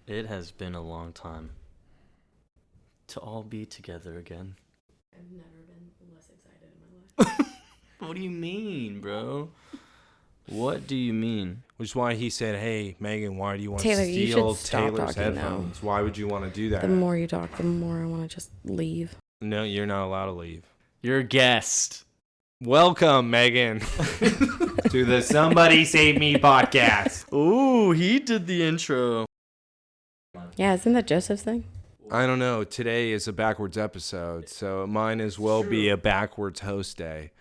It has been a long time to all be together again. I've never been less excited in my life. What do you mean, bro? What do you mean? Which is why he said, hey, Megan, why do you want Taylor, to you steal should stop Taylor's talking headphones? Why would you want to do that? The more you talk, the more I want to just leave. No, you're not allowed to leave. You're a guest. Welcome, Megan, to the Somebody Save Me podcast. Ooh, he did the intro. Yeah, isn't that Joseph's thing? I don't know. Today is a backwards episode, so it might as well be a backwards host day.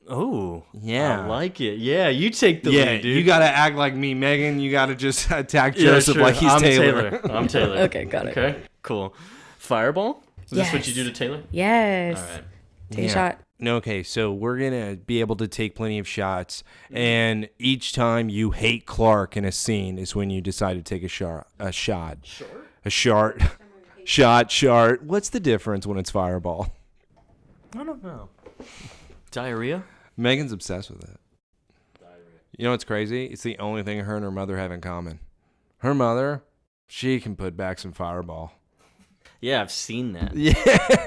Oh, Yeah. I like it. Yeah, you take the Yeah, lead, dude. you got to act like me, Megan. You got to just attack Joseph sure. like he's I'm Taylor. I'm Taylor. Okay, got it. Okay, cool. Fireball? Is this what you Yes. do to Taylor? Yes. All right. Take a shot. No, okay, so we're going to be able to take plenty of shots, and each time you hate Clark in a scene is when you decide to take a shot. Shot. What's the difference when it's Fireball? I don't know. Diarrhea? Megan's obsessed with it. You know what's crazy? It's the only thing her and her mother have in common. Her mother, she can put back some Fireball. Yeah, I've seen that. Yeah,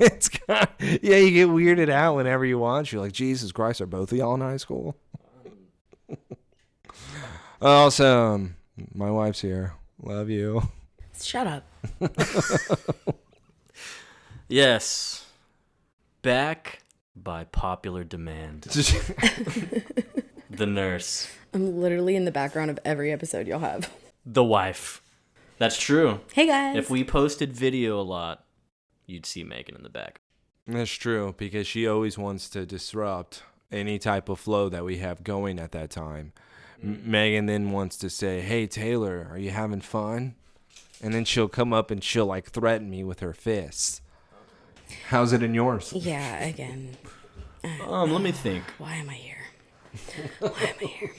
it's kind of, yeah, you get weirded out whenever you watch. You're like, Jesus Christ, are both of y'all in high school? Also, my wife's here. Love you. Shut up. Yes. Back by popular demand. The nurse. I'm literally in the background of every episode you'll have. The wife. That's true. Hey, guys. If we posted video a lot, you'd see Megan in the back. That's true, because she always wants to disrupt any type of flow that we have going at that time. Megan then wants to say, hey, Taylor, are you having fun? And then she'll come up and she'll like threaten me with her fists. How's it in yours? Yeah, again. Let me think. Why am I here? Why am I here?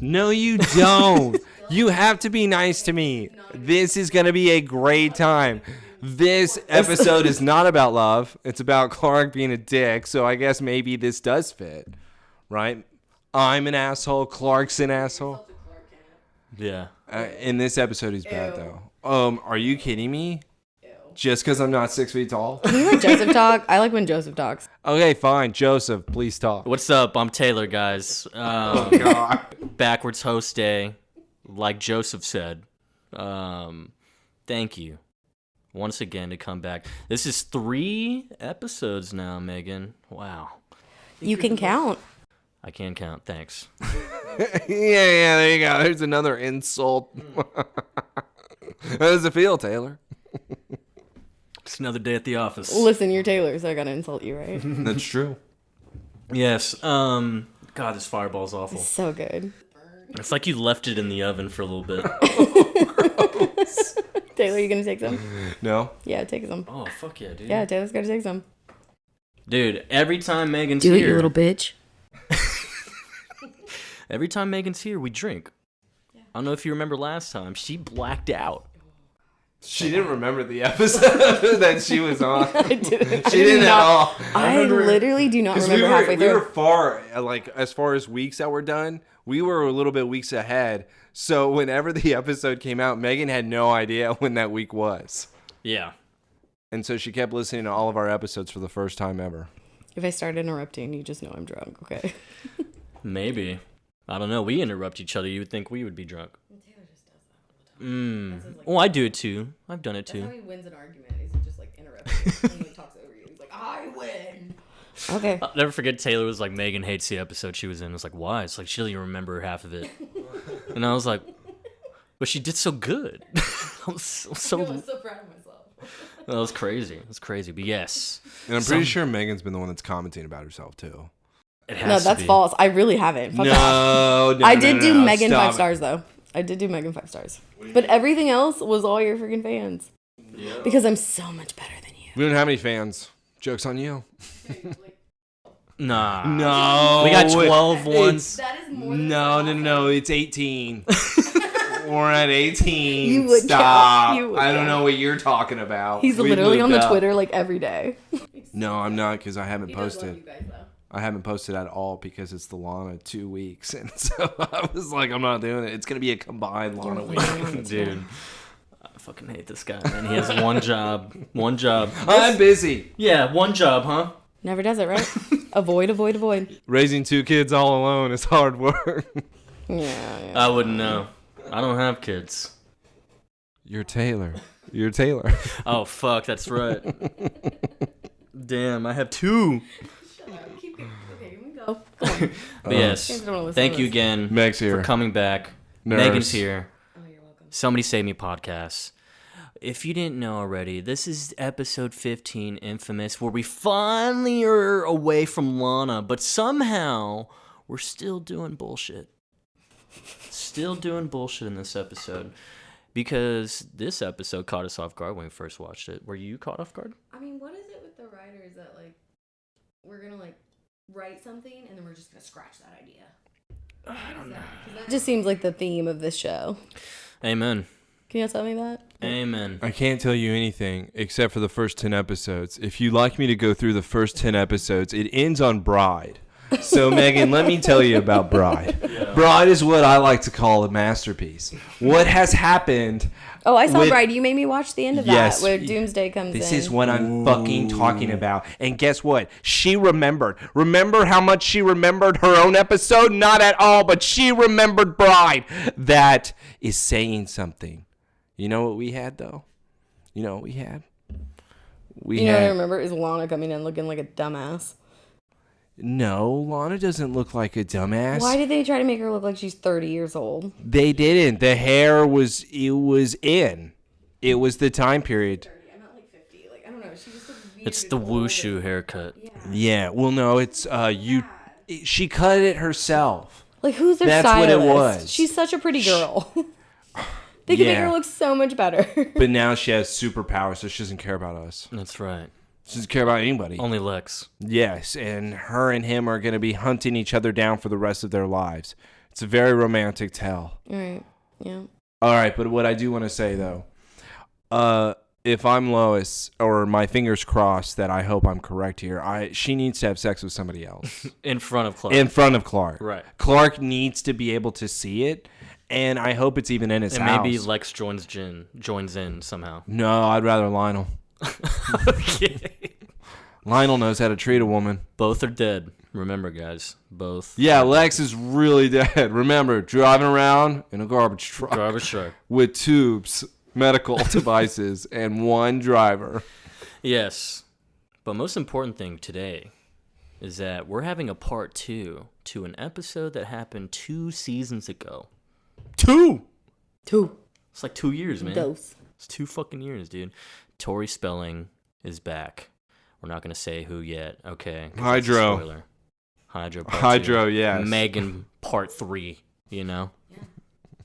No, you don't. You have to be nice to me. This is going to be a great time. This episode is not about love. It's about Clark being a dick. So I guess maybe this does fit, right? I'm an asshole. Clark's an asshole. Yeah. In this episode, he's bad, though. Are you kidding me? Just because I'm not 6 feet tall? Can you let Joseph talk? I like when Joseph talks. Okay, fine. Joseph, please talk. What's up? I'm Taylor, guys. Oh, God. Backwards host day, like Joseph said. Thank you once again to come back. This is 3 episodes now, Megan. Wow. You can count. I can count. Thanks. Yeah, there you go. There's another insult. How does it feel, Taylor? It's another day at the office. Listen, you're Taylor, so I gotta insult you, right? That's true. Yes. God, this fireball's awful. So good. It's like you left it in the oven for a little bit. Taylor, you gonna take some? No? Yeah, take some. Oh, fuck yeah, dude. Yeah, Taylor's gotta take some. Dude, every time Megan's Do here... it, you little bitch. Every time Megan's here, we drink. I don't know if you remember last time. She blacked out. She didn't remember the episode that she was on. I didn't. She didn't at all. I literally do not remember halfway through. We were far, like, as far as weeks that were done, we were a little bit weeks ahead. So whenever the episode came out, Megan had no idea when that week was. Yeah. And so she kept listening to all of our episodes for the first time ever. If I start interrupting, you just know I'm drunk, okay? Maybe. I don't know. We interrupt each other. You would think we would be drunk. Taylor just does that all the time. Oh, I do it too. I've done it too. That's how he wins an argument. He's just like interrupting and he talks over you. He's like, I win. Okay. I'll never forget Taylor was like, Megan hates the episode she was in. I was like, why? It's like, she doesn't even remember half of it. And I was like, but she did so good. I was so I was so proud of myself. That was crazy. It was crazy. But yes. And I'm pretty sure Megan's been the one that's commenting about herself, too. It has No, to that's be. false. I really haven't. Fuck off. No, I did do Megan Stop 5 it. stars, though. I did do Megan 5 stars. But everything else was all your freaking fans. Yeah. Because I'm so much better than you. We don't have any fans. Joke's on you. Nah. No. We got 12 ones. That is more No. It's 18. We're at 18. You would Stop. count. You would I don't count. know what you're talking about. He's We literally on moved the up. Twitter like every day. No, I'm not because I haven't posted. I haven't posted at all because it's the Lana 2 weeks. And so I was like, I'm not doing it. It's going to be a combined Lana week. Dude. I fucking hate this guy, man. He has one job. One job. I'm busy. Yeah, one job, huh? Never does it, right? Avoid. Raising 2 kids all alone is hard work. Yeah. I wouldn't know. I don't have kids. You're Taylor. Oh, fuck, that's right. Damn, I have 2. Okay, here we go. Come on. But yes, Guys don't wanna listen thank to you this. again Meg's here. for coming back. Nurse. Megan's here. Oh, you're welcome. Somebody Save Me podcast. If you didn't know already, this is episode 15, Infamous, where we finally are away from Lana, but somehow we're still doing bullshit. Still doing bullshit in this episode. Because this episode caught us off guard when we first watched it. Were you caught off guard? I mean, what is it with the writers that, like, we're going to, like, write something and then we're just going to scratch that idea? I don't know. That just seems like the theme of this show. Amen. Can you tell me that? Amen. I can't tell you anything except for the first 10 episodes. If you'd like me to go through the first 10 episodes, it ends on Bride. So, Megan, let me tell you about Bride. Yeah. Bride is what I like to call a masterpiece. What has happened... Oh, I saw Bride. You made me watch the end of that, where Doomsday comes in. This is what I'm fucking talking about. And guess what? She remembered. Remember how much she remembered her own episode? Not at all, but she remembered Bride. That is saying something. You know what we had, though? You know what we had? You know what I remember is Lana coming in looking like a dumbass. No, Lana doesn't look like a dumbass. Why did they try to make her look like she's 30 years old? They didn't. The hair was in. It was the time period. 30. I'm not like 50. Like, I don't know. She just looks weird. It's the wushu haircut. Yeah. Well, no, it's she cut it herself. Like, who's their That's stylist? what it was. She's such a pretty girl. They could make her look so much better. But now she has superpowers, so she doesn't care about us. That's right. She doesn't care about anybody. Only Lex. Yes, and her and him are going to be hunting each other down for the rest of their lives. It's a very romantic tale. All right. Yeah. All right, but what I do want to say, though, if I'm Lois, or my fingers crossed that I hope I'm correct here, she needs to have sex with somebody else. In front of Clark. In front of Clark. Right. Clark needs to be able to see it, and I hope it's even in his house. And maybe Lex joins in somehow. No, I'd rather Lionel. Okay. Lionel knows how to treat a woman. Both are dead. Remember, guys. Both. Yeah, Lex is really dead. Remember, driving around in a garbage truck. Garbage truck. With tubes, medical devices, and one driver. Yes. But most important thing today is that we're having a part 2 to an episode that happened 2 seasons ago. 2! It's like 2 years, man. Dose. It's 2 fucking years, dude. Tori Spelling is back. We're not going to say who yet, okay? Hydro. Spoiler. Hydro part Hydro, 2. yes. Megan part 3, you know? Yeah.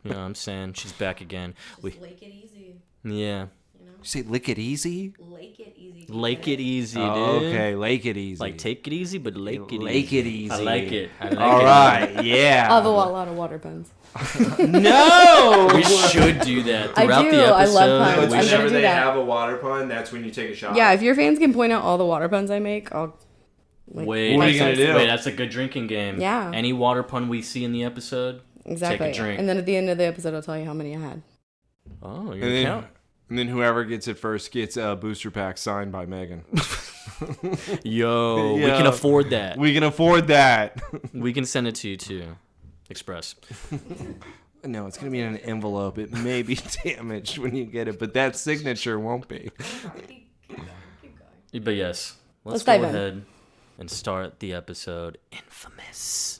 You know what I'm saying? She's back again. Just lake it easy. Yeah. You know? You say lick it easy? Lake it easy. Lake it easy, dude. Oh, okay, lake it easy. Like, take it easy, but lake it easy. Lake it easy. I like it. All right, yeah. I have a lot of water puns. No! We should do that I throughout do. the episode. I love puns. I'm Whenever gonna do they that. have a water pun, that's when you take a shot. Yeah, if your fans can point out all the water puns I make, I'll... Wait, what are you going to do? Wait, that's a good drinking game. Yeah. Any water pun we see in the episode, Exactly. take a drink. And then at the end of the episode, I'll tell you how many I had. Oh, you're going to count. And then whoever gets it first gets a booster pack signed by Megan. Yo, we can afford that. We can afford that. We can send it to you, too. Express. No, it's going to be in an envelope. It may be damaged when you get it, but that signature won't be. But yes, let's dive go in. ahead and start the episode Infamous.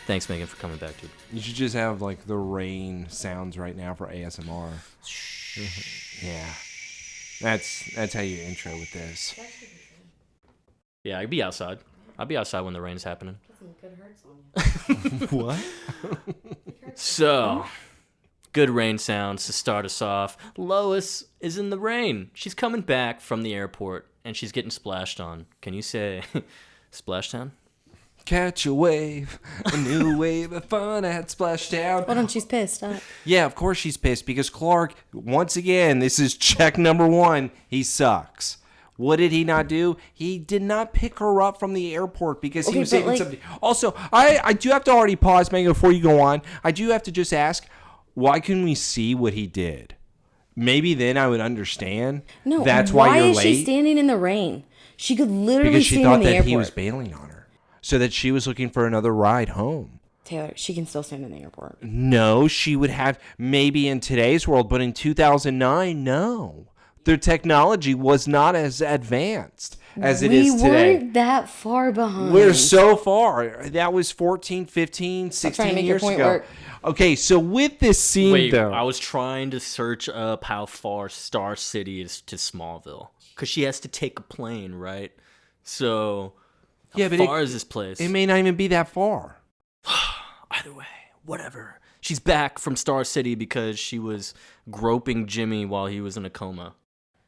Thanks, Megan, for coming back, dude. You should just have like the rain sounds right now for ASMR. Yeah. That's how you intro with this. Yeah, I'd be outside. I'd be outside when the rain's happening. Put some good hurts on you. What? So, good rain sounds to start us off. Lois is in the rain. She's coming back from the airport, and she's getting splashed on. Can you say Splashdown? Catch a wave, a new wave of fun at Splashdown. Hold on, she's pissed. Yeah, of course she's pissed because Clark, once again, this is check number 1, he sucks. What did he not do? He did not pick her up from the airport because he was saving something. Also, I do have to already pause, Megan, before you go on. I do have to just ask, why couldn't we see what he did? Maybe then I would understand. No, that's why you're late. Why is she standing in the rain? She could literally because she stand thought in the that airport. he was bailing on her. So that she was looking for another ride home. Taylor, she can still stand in the airport. No, she would have maybe in today's world, but in 2009, no. Their technology was not as advanced as it is today. We weren't that far behind. We're so far. That was 14, 15, 16 years ago. Work. Okay, so with this scene, though. I was trying to search up how far Star City is to Smallville. Because she has to take a plane, right? So... How far is this place? It may not even be that far. Either way, whatever. She's back from Star City because she was groping Jimmy while he was in a coma.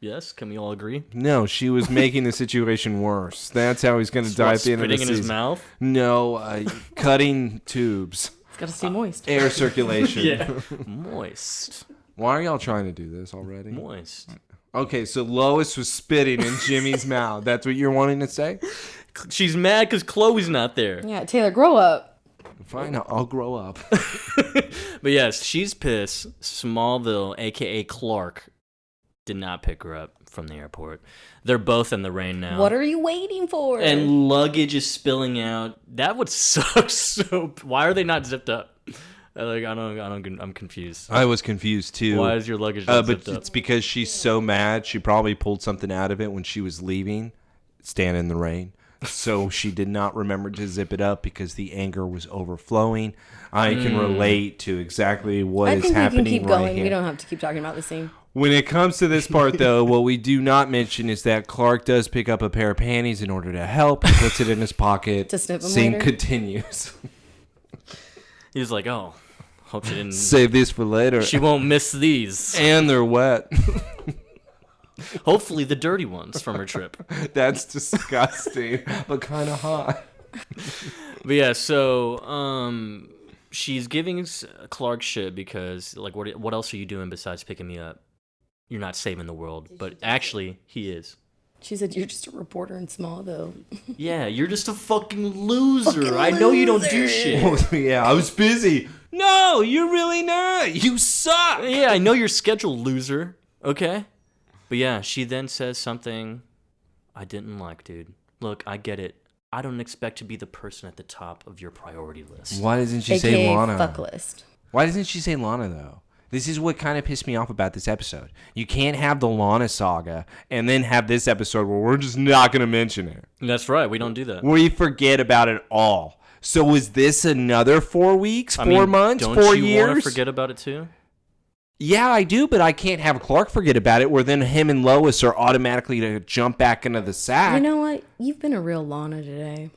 Yes? Can we all agree? No, she was making the situation worse. That's how he's going to die at the end of the season. Spitting in his mouth? No, cutting tubes. It's got to stay moist. Air circulation. Yeah. Moist. Why are y'all trying to do this already? Moist. Okay, so Lois was spitting in Jimmy's mouth. That's what you're wanting to say? She's mad because Chloe's not there. Yeah, Taylor, grow up. Fine, I'll grow up. But yes, she's pissed. Smallville, a.k.a. Clark, did not pick her up from the airport. They're both in the rain now. What are you waiting for? And luggage is spilling out. That would suck so... Why are they not zipped up? I'm confused. I was confused too. Why is your luggage not zipped but up? it's because she's so mad. She probably pulled something out of it when she was leaving, standing in the rain. So she did not remember to zip it up because the anger was overflowing. I can relate to exactly what is happening right here. I think we can keep going. We don't have to keep talking about the scene. When it comes to this part, though, what we do not mention is that Clark does pick up a pair of panties in order to help. He puts it in his pocket. To snip them Scene later? continues. He was like, oh, hope she didn't... Save these for later. She won't miss these. And they're wet. Hopefully the dirty ones from her trip. That's disgusting, but kind of hot. But yeah, so she's giving Clark shit because, like, what else are you doing besides picking me up? You're not saving the world. But actually, he is. She said, you're just a reporter in Smallville. Yeah, you're just a fucking loser. I know you don't do shit. Oh, yeah, I was busy. No, you're really not. You suck. Yeah, I know your schedule, loser. Okay? But yeah, she then says something I didn't like, dude. Look, I get it. I don't expect to be the person at the top of your priority list. Why doesn't she say a.k.a. Lana? fuck list. Why doesn't she say Lana, though? This is what kind of pissed me off about this episode. You can't have the Lana saga and then have this episode where we're just not going to mention it. That's right. We don't do that. We forget about it all. So was this another 4 weeks, 4 months, 4 years? Don't you want to forget about it too? Yeah, I do, but I can't have Clark forget about it where then him and Lois are automatically to jump back into the sack. You know what? You've been a real Lana today.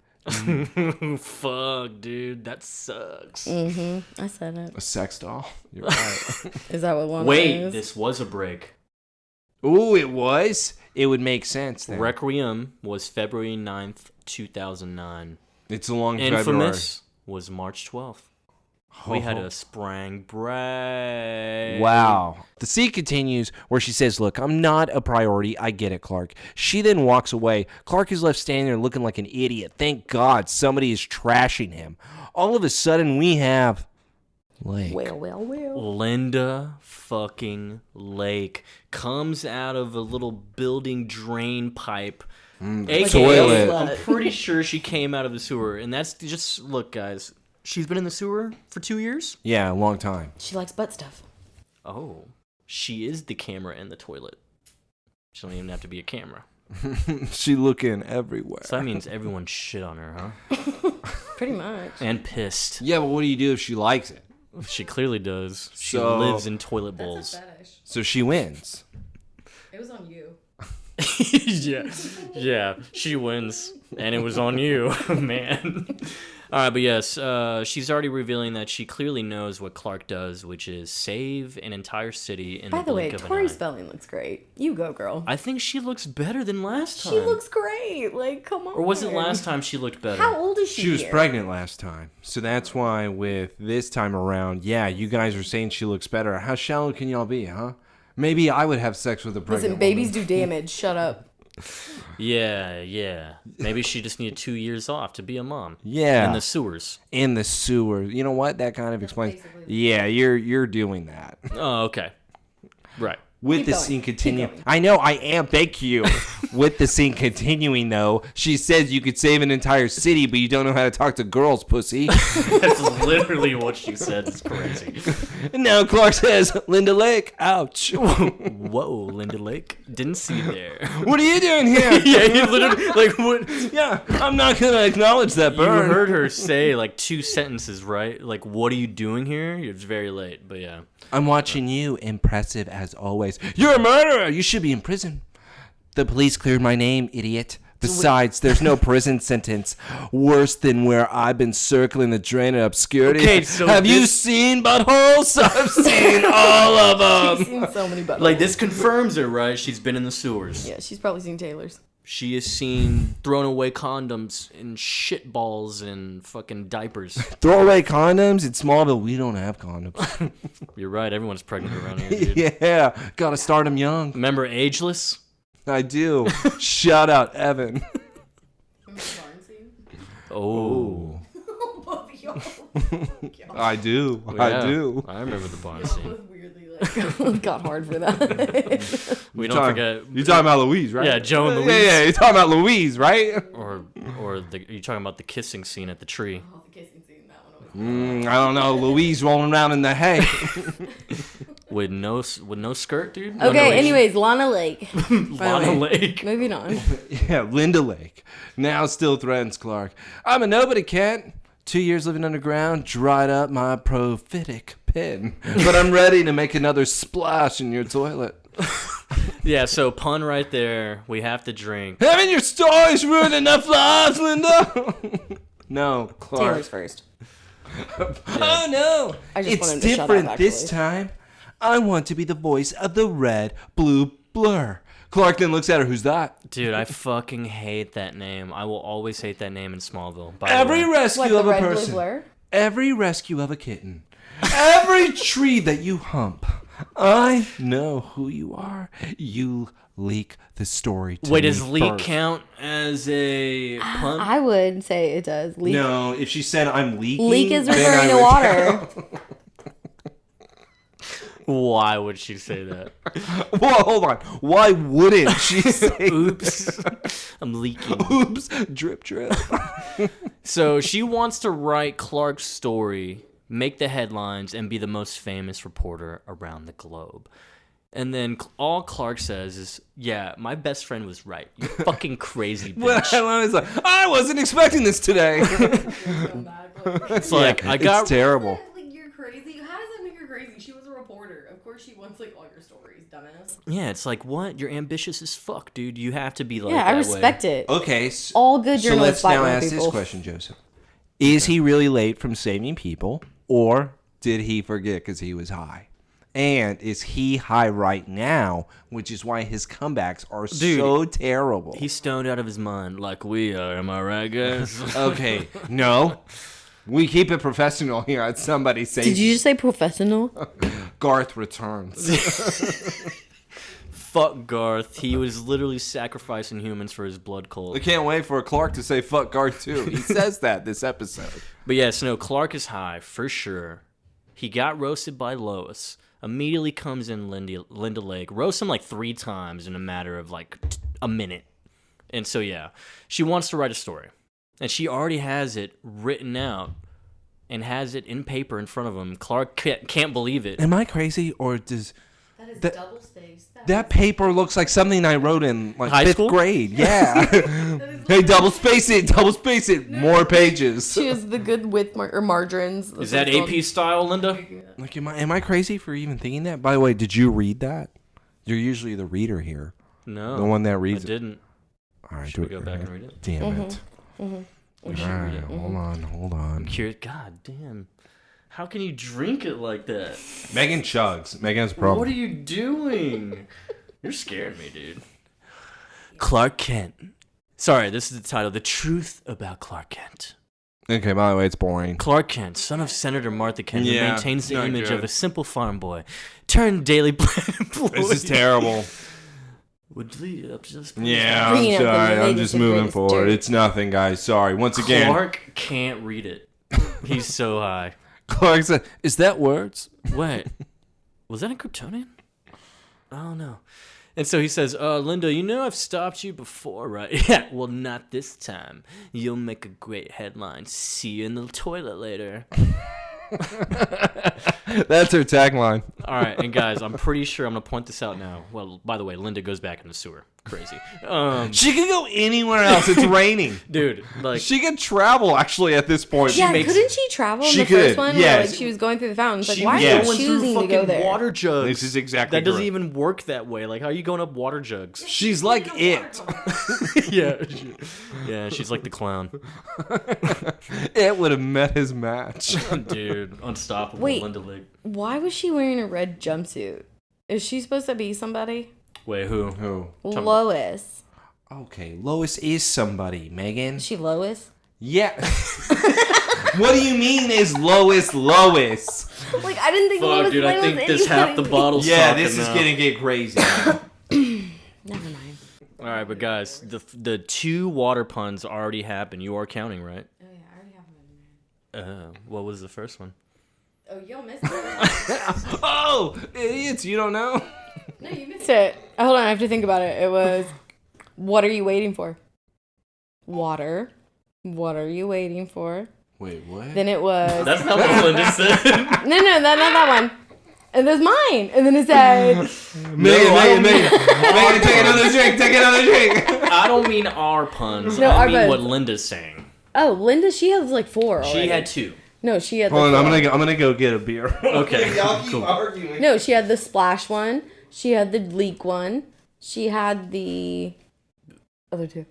Fuck, dude. That sucks. Mm-hmm. I said it. A sex doll. You're right. Is that what Lana Wait, is? this was a break. Ooh, it was? It would make sense then. Requiem was February 9th, 2009. It's a long Infamous was March 12th. We had a spring break. Wow. The scene continues where she says, look, I'm not a priority. I get it, Clark. She then walks away. Clark is left standing there looking like an idiot. Thank God somebody is trashing him. All of a sudden, we have Lake. Well. Linda fucking Lake comes out of a little building drain pipe. Toilet. I'm pretty sure she came out of the sewer. And that's just, look, guys. She's been in the sewer for 2 years? Yeah, a long time. She likes butt stuff. Oh, she is the camera in the toilet. She don't even have to be a camera. She looking everywhere. So that means everyone shit on her, huh? Pretty much. And pissed. Yeah, but what do you do if she likes it? She clearly does. She So- lives in toilet bowls. So she wins. It was on you. yeah, she wins, and it was on you, man. All right, but yes, she's already revealing that she clearly knows what Clark does, which is save an entire city in By the the way, blink of an Tori eye. Spelling looks great. You go, girl. I think she looks better than last time. She looks great. Like, come on. Or was it last time she looked better? How old is she? She was here? pregnant last time. So that's why with this time around, yeah, you guys are saying she looks better. How shallow can y'all be, huh? Maybe I would have sex with a pregnant Listen, babies woman. do damage. Shut up. Yeah. Maybe she just needed 2 years off to be a mom. Yeah. In the sewers. In the sewer. You know what? That kind of explains. basically- Yeah, you're doing that. Oh, okay. Right. With Keep the going. scene Keep continuing. going. I know, I am. Thank you. With the scene continuing, though, she says you could save an entire city, but you don't know how to talk to girls, pussy. That's literally what she said. It's crazy. And now Clark says, Linda Lake, ouch. Whoa, Linda Lake. Didn't see you there. What are you doing here? Yeah, he literally, like, what? Yeah, I'm not going to acknowledge that You burn. heard her say, like, 2 sentences, right? Like, what are you doing here? It's very late, but yeah. I'm watching you, impressive as always. You're a murderer. You should be in prison. The police cleared my name, idiot. Besides, there's no prison sentence worse than where I've been circling the drain of obscurity. Okay, so have you this- seen buttholes? I've seen all of I've them. seen so many buttons. Like, this confirms it, right? She's been in the sewers. Yeah, she's probably seen Taylor's. She has seen thrown away condoms and shit balls and fucking diapers. Throw away condoms. In Smallville, we don't have condoms. You're right. Everyone's pregnant around here, dude. Yeah, gotta start them young. Remember Ageless? I do. Shout out, Evan. Remember the barn scene? Oh. Both of y'all. I do. Yeah, I do. I remember the barn Y'all scene. both weirdly like got hard for that. We don't forget. You're talking about Louise, right? Yeah, Joe and Louise. Yeah, you're talking about Louise, right? Or are you talking about the kissing scene at the tree? Oh, the kissing scene, that one was. I don't know. Louise rolling around in the hay. With no skirt, dude. Okay, anyways, Lana Lake. Lana Finally. Lake. Moving on. Yeah, Linda Lake. Now still threatens Clark. I'm a nobody cat. 2 years living underground, dried up my prophetic pen. But I'm ready to make another splash in your toilet. Yeah, so pun right there. We have to drink. Haven't your stories ruined enough lives, Linda? No, Clark. Taylor's first. Oh no! I just It's want him to shut up, different this actually. time. I want to be the voice of the red, blue blur. Clark then looks at her. Who's that? Dude, I fucking hate that name. I will always hate that name in Smallville. By the Every way. rescue What, the of a red, blue person. blur? Every rescue of a kitten. Every tree that you hump. I know who you are. You leak the story to Wait, me does leak first. count as a pun? I would say it does. Leak. No, if she said I'm leaking. Leak is then referring I to would water. tell. Why would she say that? Well, hold on. Why wouldn't she say Oops. I'm leaking. oops, drip, drip? So she wants to write Clark's story, make the headlines, and be the most famous reporter around the globe. And then all Clark says is, yeah, my best friend was right. You fucking crazy Well, bitch. I was like, I wasn't expecting this today. It's like, I got... It's terrible. Like, you're crazy. How does that make her crazy? She was a reporter. Of course she wants like all your stories, dumbass. Yeah, it's like, what? You're ambitious as fuck, dude. You have to be like Yeah, I that respect way. it. Okay, All good so journalists let's fight now with ask people. this question, Joseph. Is he really late from saving people, or did he forget because he was high? And is he high right now, which is why his comebacks are Dude, so terrible? He's stoned out of his mind like we are. Am I right, guys? Okay, no. We keep it professional here at Somebody Say Did you just say professional? Garth returns. Fuck Garth. He was literally sacrificing humans for his blood cult. I can't wait for Clark to say fuck Garth too. He says that this episode. But yes, no, Clark is high, for sure. He got roasted by Lois. Immediately comes in Linda Lake. Roasts him like 3 times in a matter of like a minute. And so, yeah, she wants to write a story. And she already has it written out and has it in paper in front of him. Clark can't believe it. Am I crazy, or does That is That- double space. that paper looks like something I wrote in like High 5th school? grade? Yeah. Hey, double space it. More pages. She has the good width or margarines. Is that AP style, Linda? Like, am I crazy for even thinking that? By the way, did you read that? You're usually the reader here. No. The one that reads I didn't. All right, Should we go back and read it? Damn it. We should All read right, it. hold on. I'm curious. God damn. How can you drink it like that? Megan chugs. Megan has a problem. What are you doing? You're scaring me, dude. Clark Kent. Sorry, this is the title. The Truth About Clark Kent. Okay, by the way, it's boring. Clark Kent, son of Senator Martha Kent, who maintains the not image good. of a simple farm boy, turned daily employee. This is terrible. Would lead up to this. Yeah, I'm Bringing up the sorry. I'm latest just and moving greatest forward. dirt. It's nothing, guys. Sorry. Once again, Clark can't read it. He's so high. Clark said, "Is that words?" Wait, was that in Kryptonian? I don't know. And so he says, Linda, you know I've stopped you before, right? Yeah, well, not this time. You'll make a great headline. See you in the toilet later. That's her tagline. All right, and guys, I'm pretty sure I'm going to point this out now. Well, by the way, Linda goes back in the sewer. Crazy. She can go anywhere else. It's raining. Dude, like... She can travel, actually, at this point. Yeah, makes- couldn't she travel in She the first could, one? yes. Where, like, she was going through the fountains. Like, She why was are yes. you going through choosing to fucking go there? water jugs. This is exactly That doesn't correct. even work that way. Like, how are you going up water jugs? She's like it. Yeah, she's like the clown. It would have met his match. Dude, unstoppable. Wait. Linda Lig. Why was she wearing a red jumpsuit? Is she supposed to be somebody? Wait, who? Who? Lois. Okay, Lois is somebody, Megan. Is she Lois? Yeah. What do you mean is Lois Lois? Like, I didn't think Lois Fuck, dude, I Lane think was this half the anybody. bottle's Yeah, talking this is now. gonna get crazy. Never mind. All right, but guys, the 2 water puns already happened. You are counting, right? Oh, yeah, I already have them. What was the first one? Oh, you'll miss it. Oh, idiots! You don't know? No, you missed it. Hold on, I have to think about it. It was, what are you waiting for? Water. What are you waiting for? Wait, what? Then it was... That's not what Linda said. No, not that one. And there's mine. And then it said... Megan, take another drink. Take another drink. I don't mean our puns. No, I our mean puns. what Linda's saying. Oh, Linda, she has like 4 already. She had 2. No, she had Hold the on, 4. I'm gonna go get a beer. Okay, Y'all keep cool. arguing. No, she had the splash one. She had the leak one. She had the other 2.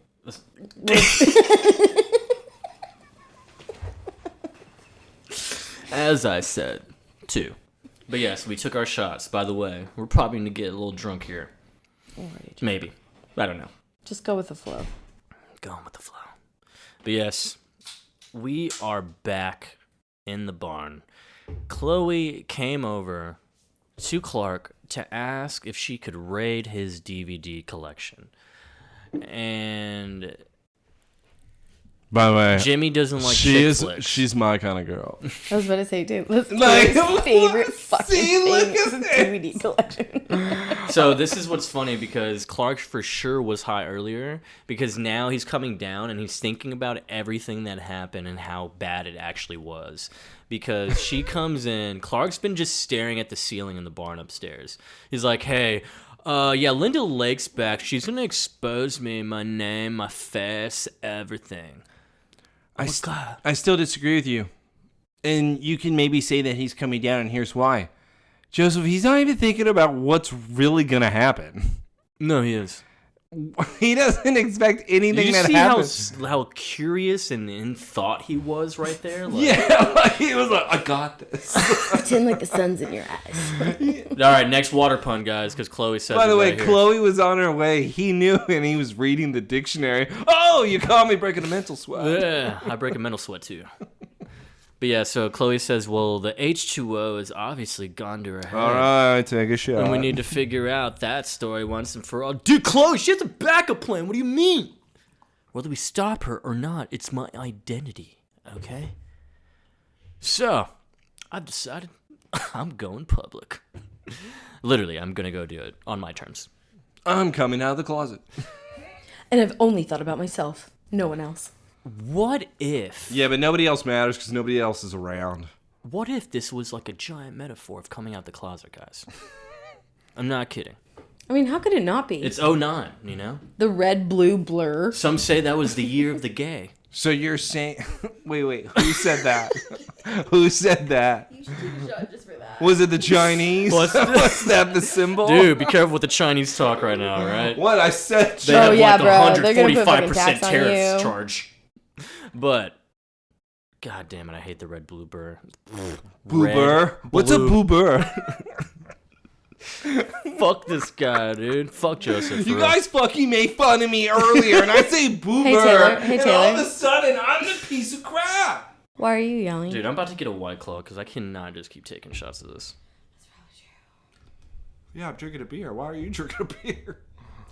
As I said, 2. But yes, we took our shots. By the way, we're probably going to get a little drunk here. Maybe. I don't know. Just go with the flow. Going with the flow. But yes, we are back in the barn. Chloe came over to Clark to ask if she could raid his DVD collection. And By the way, Jimmy doesn't like she chick is. flicks. She's my kind of girl. I was about to say, dude, let's Like, his favorite fucking see, look thing is at his this. DVD collection. So this is what's funny because Clark for sure was high earlier because now he's coming down and he's thinking about everything that happened and how bad it actually was. Because she comes in, Clark's been just staring at the ceiling in the barn upstairs. He's like, hey, yeah, Linda Lake's back. She's going to expose me, my name, my face, everything. I still disagree with you. And you can maybe say that he's coming down, and here's why. Joseph, he's not even thinking about what's really going to happen. No, he is. He doesn't expect anything Did you that see happens. how curious and in thought he was right there? Like, Yeah, like, he was like, I got this. Pretend like the sun's in your eyes. All right, next water pun, guys, because Chloe said By the it way, right here. Chloe was on her way. He knew, and he was reading the dictionary. Oh, you caught me breaking a mental sweat. Yeah, I break a mental sweat too. But yeah, so Chloe says, well, the H2O has obviously gone to her head. All right, take a shot. And we need to figure out that story once and for all. Dude, Chloe, she has a backup plan. What do you mean? Whether we stop her or not, it's my identity, okay? So, I've decided I'm going public. Literally, I'm going to go do it on my terms. I'm coming out of the closet. And I've only thought about myself. No one else. What if... Yeah, but nobody else matters because nobody else is around. What if this was like a giant metaphor of coming out the closet, guys? I'm not kidding. I mean, how could it not be? It's 09, you know? The red, blue blur. Some say that was the year of the gay. So you're saying... Wait, who said that? Who said that? You should take a shot just for that. Was it the Chinese? Was that the symbol? Dude, be careful with the Chinese talk right now, right? What I said? They have like a They're gonna put 145% tax on tariff you. charge. But, god damn it, I hate the red blue burr. Boober? What's a boober? Fuck this guy, dude. Fuck Joseph. You guys fucking made fun of me earlier, and I say boober, Hey, and Taylor. all of a sudden I'm the piece of crap. Why are you yelling? Dude, I'm about to get a White Claw because I cannot just keep taking shots of this. Yeah, I'm drinking a beer. Why are you drinking a beer?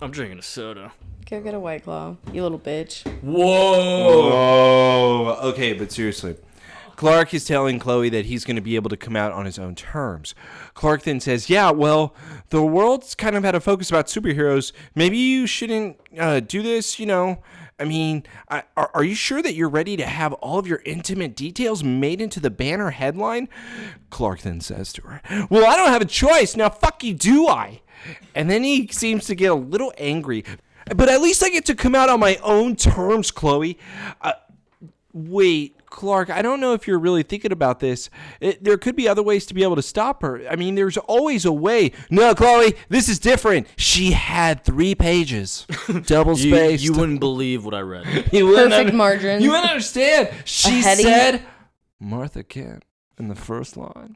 I'm drinking a soda. Go get a White Claw, you little bitch. Whoa. Okay, but seriously. Clark is telling Chloe that he's going to be able to come out on his own terms. Clark then says, yeah, well, the world's kind of had a focus about superheroes. Maybe you shouldn't do this, you know. I mean, are you sure that you're ready to have all of your intimate details made into the banner headline? Clark then says to her, well, I don't have a choice. Now, fuck you, do I? And then he seems to get a little angry. But at least I get to come out on my own terms, Chloe. Wait, Clark, I don't know if you're really thinking about this. There could be other ways to be able to stop her. I mean, there's always a way. No, Chloe, this is different. She had 3 pages. Double spaced. You wouldn't believe what I read. Perfect margins. You wouldn't understand. She heading. said, Martha Kent in the first line.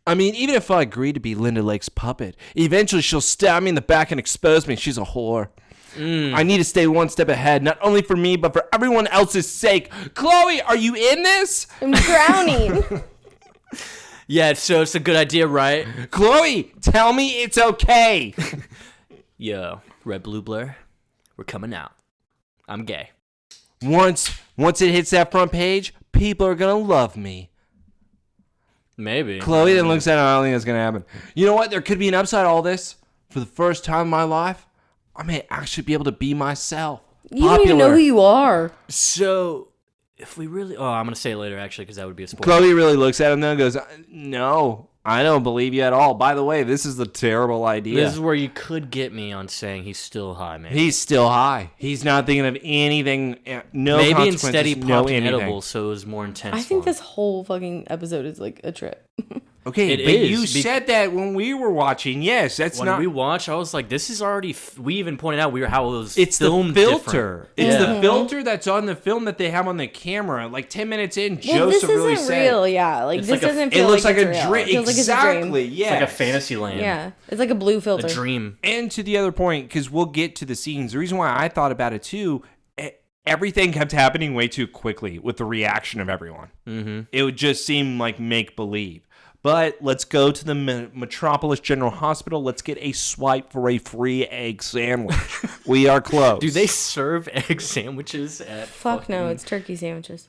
I mean, even if I agree to be Linda Lake's puppet, eventually she'll stab me in the back and expose me. She's a whore. I need to stay one step ahead, not only for me, but for everyone else's sake. Chloe, are you in this? I'm drowning. Yeah, so it's a good idea, right? Chloe, tell me it's okay. Yo, Red Blue Blur, we're coming out. I'm gay. Once it hits that front page, people are going to love me. Maybe. Chloe then looks at it. I don't think that's going to happen. You know what? There could be an upside to all this. For the first time in my life, I may actually be able to be myself. You don't even know who you are. So, if we really... Oh, I'm going to say it later, actually, because that would be a spoiler. Chloe really looks at him though and goes, no, I don't believe you at all. By the way, this is a terrible idea. This is where you could get me on saying he's still high, man. He's still high. He's not thinking of anything. No Maybe consequences, instead he no popped an anything. edible, so it was more intense. I think for him. this whole fucking episode is like a trip. Okay, It but is, you said that when we were watching. Yes, that's when not. we watched, I was like, "This is already." We even pointed out how it was. It's the filmed filter. different. It's Yeah. the filter that's on the film that they have on the camera. Like 10 minutes in, Well, this Joseph really isn't said. real. Yeah, like It's this like a- doesn't It feel looks like like it's a real. dream. It feels like it's a dream. Exactly. Yeah. It's like a fantasy land. Yeah, it's like a blue filter. A dream. And to the other point, because we'll get to the scenes. The reason why I thought about it too, everything kept happening way too quickly with the reaction of everyone. Mm-hmm. It would just seem like make believe. But let's go to the Metropolis General Hospital. Let's get a swipe for a free egg sandwich. We are close. Do they serve egg sandwiches at? Fuck no, it's turkey sandwiches.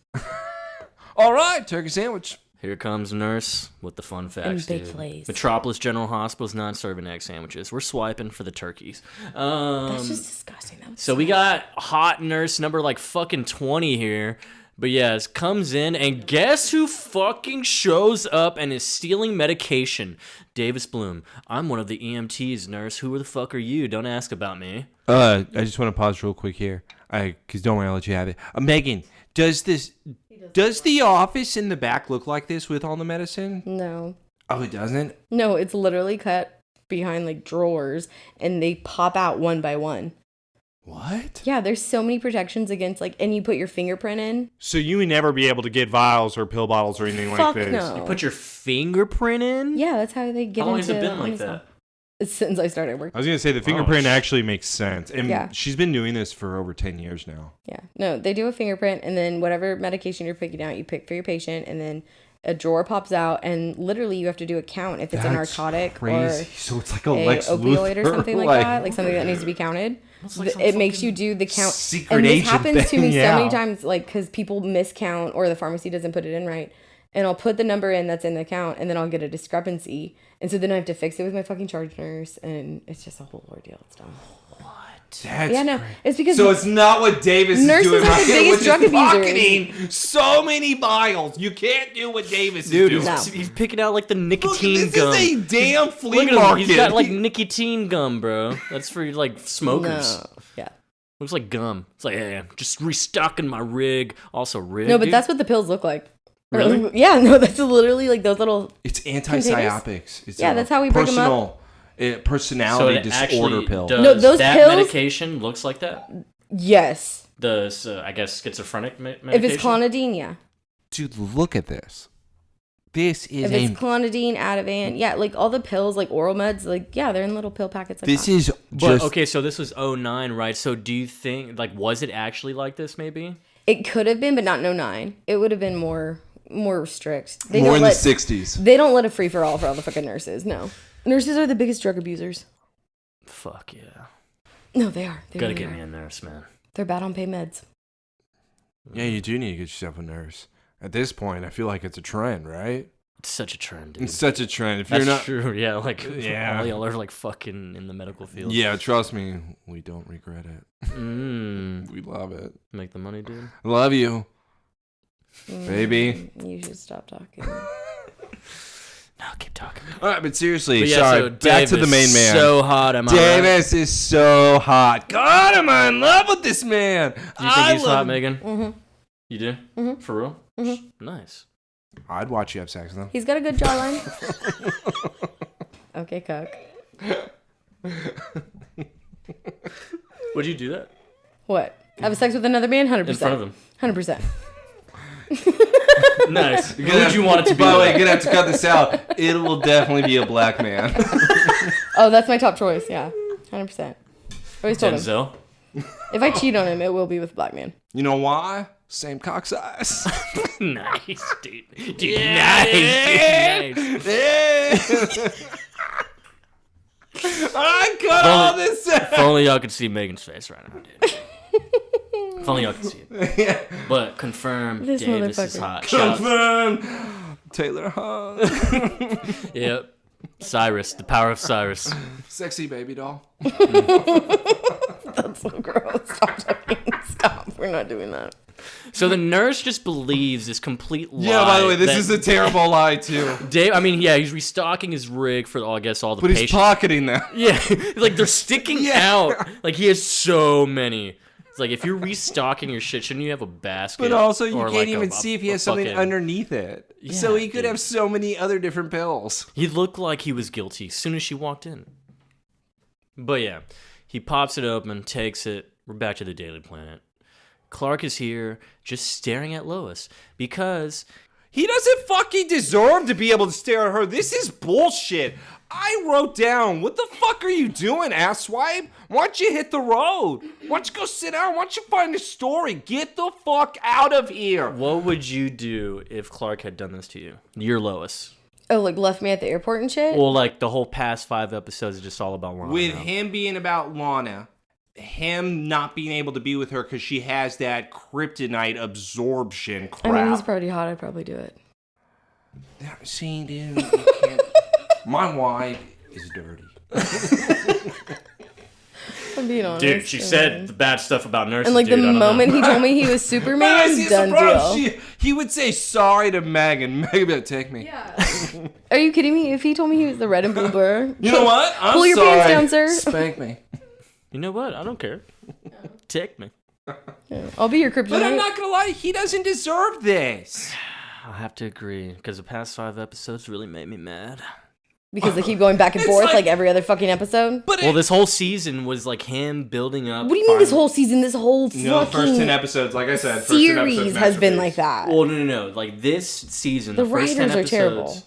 All right, turkey sandwich. Here comes nurse with the fun facts. big dude. plays. Metropolis General Hospital's not serving egg sandwiches. We're swiping for the turkeys. That's just disgusting. So we got hot nurse number like fucking 20 here. But yes, comes in and guess who fucking shows up and is stealing medication? Davis Bloom. I'm one of the EMTs, nurse. Who the fuck are you? Don't ask about me. I just want to pause real quick here. Because don't worry, I'll let you have it. Megan, does the office in the back look like this with all the medicine? No. Oh, it doesn't? No, it's literally cut behind like drawers and they pop out one by one. What? Yeah, there's so many protections against like, and you put your fingerprint in. So you would never be able to get vials or pill bottles or anything Fuck like this? no. Put your fingerprint in? Yeah, that's how they get How long into has it been like Amazon. that? It's since I started working. I was going to say the fingerprint actually makes sense. And Yeah. she's been doing this for over 10 years now. Yeah. No, they do a fingerprint and then whatever medication you're picking out, you pick for your patient and then a drawer pops out and literally you have to do a count if it's a narcotic crazy. or So it's like a a Lex opioid Luthor, or something like that, like something that needs to be counted. like some It makes fucking you do the count. secret And this agent happens to thing, me yeah. so many times, like because people miscount or the pharmacy doesn't put it in right. And I'll put the number in that's in the count and then I'll get a discrepancy. And so then I have to fix it with my fucking charge nurse and it's just a whole ordeal. It's dumb. That's Yeah, no. crazy. It's because So it's not what Davis is Nurses doing are the right biggest which drug is abusers. pocketing so many vials. You can't do what Davis Dude, is doing. No. he's picking out like the Look, nicotine this gum. is a damn flea Look at him. market. He's got like nicotine gum, bro. That's for like smokers. No. Yeah. Looks like gum. It's like, hey, I'm just restocking my rig. Also, rig. No, but dude. that's what the pills look like. Really? Yeah, no, that's literally like those little. It's anti-psyopics. It's Yeah, that's how we break them up. Personality disorder pill. No, those that pills- medication looks like that? Yes. I guess, schizophrenic medication? If it's clonidine, yeah. Dude, look at this. This is If it's clonidine, Ativan, yeah, like all the pills, like oral meds, like, yeah, they're in little pill packets. Like This that. is But, just... okay, so this was 09, right? So do you think, like, was it actually like this, maybe? It could have been, but not in 09. It would have been more strict. more in the 60s. They don't let a free for all the fucking nurses. No, nurses are the biggest drug abusers. Fuck yeah. No, they are. They Gotta really get are. me a nurse, man. They're bad on paid meds. Yeah, you do need to get yourself a nurse. At this point, I feel like it's a trend, right? It's such a trend, dude. It's such a trend. If That's you're not... true, yeah. Like, Yeah. all y'all are, like, fucking in the medical field. Yeah, trust me. We don't regret it. Mm. We love it. Make the money, dude. Love you. Baby. You should stop talking. No, keep talking. All right, but seriously, But yeah, sorry. so Back to the Davis, main man. So hot, am I right? Davis is so hot. God, am I in love with this man? Do you think he's hot, Megan? Mm-hmm. You do? Mhm. For real? Mm-hmm. Nice. I'd watch you have sex with him. He's got a good jawline. Okay, cook. Would you do that? What? Have sex with another man? 100%. In front of him? 100%. Nice. Who would you want it to be? By the way, like? you're going to have to cut this out. It will definitely be a black man. Oh, that's my top choice. Yeah, 100%. Always told him. Denzel? If I cheat on him, it will be with a black man. You know why? Same cock size. Nice, dude. Dude, nice. I cut all this out. If only y'all could see Megan's face right now, dude. If only y'all could see it. Yeah. But confirm This Davis is motherfucker. hot. Shout- Confirm. Taylor Hunt. Yep. Cyrus, the power of Cyrus. Sexy baby doll. That's so gross. Stop talking. Stop. We're not doing that. So the nurse just believes this complete lie. Yeah, by the way, this that is a terrible lie, too. Dave, I mean, yeah, he's restocking his rig for, I guess, all the But he's patients. pocketing them. Yeah, like they're sticking out. Like he has so many. It's like if you're restocking your shit, shouldn't you have a basket? But also, you or can't like even see if he has something fucking- underneath it. Yeah, So he could dude. have so many other different pills. He looked like he was guilty as soon as she walked in. But yeah, he pops it open, takes it. We're back to the Daily Planet. Clark is here just staring at Lois because He doesn't fucking deserve to be able to stare at her. This is bullshit. I wrote down, what the fuck are you doing, asswipe? Why don't you hit the road? Why don't you go sit down? Why don't you find a story? Get the fuck out of here. what would you do if Clark had done this to you? You're Lois. Oh, like left me at the airport and shit? Well, like the whole past 5 episodes is just all about Lana. With now. him being about Lana, him not being able to be with her because she has that kryptonite absorption crap. I mean, he's pretty hot. I'd probably do it. See, dude, you can't. My wife is dirty. I'm being honest. Dude, she said the bad stuff about nurses. And like dude, the I don't moment know. he told me he was Superman, done deal. He would say sorry to Megan. Megan would take me. Yeah. Are you kidding me? If he told me he was the red and blue blur, You know what? I'm pull your sorry. pants down, sir. Spank me. You know what? I don't care. Take me. I'll be your kryptonite. But I'm not gonna lie, he doesn't deserve this. I'll have to agree because the past 5 episodes really made me mad. Because they keep going back and It's forth like- like every other fucking episode. But Well, this whole season was like him building up. What do you mean this whole season, this whole first 10 fucking episodes, like I said, series has been like that? Well, no. Like this season, The the first 10 writers are episodes, terrible.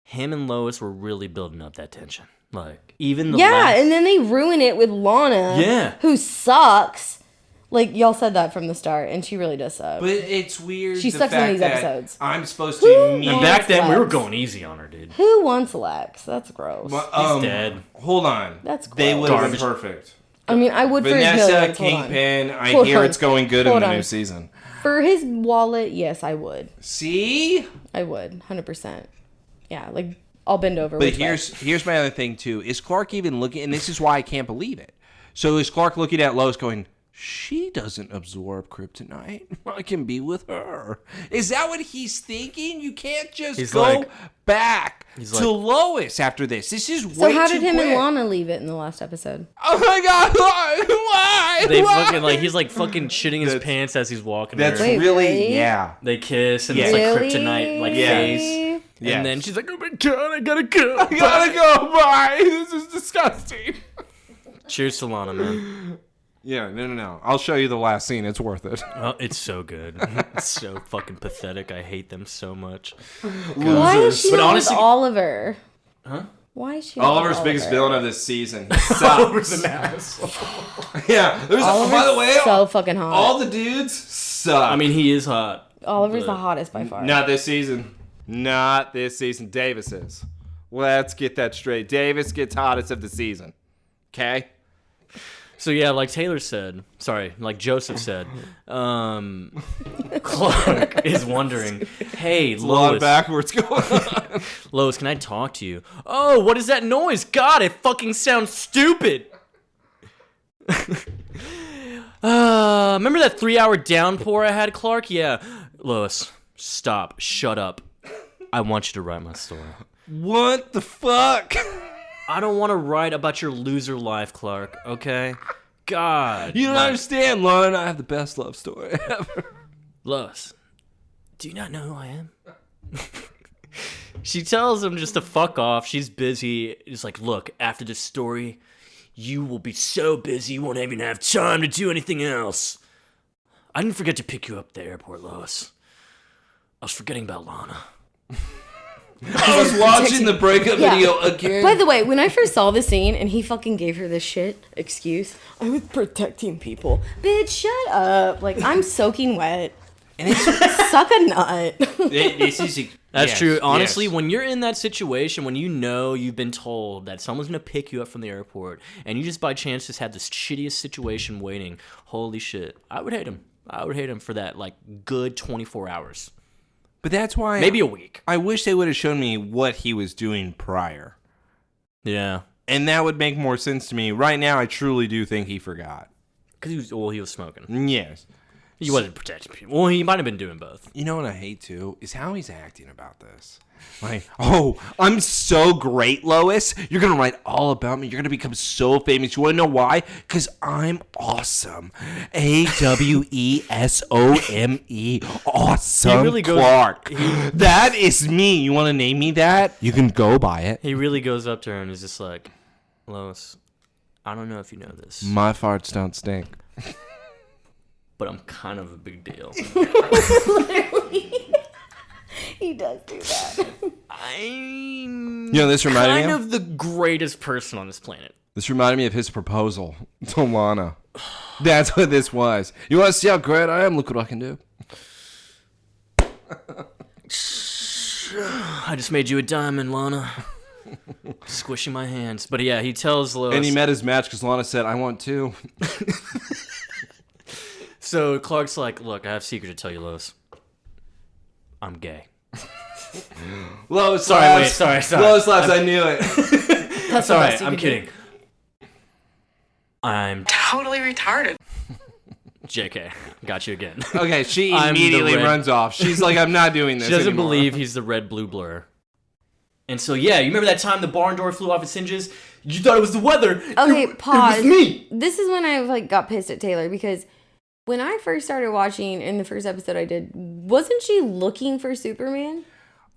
him and Lois were really building up that tension. Like even the Yeah, last, and then they ruin it with Lana. Yeah. Who sucks. Like, y'all said that from the start, and she really does suck. But it's weird. She the sucks in fact these that episodes. I'm supposed Who to meet. and wants back then we were Lex? going easy on her, dude. Who wants Lex? That's gross. He's dead. Hold on. That's They gross. would have been Garbage. perfect. I mean, I would for his Vanessa, millions. Hold on. Kingpin. I Hold hear on. it's going good Hold in the on. new season. For his wallet, yes, I would. See? I would, 100%. Yeah, like, I'll bend over. But which way? here's my other thing too. Is Clark even looking? And this is why I can't believe it. So is Clark looking at Lois, going, "She doesn't absorb kryptonite. I can be with her." Is that what he's thinking? You can't just He's go like- back to Lois after this. This is way too So how did him quick. and Lana leave it in the last episode? Oh my God! Why? They Why? fucking like he's like fucking shitting his pants as he's walking. That's there. Wait, really really? yeah. They kiss and Yeah. it's like Really? kryptonite like Yeah. face. Yes. And then she's like, "Oh my God, I gotta go." I gotta go. Bye. This is disgusting. Cheers to Lana, man. Yeah, no. I'll show you the last scene. It's worth it. Oh, it's so good. It's so fucking pathetic. I hate them so much. Why is she But not honestly- with Oliver? Huh? Why is she not Oliver's with biggest Oliver? villain of this season. He sucks. an asshole. Yeah. There's Oliver's by the way, so fucking hot. all the dudes suck. I mean, he is hot. Oliver's the hottest by far. not this season. Not this season. Davis is. Let's get that straight. Davis gets hottest of the season. Okay? So yeah, like Taylor said, like Joseph said, Clark is wondering, hey, A lot of Lois, backwards going on. Lois, can I talk to you? Oh, what is that noise? God, it fucking sounds stupid. Remember that 3-hour downpour I had, Clark? Yeah. Lois, stop. Shut up. I want you to write my story. What the fuck? I don't want to write about your loser life, Clark, okay? God. You don't understand, Lauren. I have the best love story ever. Lois, do you not know who I am? She tells him just to fuck off. She's busy. It's like, look, after this story, you will be so busy you won't even have time to do anything else. I didn't forget to pick you up at the airport, Lois. I was forgetting about Lana. I was watching the breakup Yeah. video again. By the way, when I first saw the scene and he fucking gave her this shit excuse, I was protecting people. Bitch, shut up. Like, I'm soaking wet. And it's, Suck a nut. this is That's yes, true. Honestly, yes. when you're in that situation, when you know you've been told that someone's going to pick you up from the airport, and you just by chance just had this shittiest situation waiting, holy shit, I would hate him. I would hate him for that, like, good 24 hours. But that's why Maybe a week. I wish they would have shown me what he was doing prior. Yeah. And that would make more sense to me. Right now, I truly do think he forgot. Because he was smoking. Yes. He wasn't protecting people. Well, he might have been doing both. You know what I hate, too? Is how he's acting about this. Like, oh, I'm so great, Lois. You're going to write all about me. You're going to become so famous. You want to know why? Because I'm awesome. A-W-E-S-O-M-E. Awesome He really goes- Clark. That is me. You want to name me that? You can go by it. He really goes up to her and is just like, Lois, I don't know if you know this, My farts don't stink. but I'm kind of a big deal. Literally. He does do that. I'm You know, this reminded me kind of? of the greatest person on this planet. This reminded me of his proposal to Lana. That's what this was. You want to see how great I am? Look what I can do. I just made you a diamond, Lana. Squishing my hands. But yeah, he tells Lois. And he met his match because Lana said, I want two. So Clark's like, look, I have a secret to tell you, Lois. I'm gay. Lois Sorry, laughs. wait, sorry. Lois laughs, I knew it. That's Sorry, the best you I'm can do. kidding. I'm Totally retarded. JK. Got you again. Okay, she I'm the immediately red- runs off. She's like, I'm not doing this She doesn't anymore. believe he's the red blue blur. And so, yeah, you remember that time the barn door flew off its hinges? You thought it was the weather. Okay, pause. It was me. This is when I like got pissed at Taylor because when I first started watching in the first episode I did, wasn't she looking for Superman?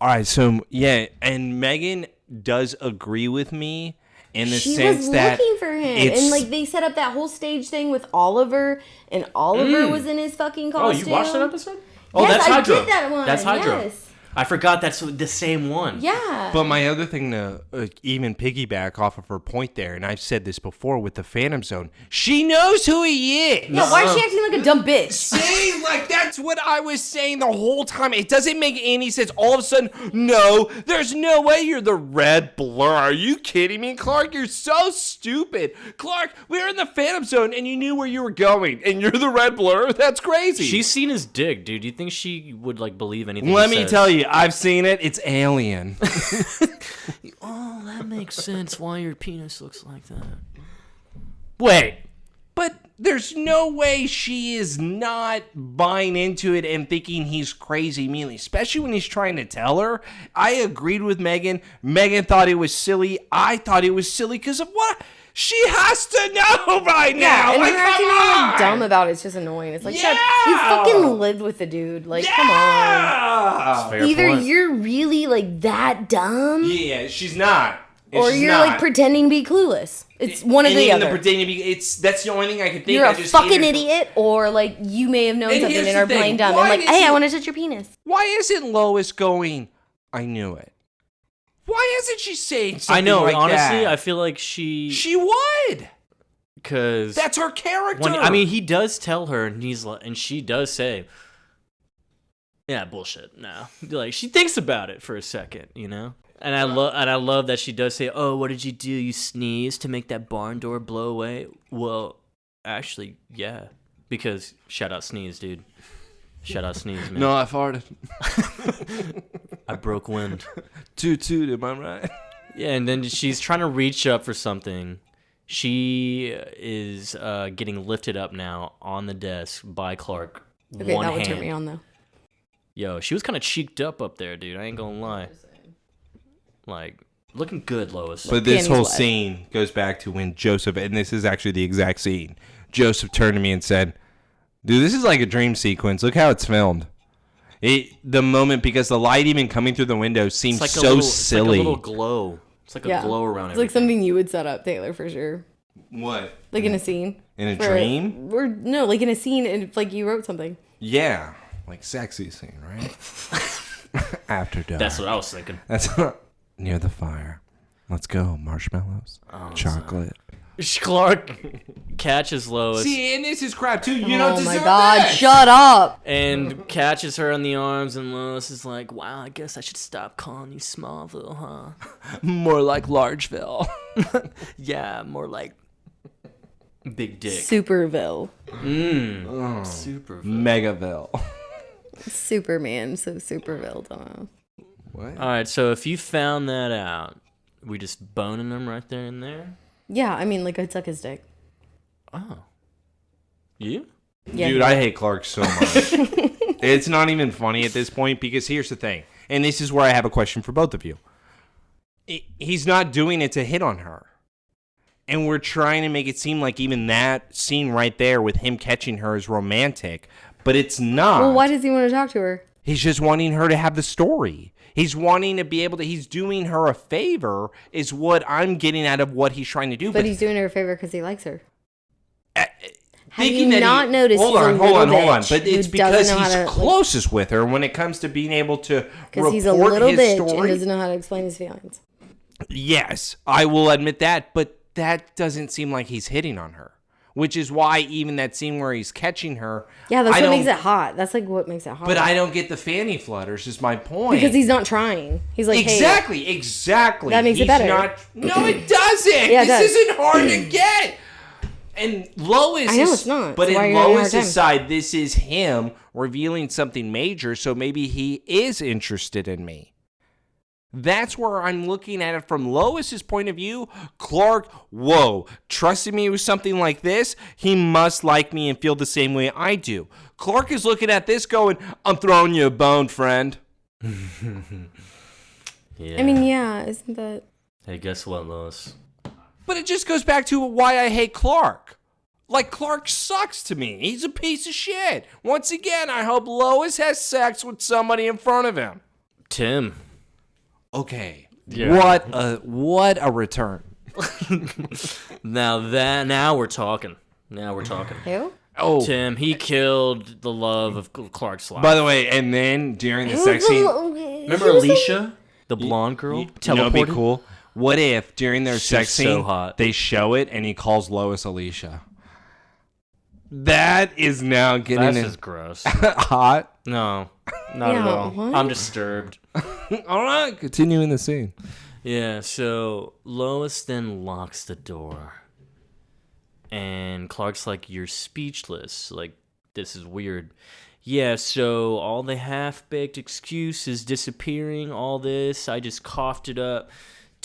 All right, so, yeah, and Megan does agree with me in the She sense was that looking for him. it's- And like they set up that whole stage thing with Oliver and Oliver was in his fucking Oh, costume. you watched that episode? Oh, Yes, that's I Hydra. did that one. That's Hydra. Yes. I forgot that's the same one. Yeah. But my other thing to even piggyback off of her point there, and I've said this before with the Phantom Zone, she knows who he is. yeah, why is she acting like a dumb bitch? See, like that's what I was saying the whole time. It doesn't make any sense. All of a sudden, no, there's no way you're the red blur. Are you kidding me, Clark? You're so stupid. Clark, we were in the Phantom Zone and you knew where you were going, and you're the red blur? That's crazy. She's seen his dick, dude. Do you think she would like believe anything Let he me says? tell you, I've seen it. It's alien. Oh, that makes sense why your penis looks like that. Wait. But there's no way she is not buying into it and thinking he's crazy immediately, especially when he's trying to tell her. I agreed with Megan. Megan thought it was silly. I thought it was silly because of what? She has to know by now. And like, her acting come all on. like, dumb about it's just annoying. It's like, Yeah. you fucking lived with the dude. Like, come on. Fair Either point. you're really like that dumb, Yeah, she's not. or She's you're not. like pretending to be clueless. It's one or And the even other. pretending to be, that's the only thing I can think. You're I a just fucking hated- idiot, or like you may have known And something here's and the are thing, playing dumb. why And like, is hey, it- I want to touch your penis. Why isn't Lois going, I knew it? Why isn't she saying something I know. like honestly, that? I feel like she would. because That's her character. I mean, he does tell her, and he's like, and she does say, "Yeah, bullshit." No, like she thinks about it for a second, you know. And I love that she does say, "Oh, what did you do? You sneezed to make that barn door blow away?" Well, actually, yeah, because shout out sneeze, dude. Shout out sneeze, man. No, I farted. I broke wind. Toot, am I right? Yeah, and then she's trying to reach up for something. She is getting lifted up now on the desk by Clark. Okay, one that would hand. turn me on though. Yo, she was kind of cheeked up there, dude. I ain't gonna lie. Like, looking good, Lois. But this Panties whole wet. scene goes back to when Joseph, and this is actually the exact scene. Joseph turned to me and said, "Dude, this is like a dream sequence. Look how it's filmed." The moment, because the light even coming through the window seems it's like so a silly. It's like a little glow. It's like a glow around It's like everything. something you would set up, Taylor, for sure. What? Like in a scene. In a For- dream? Or no, like in a scene, and like you wrote something. Yeah. Like sexy scene, right? After dark. That's what I was thinking. That's near the fire. Let's go. Marshmallows. Chocolate. Clark catches Lois See, and this is crap too. You don't Oh deserve my god, this. shut up! and catches her in the arms, and Lois is like, "Wow, I guess I should stop calling you Smallville, huh?" More like Largeville. Yeah, more like big dick. Superville. Super. Megaville. Superman, so Superville, dumbass. What? All right, so if you found that out, we just boning them right there and there. Yeah, I mean, like I'd suck his dick. Oh, you? Yeah, Dude, I hate Clark so much. It's not even funny at this point because here's the thing. And this is where I have a question for both of you. He's not doing it to hit on her. And we're trying to make it seem like even that scene right there with him catching her is romantic. But it's not. Well, why does he want to talk to her? He's just wanting her to have the story. He's wanting to be able to, he's doing her a favor is what I'm getting out of what he's trying to do. But he's doing her a favor because he likes her. Have you not noticed Hold he's a on, hold on, little hold on. bitch But who it's doesn't because know how he's to, like- closest with her when it comes to being able to Because he's a report little his bitch and story. doesn't know how to explain his feelings. Yes, I will admit that, but that doesn't seem like he's hitting on her. Which is why even that scene where he's catching her. Yeah, that's I what don't- makes it hot. That's like what makes it hot. But I don't get the fanny flutters, is my point. because he's not trying. He's like, hey, Exactly. That makes it He's better. No, it doesn't. Yeah, it This does. isn't hard to get. And Lois I know is, it's not. But That's why in you're having a hard Lois's time. side, this is him revealing something major, so maybe he is interested in me. That's where I'm looking at it from Lois's point of view. Clark, whoa, trusting me with something like this, he must like me and feel the same way I do. Clark is looking at this going, I'm throwing you a bone, friend. Yeah. I mean, yeah, isn't that? Hey, guess what, Lois? But it just goes back to why I hate Clark. Like, Clark sucks to me. He's a piece of shit. Once again, I hope Lois has sex with somebody in front of him. Tim. Okay. Yeah. What a return. Now we're talking. Who? Oh, Tim, he killed the love of Clark's life. by the way, and then during the sex scene, Remember Alicia, the blonde girl? you know, it'd be Teleported? cool. What if during their She's sex so scene hot. they show it and he calls Lois Alicia? That is now getting That's it just gross. hot. No, not at Yeah, all. what? I'm disturbed. All right, continue in the scene. Yeah, so Lois then locks the door. And Clark's like, "You're speechless. Like, this is weird." Yeah, so all the half-baked excuses disappearing, all this, I just coughed it up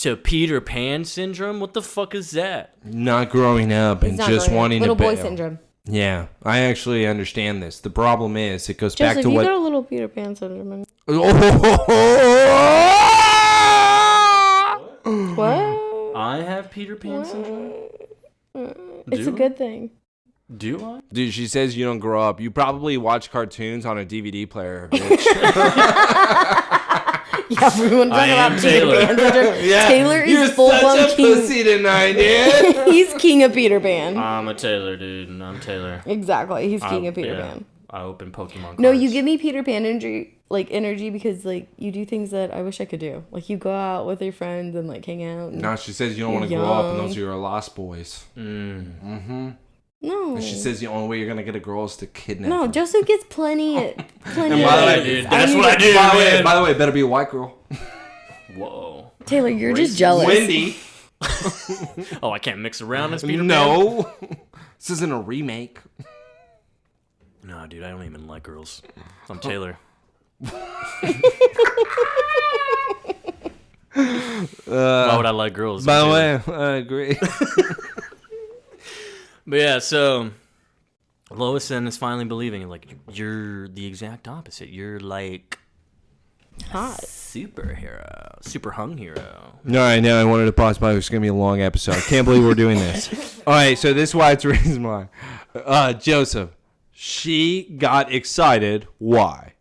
to Peter Pan syndrome? What the fuck is that? Not growing up and just wanting little to boy bail. syndrome. Yeah, I actually understand this. The problem is it goes back Joseph, to you what. got a little Peter Pan syndrome. What? I have Peter Pan syndrome? It's a good thing. Do I? Dude, she says you don't grow up. You probably watch cartoons on a DVD player, bitch. Yeah, everyone talking about Peter Taylor. Pan syndrome. Yeah, Taylor is you're full such blown a king. pussy tonight, dude. He's king of Peter Pan. I'm a Taylor, dude. I'm Taylor. Exactly, he's king of Peter Yeah. Pan. I open Pokemon cards. No, you give me Peter Pan energy because like you do things that I wish I could do. Like you go out with your friends and like hang out. And No, she says you don't want to grow up, and those are your lost boys. no. And she says the only way you're gonna get a girl is to kidnap. No, her. Joseph gets plenty. And by the Yeah, way, dude. That's what I do, By the way, better be a white girl. Whoa. Taylor, you're just jealous. Wendy. Oh, I can't mix around as Peter Pan? No, this isn't a remake. No, dude, I don't even like girls. I'm Taylor. Why would I like girls? By I'm the Taylor. way, I agree. But yeah, so Lois then is finally believing, like, you're the exact opposite. You're like Hot. superhero, super hung hero. All right, now I wanted to pause by. It's going to be a long episode. I can't believe we're doing this. All right, so this is why it's the reason why. Joseph, she got excited. Why?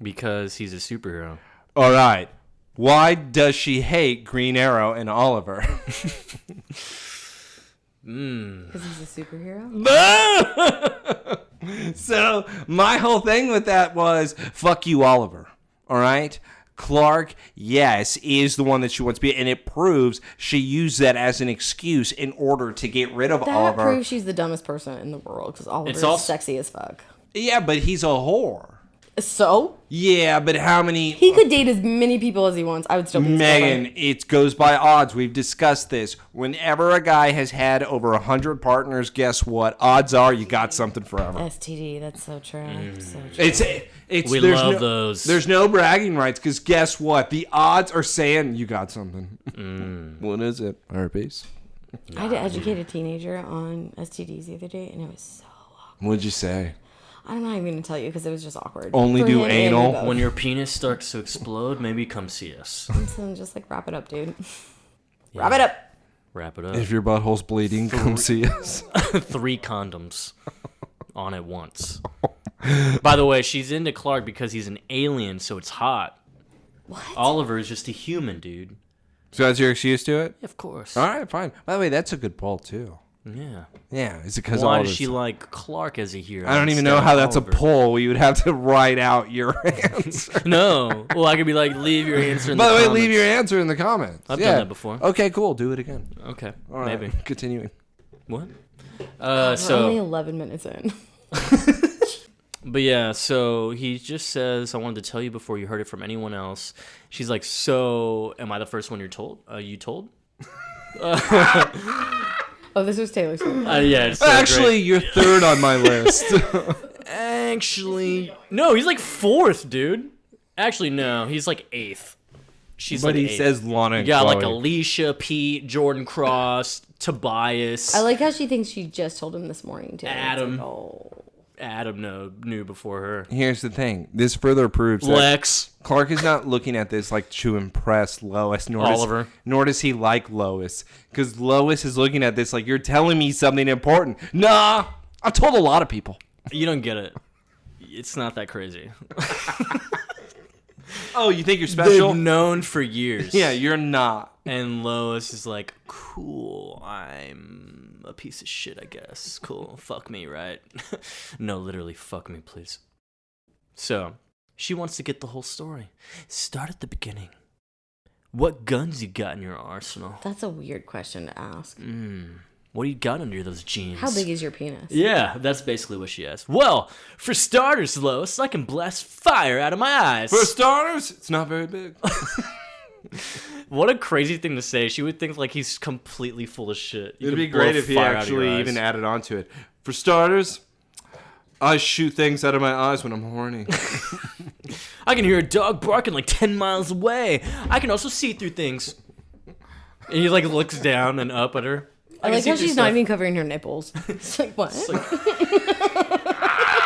Because he's a superhero. All right. Why does she hate Green Arrow and Oliver? Because he's a superhero. So my whole thing with that was, fuck you, Oliver. All right? Clark, yes, is the one that she wants to be, and it proves she used that as an excuse in order to get rid of That Oliver. proves she's the dumbest person in the world because Oliver's sexy as fuck. Yeah, but he's a whore. So? Yeah, but how many... He could date as many people as he wants. I would still be his Megan, girlfriend. it goes by odds. We've discussed this. Whenever a guy has had over 100 partners, guess what? Odds are you got something forever. STD, that's so true. So true. It's We there's love no, those. There's no bragging rights because guess what? The odds are saying you got something. What is it? Herpes. I had to educate a teenager on STDs the other day, and it was so awkward. What'd you say? I'm not even going to tell you because it was just awkward. Only For do him and anal? me both. When your penis starts to explode, maybe come see us. So just like wrap it up, dude. Wrap it up. Wrap it up. If your butthole's bleeding, come see us. 3 condoms on at once. By the way, she's into Clark because he's an alien, so it's hot. What? Oliver is just a human, dude. So that's your excuse to it? Of course. All right, fine. By the way, that's a good poll too. Yeah. Yeah, is it because Why does she like Clark as a hero? I don't even instead know of how that's Oliver? a poll. You would have to write out your answer. No. Well, I could be like, leave your answer in By the way, comments. leave your answer in the comments. I've Yeah. done that before. Okay, cool. Do it again. Okay. All right. Maybe. Continuing. What? We're So. only 11 minutes in. But yeah, so he just says, I wanted to tell you before you heard it from anyone else. She's like, so am I the first one you told? Oh, this was Taylor Swift. Yeah, it's so Actually, you're third on my list. Actually, no, he's like 4th, dude. Actually, no, he's like 8th. She's But like he 8th. says Lana You and got like Chloe. Alicia, Pete, Jordan Cross, Tobias. I like how she thinks she just told him this morning, too. It's Adam. like, oh. Adam knew before her. Here's the thing. This further proves that Lex. Clark is not looking at this like to impress Lois, Oliver. Nor does he like Lois. Because Lois is looking at this like, you're telling me something important. Nah, I've told a lot of people. You don't get it. It's not that crazy. Oh, you think you're special? They've known for years. Yeah, you're not. And Lois is like, cool, I'm a piece of shit, I guess. Cool, fuck me, right? No, literally, fuck me, please. So, she wants to get the whole story. Start at the beginning. What guns you got in your arsenal? That's a weird question to ask. What do you got under those jeans? How big is your penis? Yeah, that's basically what she asked. Well, for starters, Lois, I can blast fire out of my eyes. For starters, it's not very big. What a crazy thing to say. She would think like he's completely full of shit. You It'd could be blow great if he fire out of your actually eyes. even added on to it. For starters, I shoot things out of my eyes when I'm horny. I can hear a dog barking like 10 miles away. I can also see through things. And he like looks down and up at her. I like how she's not even covering her nipples. It's like, what? It's like,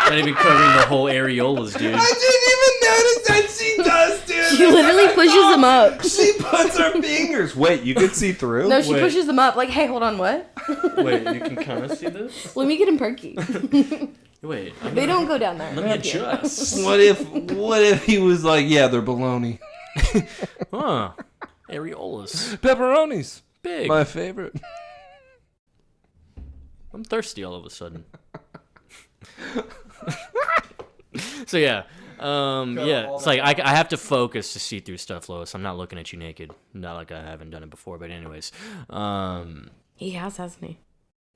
not even covering the whole areolas, dude. I didn't even notice that she does, dude. She literally pushes them up. She puts her fingers. Wait, you can see through? No, she pushes them up. Like, hey, hold on, what? Wait, you can kind of see this? Let me get him perky. Wait. They don't go down there. Let me adjust. What if he was like, yeah, they're baloney. Huh. Areolas. Pepperonis. Big. My favorite. I'm thirsty all of a sudden. So yeah. Yeah, it's like I have to focus to see through stuff, Lois. I'm not looking at you naked. Not like I haven't done it before, but anyways. He hasn't he?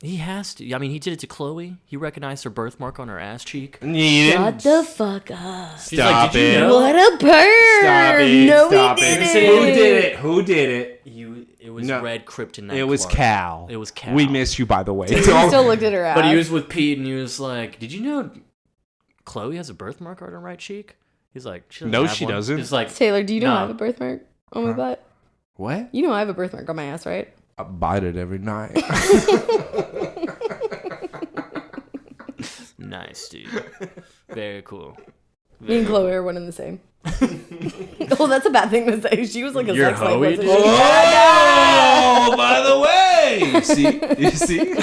He has to. I mean, he did it to Chloe. He recognized her birthmark on her ass cheek. Shut the fuck up. She's like, Stop did you it. know? What a bird. Stop it. No, Stop he it. didn't. Who did it? Who did it? It was No. Red Kryptonite. It was Clark. Cal. It was Cal. We miss you, by the way. He still looked at her ass. But he was with Pete, and he was like, "Did you know Chloe has a birthmark on her right cheek?" He's like, "She doesn't No, have she one." doesn't. He's like, Taylor, do you know No. I have a birthmark on my butt? What? You know I have a birthmark on my ass, right? I bite it every night. "Nice, dude. Very cool." Me and Chloe are one and the same. Oh, that's a bad thing to say. She was like a You're sex slave. Hoey, wasn't dude? she? Oh, by the way. You see?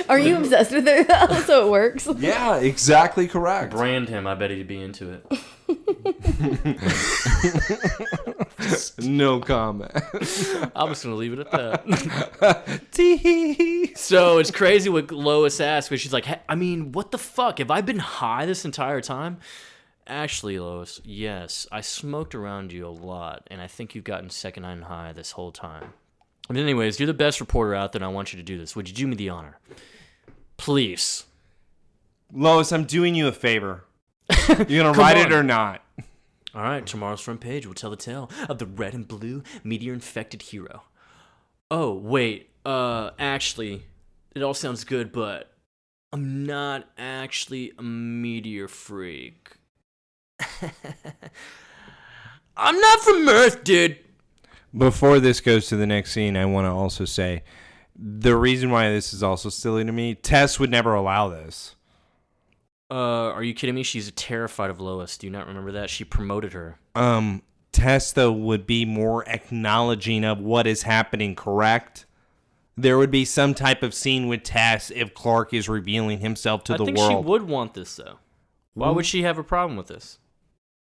Are you obsessed with her though? So it works. Yeah, exactly correct. Brand him. I bet he'd be into it. No comment. I'm just gonna leave it at that. Tee. So it's crazy what Lois asked, but she's like, hey, I mean, what the fuck? Have I been high this entire time? Actually, Lois, yes, I smoked around you a lot, and I think you've gotten secondhand high this whole time. But anyways, you're the best reporter out there, and I want you to do this. Would you do me the honor? Please. Lois, I'm doing you a favor. You gonna write it or not? All right, tomorrow's front page will tell the tale of the red and blue meteor-infected hero. Oh, wait, actually, it all sounds good, but I'm not actually a meteor freak. I'm not from Earth, dude. Before this goes to the next scene, I want to also say the reason why this is also silly to me, Tess would never allow this. Are you kidding me? She's terrified of Lois. Do you not remember that? She promoted her. Tess, though, would be more acknowledging of what is happening, correct? There would be some type of scene with Tess if Clark is revealing himself to the world. I think she would want this, though. Why would she have a problem with this?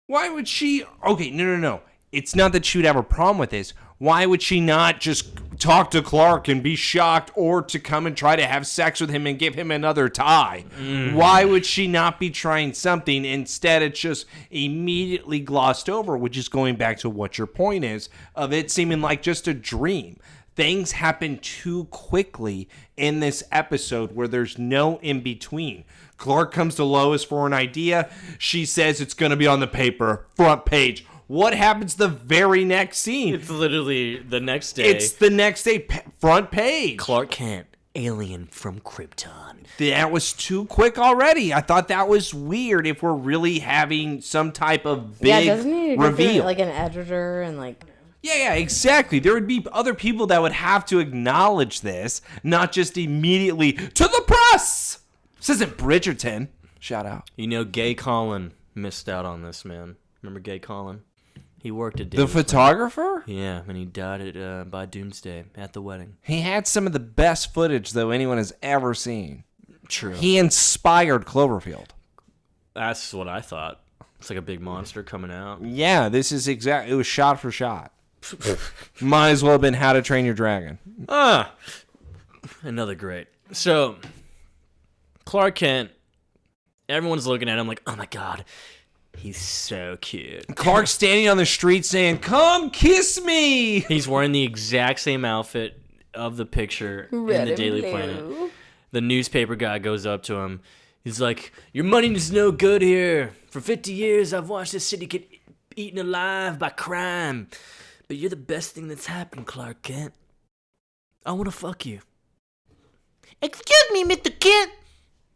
Why would she? Okay, no. It's not that she would have a problem with this. Why would she not just talk to Clark and be shocked, or to come and try to have sex with him and give him another tie? Why would she not be trying something? Instead, it's just immediately glossed over, which is going back to what your point is, of it seeming like just a dream. Things happen too quickly in this episode where there's no in-between. Clark comes to Lois for an idea. She says it's going to be on the paper, front page. What happens the very next scene? It's literally the next day. It's the next day, front page. Clark Kent, alien from Krypton. That was too quick already. I thought that was weird if we're really having some type of big doesn't he go through, reveal. like an editor and like... Yeah, exactly. There would be other people that would have to acknowledge this, not just immediately to the press. This isn't Bridgerton. Shout out. You know, Gay Colin missed out on this, man. Remember Gay Colin? He worked at The Davis. photographer? Yeah, and he died by Doomsday at the wedding. He had some of the best footage, though, anyone has ever seen. True. He inspired Cloverfield. That's what I thought. It's like a big monster coming out. Yeah, this is exact. It was shot for shot. Might as well have been How to Train Your Dragon. Another great. So, Clark Kent, everyone's looking at him like, oh my god, he's so cute. Clark's standing on the street saying, "Come kiss me." He's wearing the exact same outfit of the picture Red in the and Daily blue. Planet. The newspaper guy goes up to him. He's like, your money is no good here. For 50 years, I've watched this city get eaten alive by crime. But you're the best thing that's happened, Clark Kent. I want to fuck you. Excuse me, Mr. Kent.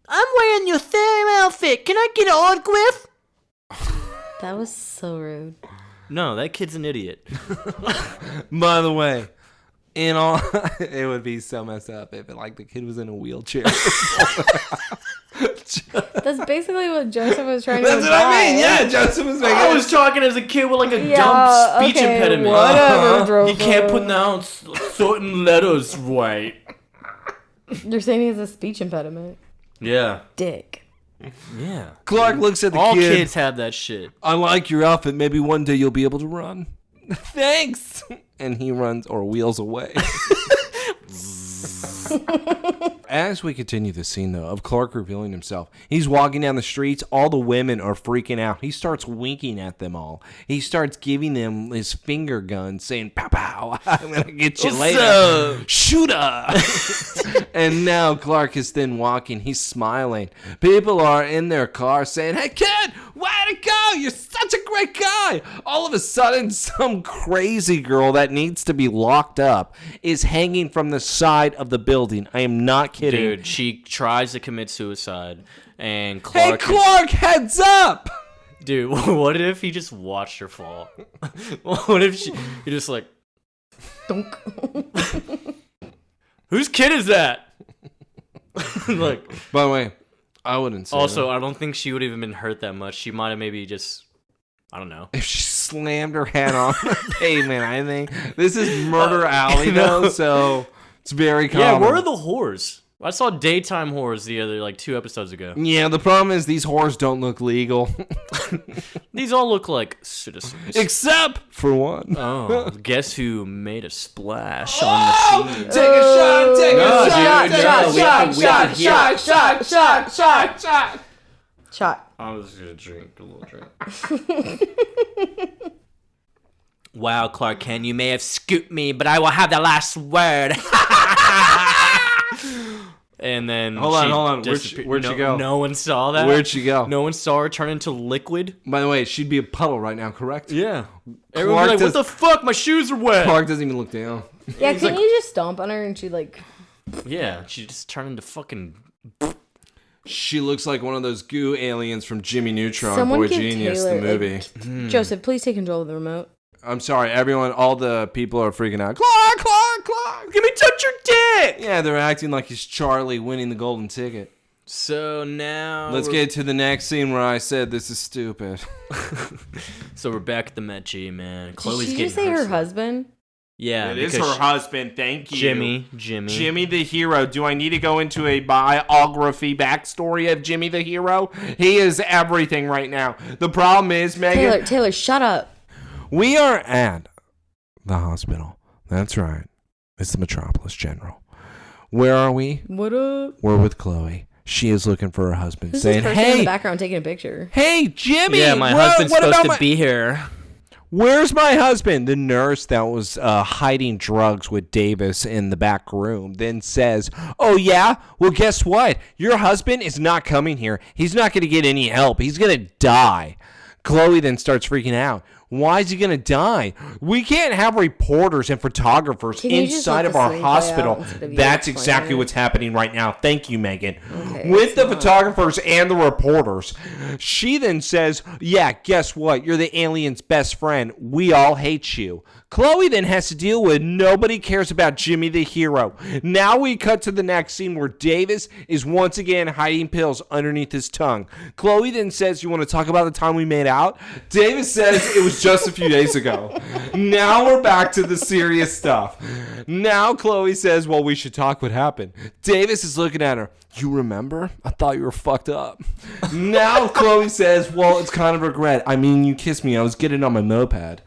I'm wearing your same outfit. Can I get an autograph? That was so rude. No, that kid's an idiot. By the way, In all, it would be so messed up if the kid was in a wheelchair. That's basically what Joseph was trying to That's what I mean. Yeah, Joseph was making. I was talking as a kid with like a dumb speech impediment. Whatever, You can't pronounce certain letters right. You're saying he has a speech impediment. Yeah. Dick. Yeah. Clark looks at the All kid. kids have that shit. I like your outfit. Maybe one day you'll be able to run. Thanks. And he runs or wheels away. As we continue the scene, though, of Clark revealing himself, he's walking down the streets. All the women are freaking out. He starts winking at them all. He starts giving them his finger gun, saying, pow, pow, I'm going to get you later. Shooter. And now Clark is then walking. He's smiling. People are in their car saying, hey, kid, way to go. You're such a great guy. All of a sudden, some crazy girl that needs to be locked up is hanging from the side of the building. I am not kidding. Dude, she tries to commit suicide, and Clark. Hey, Clark, heads up! Dude, what if he just watched her fall? What if he just like, Dunk. whose kid is that? Like, by the way, I wouldn't say also, that. I don't think she would have even been hurt that much. She might have maybe just, I don't know. If she slammed her head on the pavement, I think. This is Murder Alley, though, so it's very common. Yeah, where are the whores? I saw daytime whores the other, like, 2 episodes ago. Yeah, the problem is these whores don't look legal. These all look like citizens. Except for one. Oh, guess who made a splash on the scene? Take a shot, take a shot. Shot. I was just gonna drink a little drink. Wow, Clark Kent, you may have scooped me, but I will have the last word. And then Hold on. Where'd she go? No one saw that. Where'd she go? No one saw her turn into liquid. By the way, she'd be a puddle right now, correct? Yeah. Everyone be like, what the fuck? My shoes are wet. Clark doesn't even look down. Yeah, couldn't you just stomp on her and she like... Yeah, she just turned into fucking... She looks like one of those goo aliens from Jimmy Neutron, Someone Boy give Genius, Taylor, the movie. like, Joseph, please take control of the remote. I'm sorry, everyone, all the people are freaking out. Clark! Give me touch your dick! Yeah, they're acting like he's Charlie winning the golden ticket. So now... Let's get to the next scene where I said this is stupid. So we're back at the Met G, man. Did Chloe's she getting just say her husband? Yeah, It is because her husband, thank you. Jimmy. Jimmy the hero. Do I need to go into a biography backstory of Jimmy the hero? He is everything right now. The problem is, Megan... Taylor, shut up. We are at the hospital. That's right. It's the Metropolis General. Where are we? What up? We're with Chloe. She is looking for her husband, Who's saying, this person in hey, the background taking a picture? hey, Jimmy. Yeah, my husband's supposed to be here. Where's my husband? The nurse that was hiding drugs with Davis in the back room then says, oh, yeah? Well, guess what? Your husband is not coming here. He's not going to get any help. He's going to die. Chloe then starts freaking out. Why is he going to die? We can't have reporters and photographers inside of our hospital. That's exactly what's happening right now. Thank you, Megan. Okay, with the photographers and the reporters. She then says, yeah, guess what? You're the alien's best friend. We all hate you. Chloe then has to deal with nobody cares about Jimmy the hero. Now we cut to the next scene where Davis is once again hiding pills underneath his tongue. Chloe then says, you want to talk about the time we made out? Davis says it was just a few days ago. Now we're back to the serious stuff. Now Chloe says, well, we should talk what happened. Davis is looking at her. You remember? I thought you were fucked up. Now Chloe says, well, it's kind of regret. I mean, you kissed me. I was getting on my moped.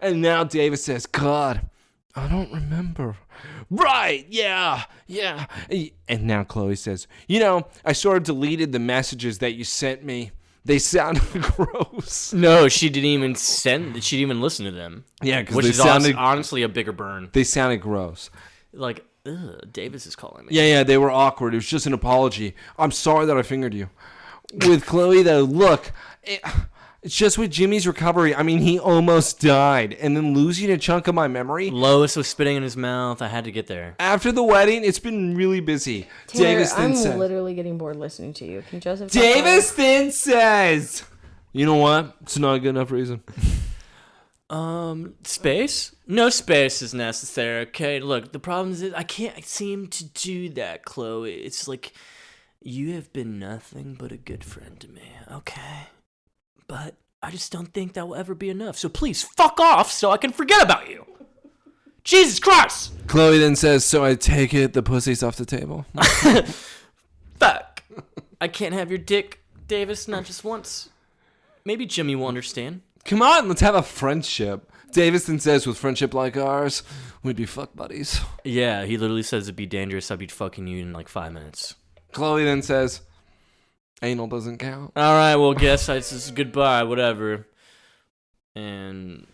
And now Davis says, God, I don't remember. Right, yeah. And now Chloe says, I sort of deleted the messages that you sent me. They sounded gross. No, she didn't even she didn't even listen to them. Yeah, because which they is sounded honestly a bigger burn. They sounded gross. Like, Davis is calling me. Yeah, they were awkward. It was just an apology. I'm sorry that I fingered you. With Chloe, though, look, it's just with Jimmy's recovery. I mean, he almost died. And then losing a chunk of my memory. Lois was spitting in his mouth. I had to get there. After the wedding, it's been really busy. Taylor, Davis then I'm literally getting bored listening to you. Can Joseph... Davis then says, you know what? It's not a good enough reason. Space? No space is necessary, okay? Look, the problem is I can't seem to do that, Chloe. It's like, you have been nothing but a good friend to me, okay? But I just don't think that will ever be enough. So please, fuck off so I can forget about you. Jesus Christ! Chloe then says, so I take it the pussy's off the table? Fuck. I can't have your dick, Davis, not just once. Maybe Jimmy will understand. Come on, let's have a friendship. Davison says, with friendship like ours, we'd be fuck buddies. Yeah, he literally says it'd be dangerous. I'd be fucking you in like 5 minutes. Chloe then says, anal doesn't count. All right, well, guess this is goodbye, whatever. And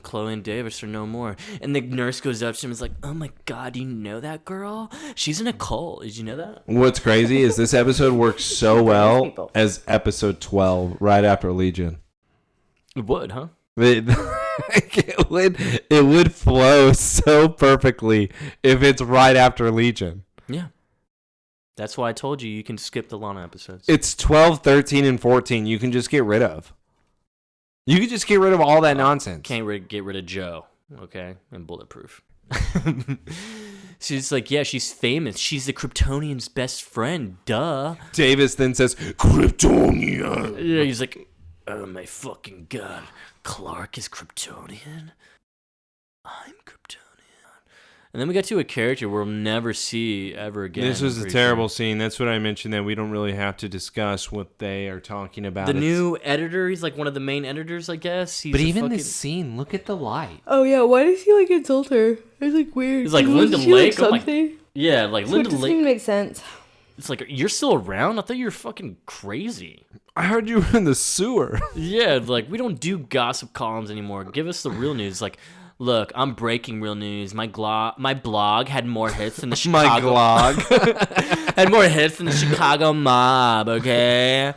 Chloe and Davis are no more. And the nurse goes up to him and is like, oh my God, you know that girl? She's in a cult. Did you know that? What's crazy is this episode works so well as episode 12, right after Legion. It would, huh? It would flow so perfectly if it's right after Legion. Yeah. That's why I told you can skip the Lana episodes. It's 12, 13, and 14 you can just get rid of. You can just get rid of all that nonsense. Can't get rid of Joe, okay? And Bulletproof. She's like, yeah, she's famous. She's the Kryptonian's best friend, duh. Davis then says, Kryptonian. Yeah, he's like, oh my fucking God. Clark is Kryptonian? I'm Kryptonian. And then we got to a character we'll never see ever again. This was a terrible scene. That's what I mentioned, that we don't really have to discuss what they are talking about. The new editor, he's like one of the main editors, I guess. But even this scene, look at the light. Oh, yeah. Why does he, like, insult her? It's, like, weird. It's like Linda Lake. Like, something? Yeah, like Linda Lake. It doesn't even make sense. It's like, you're still around? I thought you were fucking crazy. I heard you were in the sewer. Yeah, like, we don't do gossip columns anymore. Give us the real news. Like, look, I'm breaking real news. My blog had more hits than the Chicago... My blog. Had more hits than the Chicago mob, okay?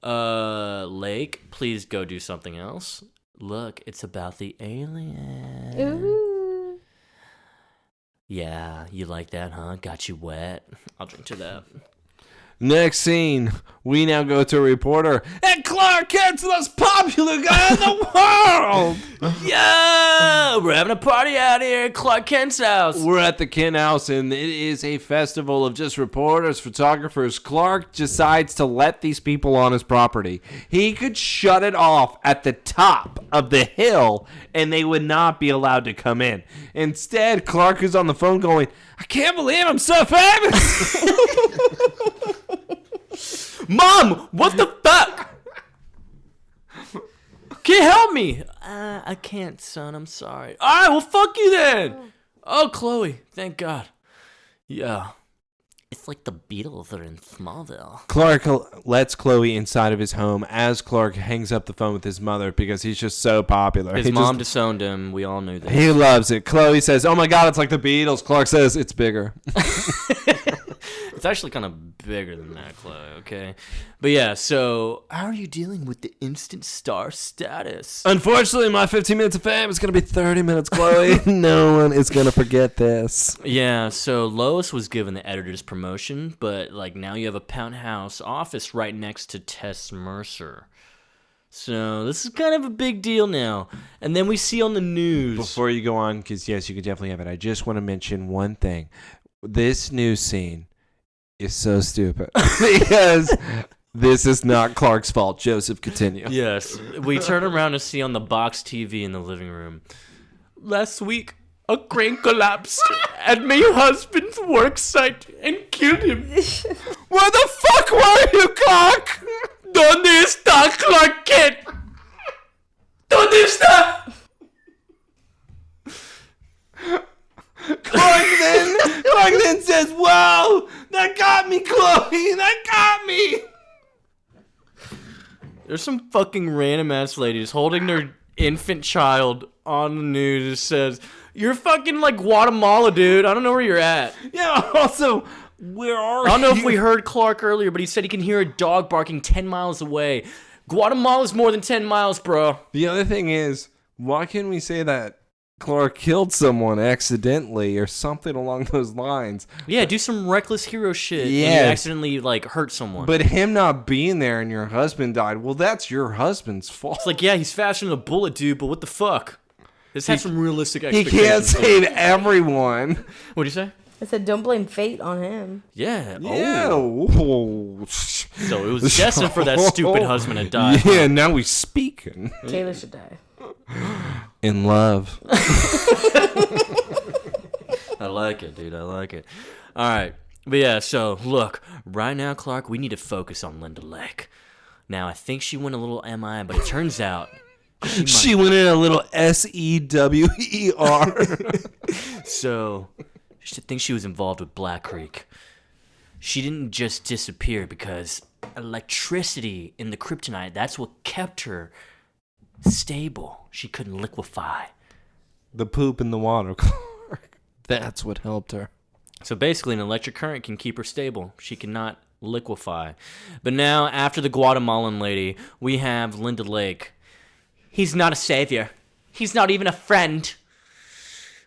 Lake, please go do something else. Look, it's about the alien. Ooh. Yeah, you like that, huh? Got you wet. I'll drink to that. Next scene, we now go to a reporter, and Clark Kent's the most popular guy in the world! Yeah! We're having a party out here at Clark Kent's house. We're at the Kent house, and it is a festival of just reporters, photographers. Clark decides to let these people on his property. He could shut it off at the top of the hill, and they would not be allowed to come in. Instead, Clark is on the phone going, I can't believe I'm so famous! Mom, what the fuck? Can you help me? I can't, son. I'm sorry. All right, well, fuck you then. Oh, Chloe, thank God. Yeah. It's like the Beatles are in Smallville. Clark lets Chloe inside of his home as Clark hangs up the phone with his mother because he's just so popular. His mom disowned him. We all knew that. He loves it. Chloe says, oh my God, it's like the Beatles. Clark says, it's bigger. It's actually kind of bigger than that, Chloe, okay? But yeah, so how are you dealing with the instant star status? Unfortunately, my 15 minutes of fame is going to be 30 minutes, Chloe. No one is going to forget this. Yeah, so Lois was given the editor's promotion, but like now you have a penthouse office right next to Tess Mercer. So this is kind of a big deal now. And then we see on the news. Before you go on, because yes, you could definitely have it, I just want to mention one thing. This news scene is so stupid because this is not Clark's fault. Joseph, continue. Yes. We turn around to see on the box TV in the living room. Last week, a crane collapsed at my husband's work site and killed him. Where the fuck were you, Clark? ¿Dónde está Clark Kent? ¿Dónde está? Clark then says, "Whoa, that got me, Chloe. That got me." There's some fucking random ass ladies holding their infant child on the news. It says, "You're fucking like Guatemala, dude. I don't know where you're at." Yeah. Also, where are you? I don't know if we heard Clark earlier, but he said he can hear a dog barking 10 miles away. Guatemala's more than 10 miles, bro. The other thing is, why can't we say that Clark killed someone accidentally or something along those lines. Yeah, do some reckless hero shit. Yes. And you accidentally like hurt someone. But him not being there and your husband died, well, that's your husband's fault. It's like, yeah, he's faster than a bullet, dude, but what the fuck? Let's have some realistic He expectations. can't save everyone. What'd you say? I said, don't blame fate on him. Yeah. Yeah. Oh. Oh. So it was destined for that stupid husband to die. Yeah, now he's speaking. Taylor should die. In love. I like it, dude. I like it. All right. But yeah, so look, right now, Clark, we need to focus on Linda Lake. Now, I think she went a little MI, but it turns out She went in a little SEWER. So, I think she was involved with Black Creek. She didn't just disappear because electricity in the kryptonite, that's what kept her stable. She couldn't liquefy. The poop in the water, Clark. That's what helped her. So basically, an electric current can keep her stable. She cannot liquefy. But now, after the Guatemalan lady, we have Linda Lake. He's not a savior. He's not even a friend.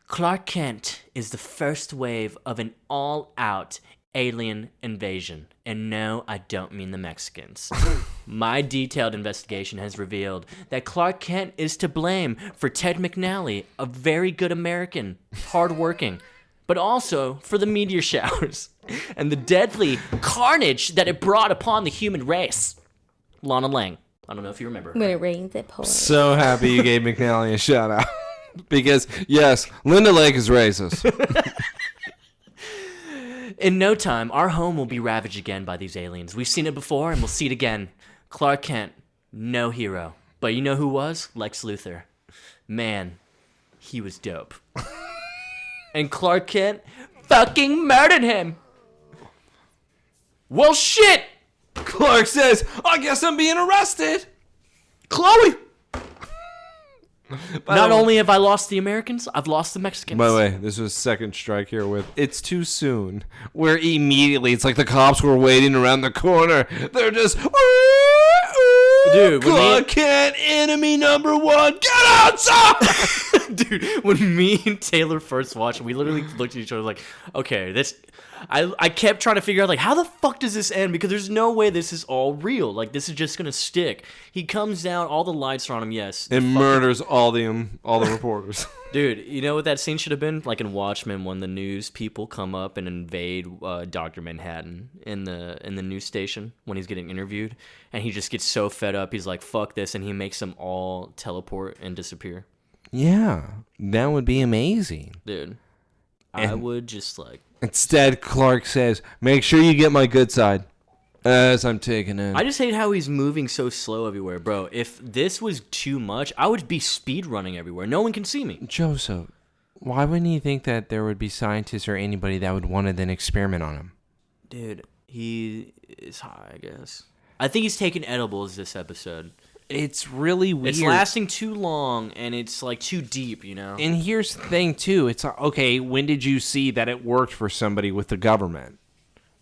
Clark Kent is the first wave of an all-out alien invasion. And no, I don't mean the Mexicans. My detailed investigation has revealed that Clark Kent is to blame for Ted McNally, a very good American, hardworking, but also for the meteor showers and the deadly carnage that it brought upon the human race. Lana Lang. I don't know if you remember. When it rains, it pours. So happy you gave McNally a shout out. Because, yes, Linda Lake is racist. In no time, our home will be ravaged again by these aliens. We've seen it before, and we'll see it again. Clark Kent, no hero. But you know who was? Lex Luthor. Man, he was dope. And Clark Kent fucking murdered him. Well, shit! Clark says, I guess I'm being arrested. Chloe! By Not the way- only have I lost the Americans, I've lost the Mexicans. By the way, this was second strike here with It's Too Soon, where immediately it's like the cops were waiting around the corner. They're just, Dude, when Clark Kent, enemy number one, get outside! Dude, when me and Taylor first watched it, we literally looked at each other like, okay, this... I kept trying to figure out, like, how the fuck does this end? Because there's no way this is all real. Like, this is just gonna stick. He comes down, all the lights are on him, yes. And murders all the reporters. Dude, you know what that scene should have been? Like in Watchmen, when the news people come up and invade Dr. Manhattan in the news station when he's getting interviewed. And he just gets so fed up, he's like, fuck this, and he makes them all teleport and disappear. Yeah, that would be amazing. Dude, I would just like... Instead, Clark says, make sure you get my good side. As I'm taking in. I just hate how he's moving so slow everywhere, bro. If this was too much, I would be speed running everywhere. No one can see me. Joseph, why wouldn't you think that there would be scientists or anybody that would want to then experiment on him? Dude, he is high, I guess. I think he's taking edibles this episode. It's really weird. It's lasting too long, and it's like too deep, you know? And here's the thing, too. It's okay, when did you see that it worked for somebody with the government?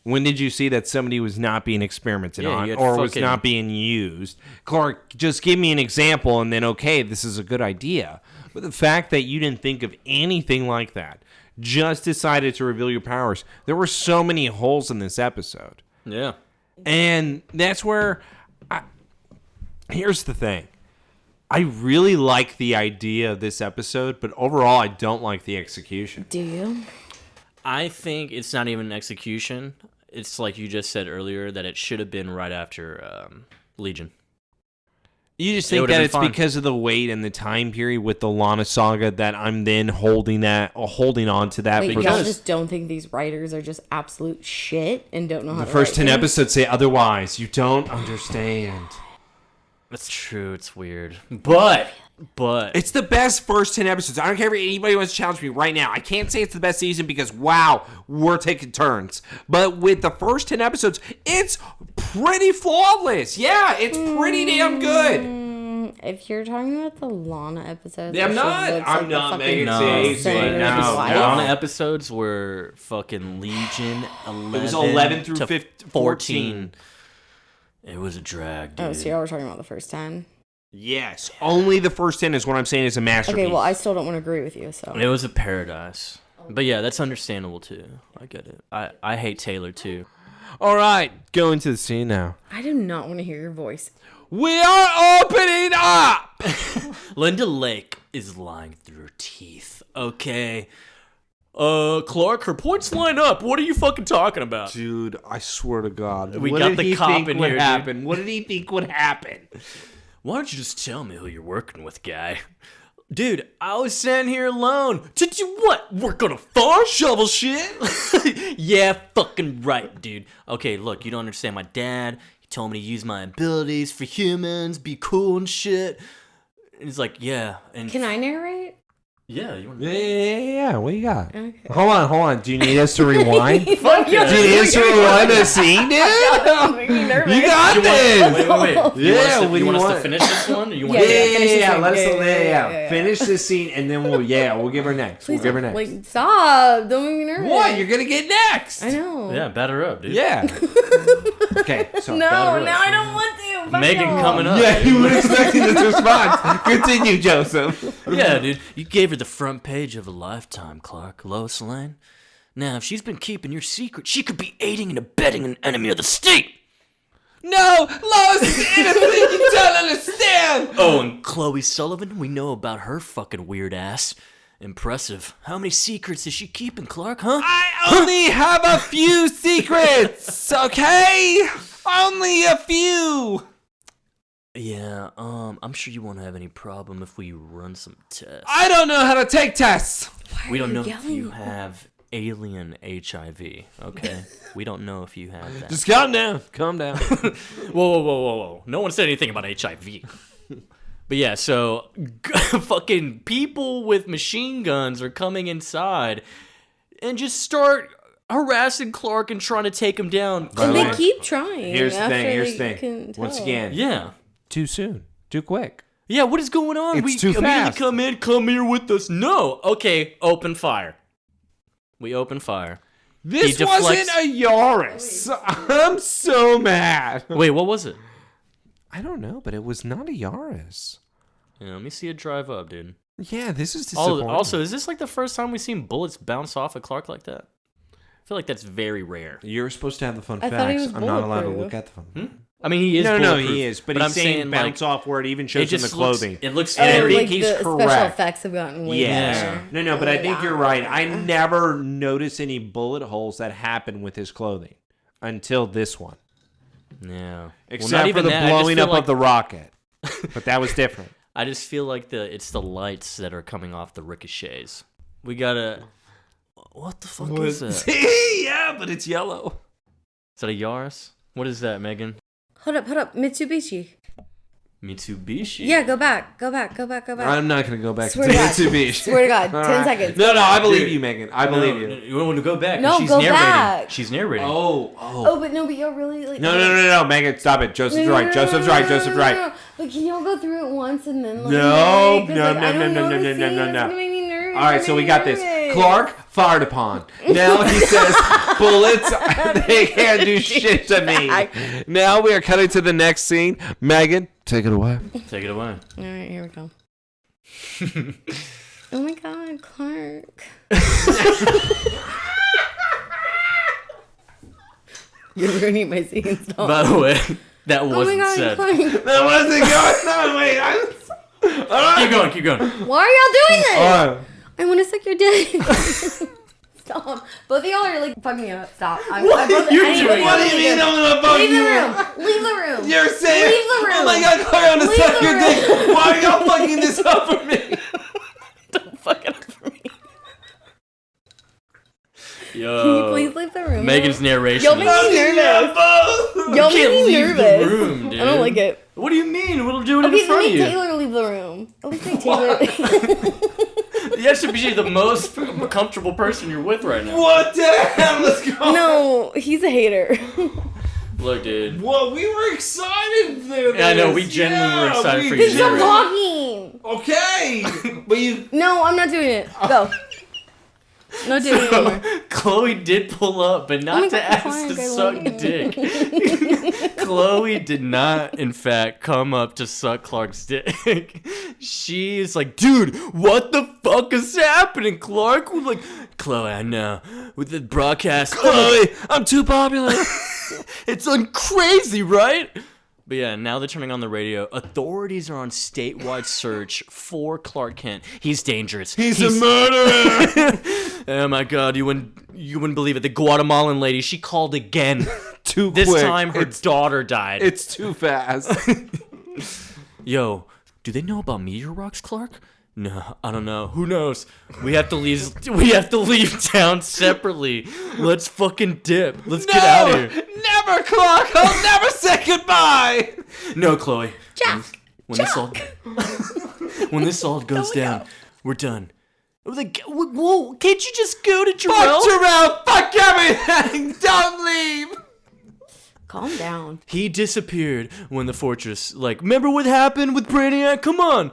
When did you see that somebody was not being experimented on or was not being used? Clark, just give me an example, and then, okay, this is a good idea. But the fact that you didn't think of anything like that, just decided to reveal your powers, there were so many holes in this episode. Yeah. And that's where... Here's the thing. I really like the idea of this episode, but overall, I don't like the execution. Do you? I think it's not even an execution. It's like you just said earlier, that it should have been right after Legion. You just think that it's because of the weight and the time period with the Lana saga that I'm then holding on to that. Wait, for y'all just don't think these writers are just absolute shit and don't know how to the first write 10 them? episodes say otherwise. You don't understand. That's true. It's weird. But It's the best first 10 episodes. I don't care if anybody wants to challenge me right now. I can't say it's the best season because, wow, we're taking turns. But with the first 10 episodes, it's pretty flawless. Yeah, it's pretty damn good. If you're talking about the Lana episodes, I'm it not. looks I'm like the not fucking making No, center no, of his no. life. Lana episodes were fucking Legion 11. It was 11 through to 14. It was a drag, dude. Oh, so y'all were talking about the first 10? Yes. Only the first 10 is what I'm saying is a masterpiece. Okay, well, I still don't want to agree with you, so. It was a paradise. But yeah, that's understandable too. I get it. I hate Taylor too. All right, go into the scene now. I do not want to hear your voice. We are opening up! Linda Lake is lying through her teeth. Okay. Clark, her points line up. What are you fucking talking about? Dude, I swear to God. We what got did the he cop think in would here, happen? What did he think would happen? Why don't you just tell me who you're working with, guy? Dude, I was sitting here alone. To do what? Work on a farm? Shovel shit? Yeah, fucking right, dude. Okay, look, you don't understand. My dad, he told me to use my abilities for humans, be cool and shit. And he's like, yeah. And Can I narrate? Yeah, you want to... Yeah. What you got? Okay. Hold on. Do you need us to rewind? Fuck yeah. Do you need us to rewind the scene, dude? I'm making me nervous. You got this! Wait. Yeah, You want us to finish this one? Or you want Yeah, to... yeah. Let us Yeah. finish this scene and then we'll give her next. Please We'll give her don't- next. Wait, stop. Don't make me nervous. What? You're gonna get next. I know. Yeah, batter up, dude. Yeah. Okay. So No, now I don't want to. Fuck Megan y'all. coming up. Yeah, you were expecting this response. Continue, Joseph. Yeah, dude. You gave her the front page of a Lifetime, Clark. Lois Lane. Now, if she's been keeping your secret, she could be aiding and abetting an enemy of the state. No, Lois is innocent. You don't understand. Oh, and Chloe Sullivan, we know about her fucking weird ass. Impressive. How many secrets is she keeping, Clark, huh? I only have a few secrets, okay? Only a few. Yeah, I'm sure you won't have any problem if we run some tests. I don't know how to take tests. We don't know if yelling? you have alien HIV, okay? We don't know if you have that. Just calm down. Calm down. Whoa. No one said anything about HIV. But yeah, so fucking people with machine guns are coming inside and just start harassing Clark and trying to take him down. By And the they way, keep trying. Here's the after thing. Here's the they thing. can Once tell. again, Yeah. too soon. Too quick. Yeah, what is going on? It's We too immediately fast. come here with us. No. Okay, open fire. We open fire. This He deflects- wasn't a Yaris. I'm so mad. Wait, what was it? I don't know, but it was not a Yaris. Yeah, let me see it drive up, dude. Yeah, this is disappointing. Also, is this like the first time we've seen bullets bounce off at Clark like that? I feel like that's very rare. You're supposed to have the fun I thought he facts. was I'm not allowed to bulletproof. look at the fun. I mean, he is No, bulletproof, he is. But he's I'm saying bounce like, off where it even it shows in the just looks, clothing. it looks And I very... think like he's the special correct. effects have gotten way Yeah. better. No, but I think you're right. I never noticed any bullet holes that happened with his clothing until this one. Yeah. Except for the blowing up of the rocket. But that was different. I just feel like it's the lights that are coming off the ricochets. We gotta... What the fuck is that? Yeah, but it's yellow. Is that a Yaris? What is that, Megan? Hold up. Mitsubishi. Mitsubishi? Yeah, go back. I'm not going to go back Swear to to God. Mitsubishi. Swear to God. All 10 seconds. No, I believe Dude. you, Megan. I believe you. You don't want to go back. No, she's go narrating. back. She's narrating. Oh, but you're really like. No, Megan, stop it. Joseph's right. Joseph's right. Joseph's right. But can y'all go through it once and then? Like, No, like, 'cause, no, like, no, I don't no, know no, the no, no, scene, no, it's no. gonna make me nervous. All right, so we got this. Nervous. Clark, fired upon. Now he says, bullets, they can't do shit to me. Now we are cutting to the next scene. Megan, take it away. Take it away. All right, here we go. Oh my God, Clark. You're ruining my scene. Stop. By the way, that Oh my wasn't God, said. Clark. That wasn't going. No, wait. All right. Keep going. Why are y'all doing this? All right. I want to suck your dick. Stop. Both of y'all are like fucking me up. Stop. What do you mean I'm gonna fuck Leave you the up? room. Leave the room. You're saying, Leave the room. oh my God, Clark, I want to Leave suck the your room. dick. Why are y'all fucking this up for me? Don't fuck it up for me. Can you Yo. please leave the room? Megan's narration. Y'all make is- me nervous. Y'all You make can't me leave nervous. the room, dude. I don't like it. What do you mean? We'll do it Okay, in front so of make you. Taylor leave the room. At least make Taylor. That should be the most comfortable person you're with right now. What the hell? Let's go. No, he's a hater. Look, dude. Well, we were excited for Yeah, I know, we genuinely were excited for you. Then stop Generate. talking. Okay. But you... No, I'm not doing it. Go. No doing it anymore. Chloe did pull up, but not to ask to suck dick. Chloe did not, in fact, come up to suck Clark's dick. She's like, dude, what the fuck is happening, Clark? We're like, Chloe, I know. With the broadcast. Chloe, I'm too popular. It's crazy, right? But yeah, now they're turning on the radio. Authorities are on statewide search for Clark Kent. He's dangerous. He's a murderer. Oh my God, you wouldn't believe it. The Guatemalan lady, she called again. Too this quick. time her daughter died. It's too fast. Yo, do they know about meteor rocks, Clark? No, I don't know. Who knows? We have to leave town separately. Let's fucking dip. Let's get out of here. Never, Clark. I'll never say goodbye. No, Chloe. Jack. When this all goes down, we're done. Like, whoa, can't you just go to Jarrell? Fuck Jarrell. Fuck everything. Don't leave. Calm down. He disappeared when the fortress, remember what happened with Brainiac? Come on.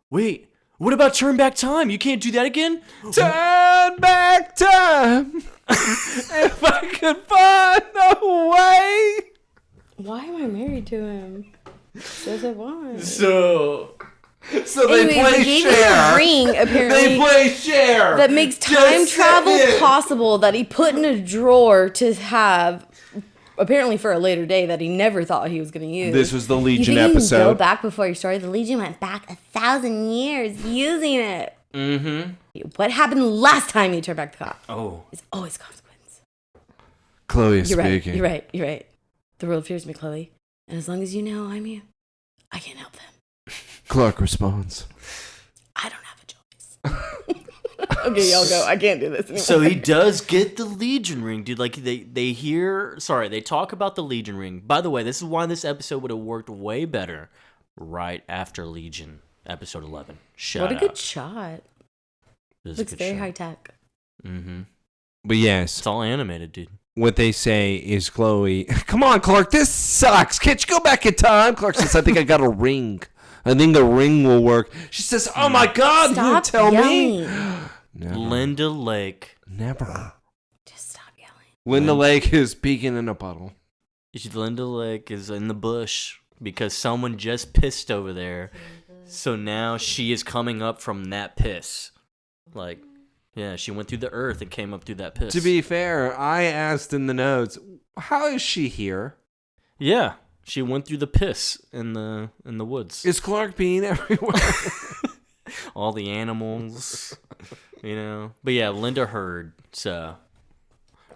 Wait. What about turn back time? You can't do that again? Turn back time. If I could find a way. Why am I married to him? Says I was. So they play gave share. him a ring, apparently. They play share. That makes time Just travel saying. possible that he put in a drawer to have, apparently for a later day, that he never thought he was going to use. This was the You Legion think episode. You can go back before you started? The Legion went back 1,000 years using it. Mm-hmm. What happened last time you turned back the clock? Oh. It's always consequence. Chloe is You're speaking. right. You're right. The world fears me, Chloe. And as long as you know I'm you, I can't help them. Clark responds. I don't have a choice. Okay, y'all go. I can't do this anymore. So he does get the Legion ring, dude. They talk about the Legion ring. By the way, this is why this episode would have worked way better right after Legion, episode 11. What a good shot. Looks very high tech. Mm-hmm. But yes, It's all animated, dude. what they say is Chloe, come on, Clark, this sucks. Can't you go back in time? Clark says, I think I got a ring. I think the ring will work. She says, oh my God, Stop you didn't tell me. yelling. Never. Linda Lake. Never. Just stop yelling. Linda Lake is peeking in a puddle. Linda Lake is in the bush because someone just pissed over there. So now she is coming up from that piss. Yeah, she went through the earth and came up through that piss. To be fair, I asked in the notes, how is she here? Yeah, she went through the piss in the woods. Is Clark being everywhere? All the animals, But yeah, Linda heard, so.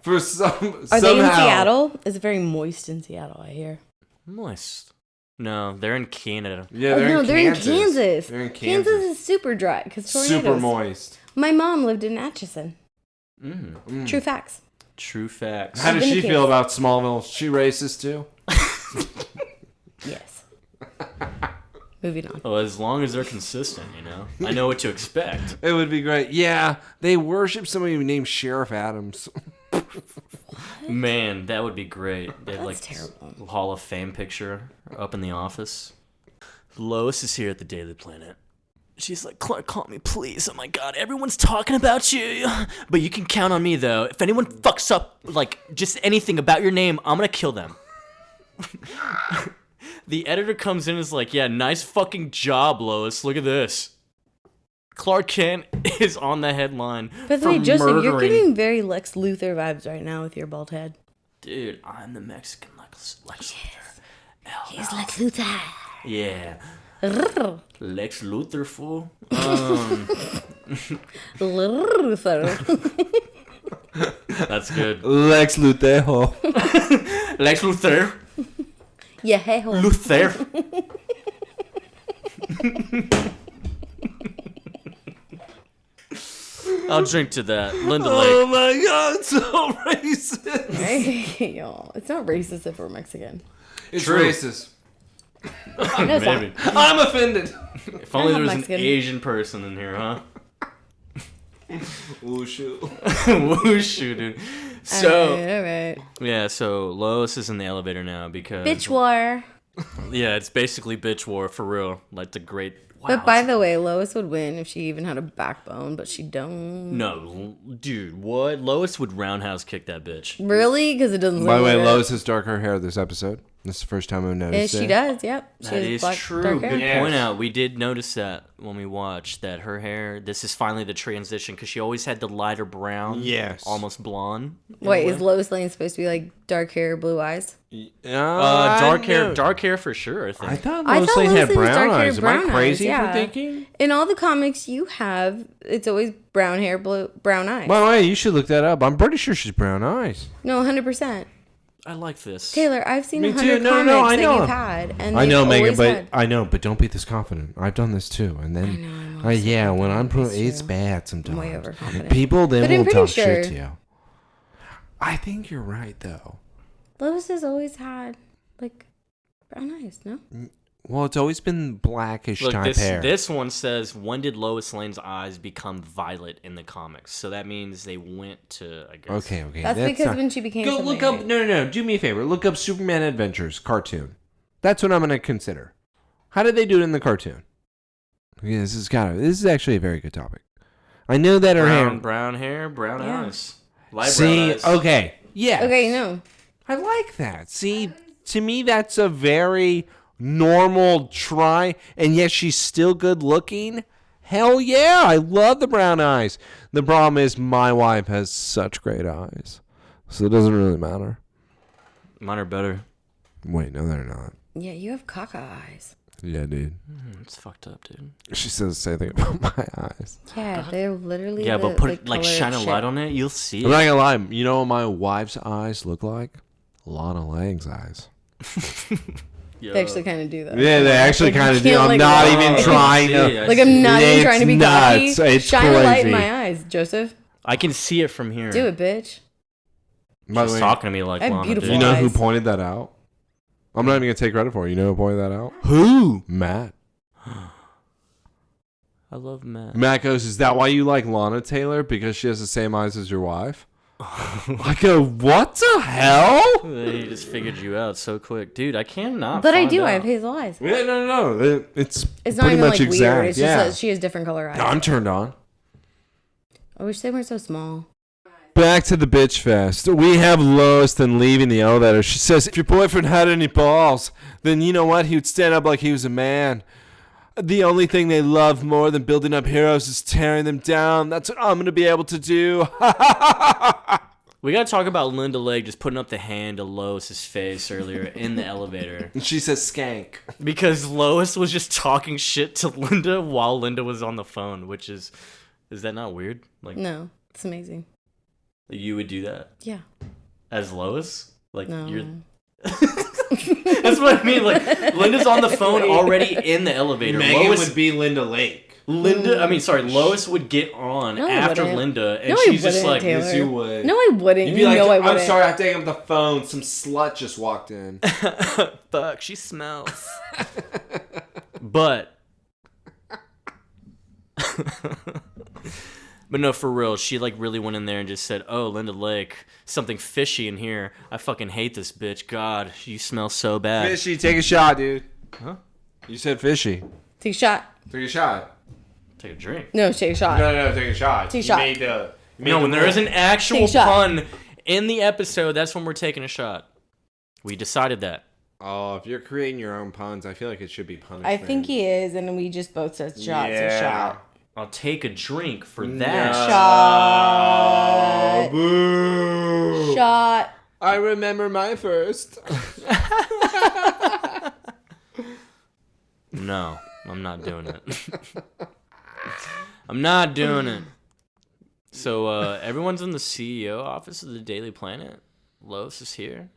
For Are somehow. they in Seattle? It's very moist in Seattle, I hear. Moist. No, they're in Canada. Yeah, they're in Kansas. They're in Kansas. Kansas is super dry because tornadoes. Super moist. My mom lived in Atchison. Mm. True facts. True facts. How does I've been she to feel Kansas. about Smallville? She racist too? Yes. Moving on. Well, as long as they're consistent, I know what to expect. It would be great. Yeah, they worship somebody named Sheriff Adams. Man, that would be great. They have That's this terrible. Hall of Fame picture up in the office. Lois is here at the Daily Planet. She's like, Clark, call me, please. Oh my God, everyone's talking about you. But you can count on me, though. If anyone fucks up, just anything about your name, I'm gonna kill them. The editor comes in and is like, yeah, nice fucking job, Lois. Look at this. Clark Kent is on the headline. By the for way, Joseph, you're murdering- getting very Lex Luthor vibes right now with your bald head. Dude, I'm the Mexican Lex Luthor. He's Lex Luthor. Yeah. Luthor. Lex Luthor, fool. That's good. Lex Luthor. Lex Luthor. Yeah, hey ho. Luthor. I'll drink to that. Linda Oh Lake. my God, so racist. Hey, y'all. It's not racist if we're Mexican. It's True. racist. No, it's not. Maybe. I'm offended. If only I'm there was Mexican. an Asian person in here, huh? Ooh, shoot. Whooshu, dude. So, All right. yeah, so Lois is in the elevator now because... Bitch war. Yeah, it's basically bitch war for real. Like the great But by the way, Lois would win if she even had a backbone, but she don't. No, dude, what? Lois would roundhouse kick that bitch. Really? Because it doesn't. By the way, like Lois has darker hair this episode. This is the first time I've noticed it. She does. Yep. She That has is black, true. dark hair. Good point out. We did notice that when we watched that her hair. This is finally the transition because she always had the lighter brown. Yes. Almost blonde. Wait, is Lois Lane supposed to be like dark hair, blue eyes? Dark hair for sure. I think. I thought I Lois thought Lane Lois had Lane was brown dark hair, eyes. Am brown I crazy eyes, for yeah. thinking? In all the comics you have, it's always brown hair, brown eyes. By the way, you should look that up. I'm pretty sure she's brown eyes. No, 100%. I like this. Taylor, I've seen Me 100 too. No, comics no, I that know. you've had, and I know, they've Megan, always had- but don't be this confident. I've done this too, and then yeah, when I'm it's bad sometimes. way overconfident. People then But I'm will pretty talk sure- shit to you. I think you're right though. Lois has always had like brown eyes, no? Well, it's always been blackish Look, type hair. this one says, when did Lois Lane's eyes become violet in the comics? So that means they went to, I guess. Okay. That's because when she became Go something, look up. right? No. Do me a favor. Look up Superman Adventures cartoon. That's what I'm gonna consider. How did they do it in the cartoon? Yeah, this is actually a very good topic. I know that her hair. Brown hair, brown Yeah. eyes. Light See, brown eyes. okay, yeah. Okay, no. I like that. See, to me, that's a very normal try, and yet she's still good looking. Hell yeah, I love the brown eyes. The problem is my wife has such great eyes, so it doesn't really matter. Mine are better. Wait, no, they're not. Yeah, you have caca eyes. Yeah, dude. It's fucked up, dude. She says the same thing about my eyes. Yeah, they're literally Yeah, the, but put the color shine of a shit. light on it, you'll see I'm it. not gonna lie. You know what my wife's eyes look like? Lana Lang's eyes. Yo. They actually kind of do that. Yeah, they actually Like, you kind of do. can't, I'm like, not look. even I trying see to. it. Like, I'm not even It's trying to be nuts. cocky. It's Shine a light crazy. in my eyes, Joseph. I can see it from here. Do it, bitch. By the She's way, talking to me like I have Lana, beautiful dude. you know who eyes. pointed that out? I'm not even gonna take credit for it. You know who pointed that out? Who? Matt. I love Matt. Matt goes, "Is that why you like Lana Taylor? Because she has the same eyes as your wife?" I go, "What the hell?" He just figured you out so quick. Dude, I cannot But I find do. out. I have hazel eyes. Yeah, no. It's It's not pretty even much like exact. weird. It's yeah. just that she has different color eyes. No, I'm turned on. I wish they weren't so small. Back to the bitch fest. We have Lois then leaving the elevator. She says, if your boyfriend had any balls, then you know what? He would stand up like he was a man. The only thing they love more than building up heroes is tearing them down. That's what I'm going to be able to do. We gotta talk about Linda Lake just putting up the hand to Lois's face earlier in the elevator. And she says skank. Because Lois was just talking shit to Linda while Linda was on the phone, which is that not weird? Like, No, it's amazing. you would do that Yeah. as Lois? Like, No. you're... That's what I mean. Like, Linda's on the phone already in the elevator. Lois be Linda Lake. Lois would get on No, I after wouldn't. Linda, and No, I she's just wouldn't, like, Taylor. Yes, you would. No, I wouldn't. You'd be You like, know I I'm wouldn't. sorry, I have to hang up the phone. Some slut just walked in. fuck, she smells. But no, for real, she like really went in there and just said, "Oh, Linda Lake, something fishy in here. I fucking hate this bitch. God, you smell so bad." Fishy, take a shot, dude. Huh? You said fishy. Take a shot. Take a shot. Take a drink. No, take a shot. No, take a shot. Take a shot. No, when there is an actual Take a shot. pun in the episode, that's when we're taking a shot. We decided that. Oh, if you're creating your own puns, I feel like it should be punishment. I think he is, and we just both said shot. So shot. I'll take a drink for that. Shot. Boo. Shot. I remember my first. No, I'm not doing it. I'm not doing it. So everyone's in the CEO office of the Daily Planet. Lois is here.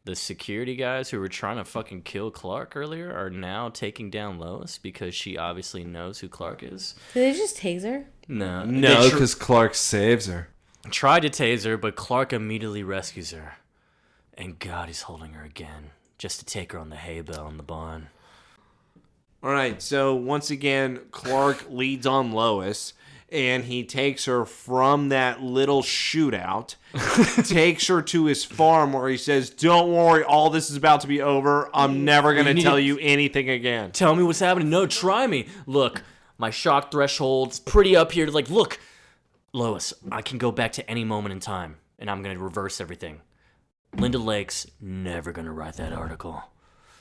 The security guys who were trying to fucking kill Clark earlier are now taking down Lois because she obviously knows who Clark is. Did they just tase her? No, No, they because Clark saves her. tried to tase her, but Clark immediately rescues her. And God, he's holding her again just to take her on the hay bale in the barn. All right, so once again, Clark leads on Lois, and he takes her from that little shootout, takes her to his farm where he says, don't worry, all this is about to be over. I'm never going to tell you anything again. Tell me what's happening. No, try me. Look, my shock threshold's pretty up here. Like, look, Lois, I can go back to any moment in time, and I'm going to reverse everything. Linda Lake's never going to write that article.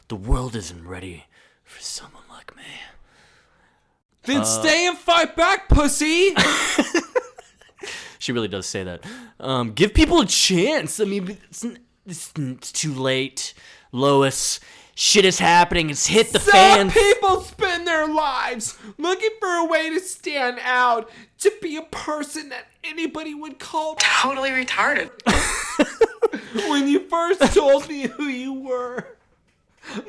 The world isn't ready for someone like me. Then stay and fight back, pussy! She really does say that. Give people a chance. I mean, it's too late. Lois, shit is happening. It's hit the fan. Some people spend their lives looking for a way to stand out, to be a person that anybody would call Totally retarded. When you first told me who you were,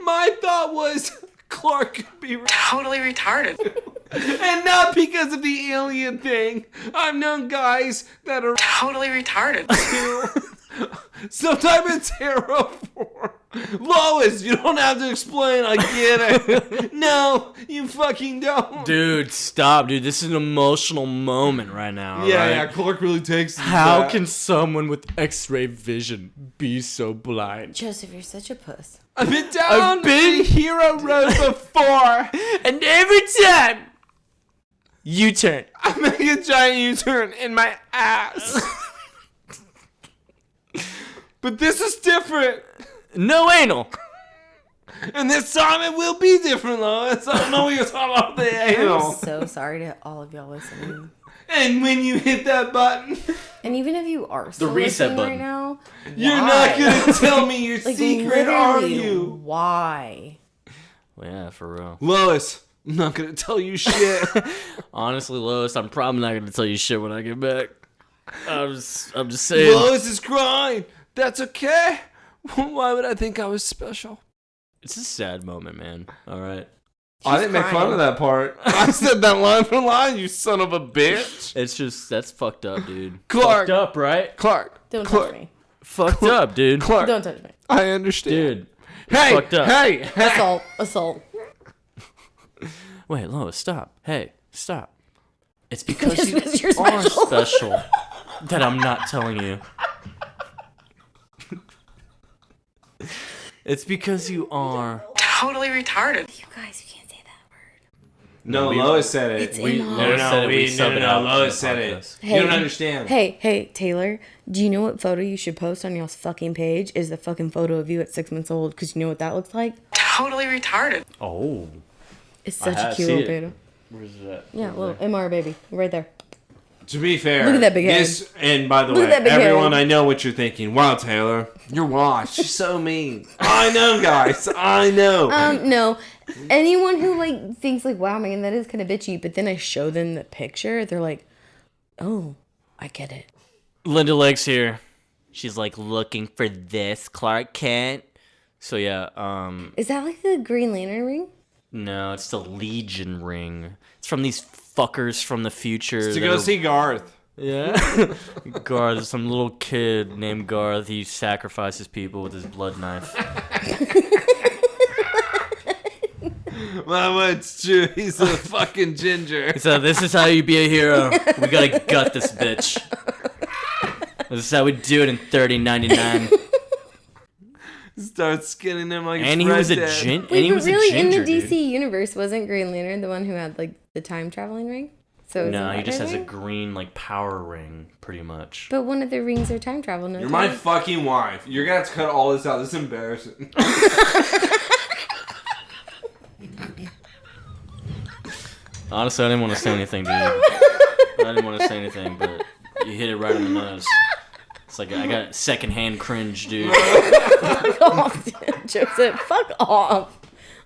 my thought was Clark could be Totally retarded. and not because of the alien thing. I've known guys that are Totally retarded. some type of terraform. Lois, you don't have to explain. I get it. No, you fucking don't. Dude, stop, dude. This is an emotional moment right now. Yeah, right? yeah. Clark really takes. How can someone with X-ray vision be so blind? Joseph, you're such a puss. I've been down the hero road before, And every time you turn. I make a giant U-turn in my ass. But this is different. No anal. And this time it will be different, Lois. I don't know what you're talking about the I'm anal. so sorry to all of y'all listening. And when you hit that button, And even if you are still reset listening button. right now, you're why? not going to tell me your Like, secret, are literally, you? Why? Yeah, for real. Lois, I'm not going to tell you shit. Honestly, Lois, I'm probably not going to tell you shit when I get back. I'm just saying. Lois is crying. That's okay. Why would I think I was special? It's a sad moment, man. All right. I didn't make fun crying. of that part. I said that line for line, you son of a bitch. It's just, that's fucked up, dude. Clark. Fucked up, right? Clark. Don't Clark. touch me. Fucked up, dude. Clark. Don't touch me. I understand. Dude. Hey, fucked up. hey, Assault. Assault. Wait, Lois, stop. Hey, stop. It's because Just you 'cause you're are special. special that I'm not telling you. It's because you are. Totally retarded. You guys, you can't say that word. No, Lois said it. It's in all- Lois said it, we sub it out on the Lois said it. podcast. You don't understand. Hey, Taylor, do you know what photo you should post on y'all's fucking page is the fucking photo of you at 6 months old? Because you know what that looks like? Totally retarded. Oh. It's such I a cute see little it. baby. Where's that? Yeah, little MR baby. Right there. To be fair, Look at that big head. this, and by the Look way, at that big everyone, head. I know what you're thinking. Wow, Taylor, you're washed. She's so mean. I know, guys. I know. No. Anyone who, like, thinks, like, wow, man, that is kind of bitchy, but then I show them the picture, they're like, oh, I get it. Linda Lake's here. She's like looking for this Clark Kent. So yeah, Is that like the Green Lantern ring? no, it's the Legion ring. It's from these fuckers from the future. to that go are- see Garth. Yeah. Garth, some little kid named Garth. He sacrifices people with his blood knife. Well, it's true. He's a fucking ginger. So this is how you be a hero. We gotta gut this bitch. This is how we do it in 3099. Start skinning him like And it's he was a Red Dead. gin. And Wait, he but was really, a ginger, in the DC dude. universe, wasn't Green Lantern the one who had, like, the time traveling ring? So No, isn't he just that has a ring? green like power ring, pretty much. But one of the rings are time travel. No You're my time. fucking wife. You're gonna have to cut all this out. This is embarrassing. Honestly, I didn't want to say anything, dude. I didn't want to say anything, but you hit it right on the nose. It's like I got secondhand cringe, dude. Fuck off, Joseph. Fuck off.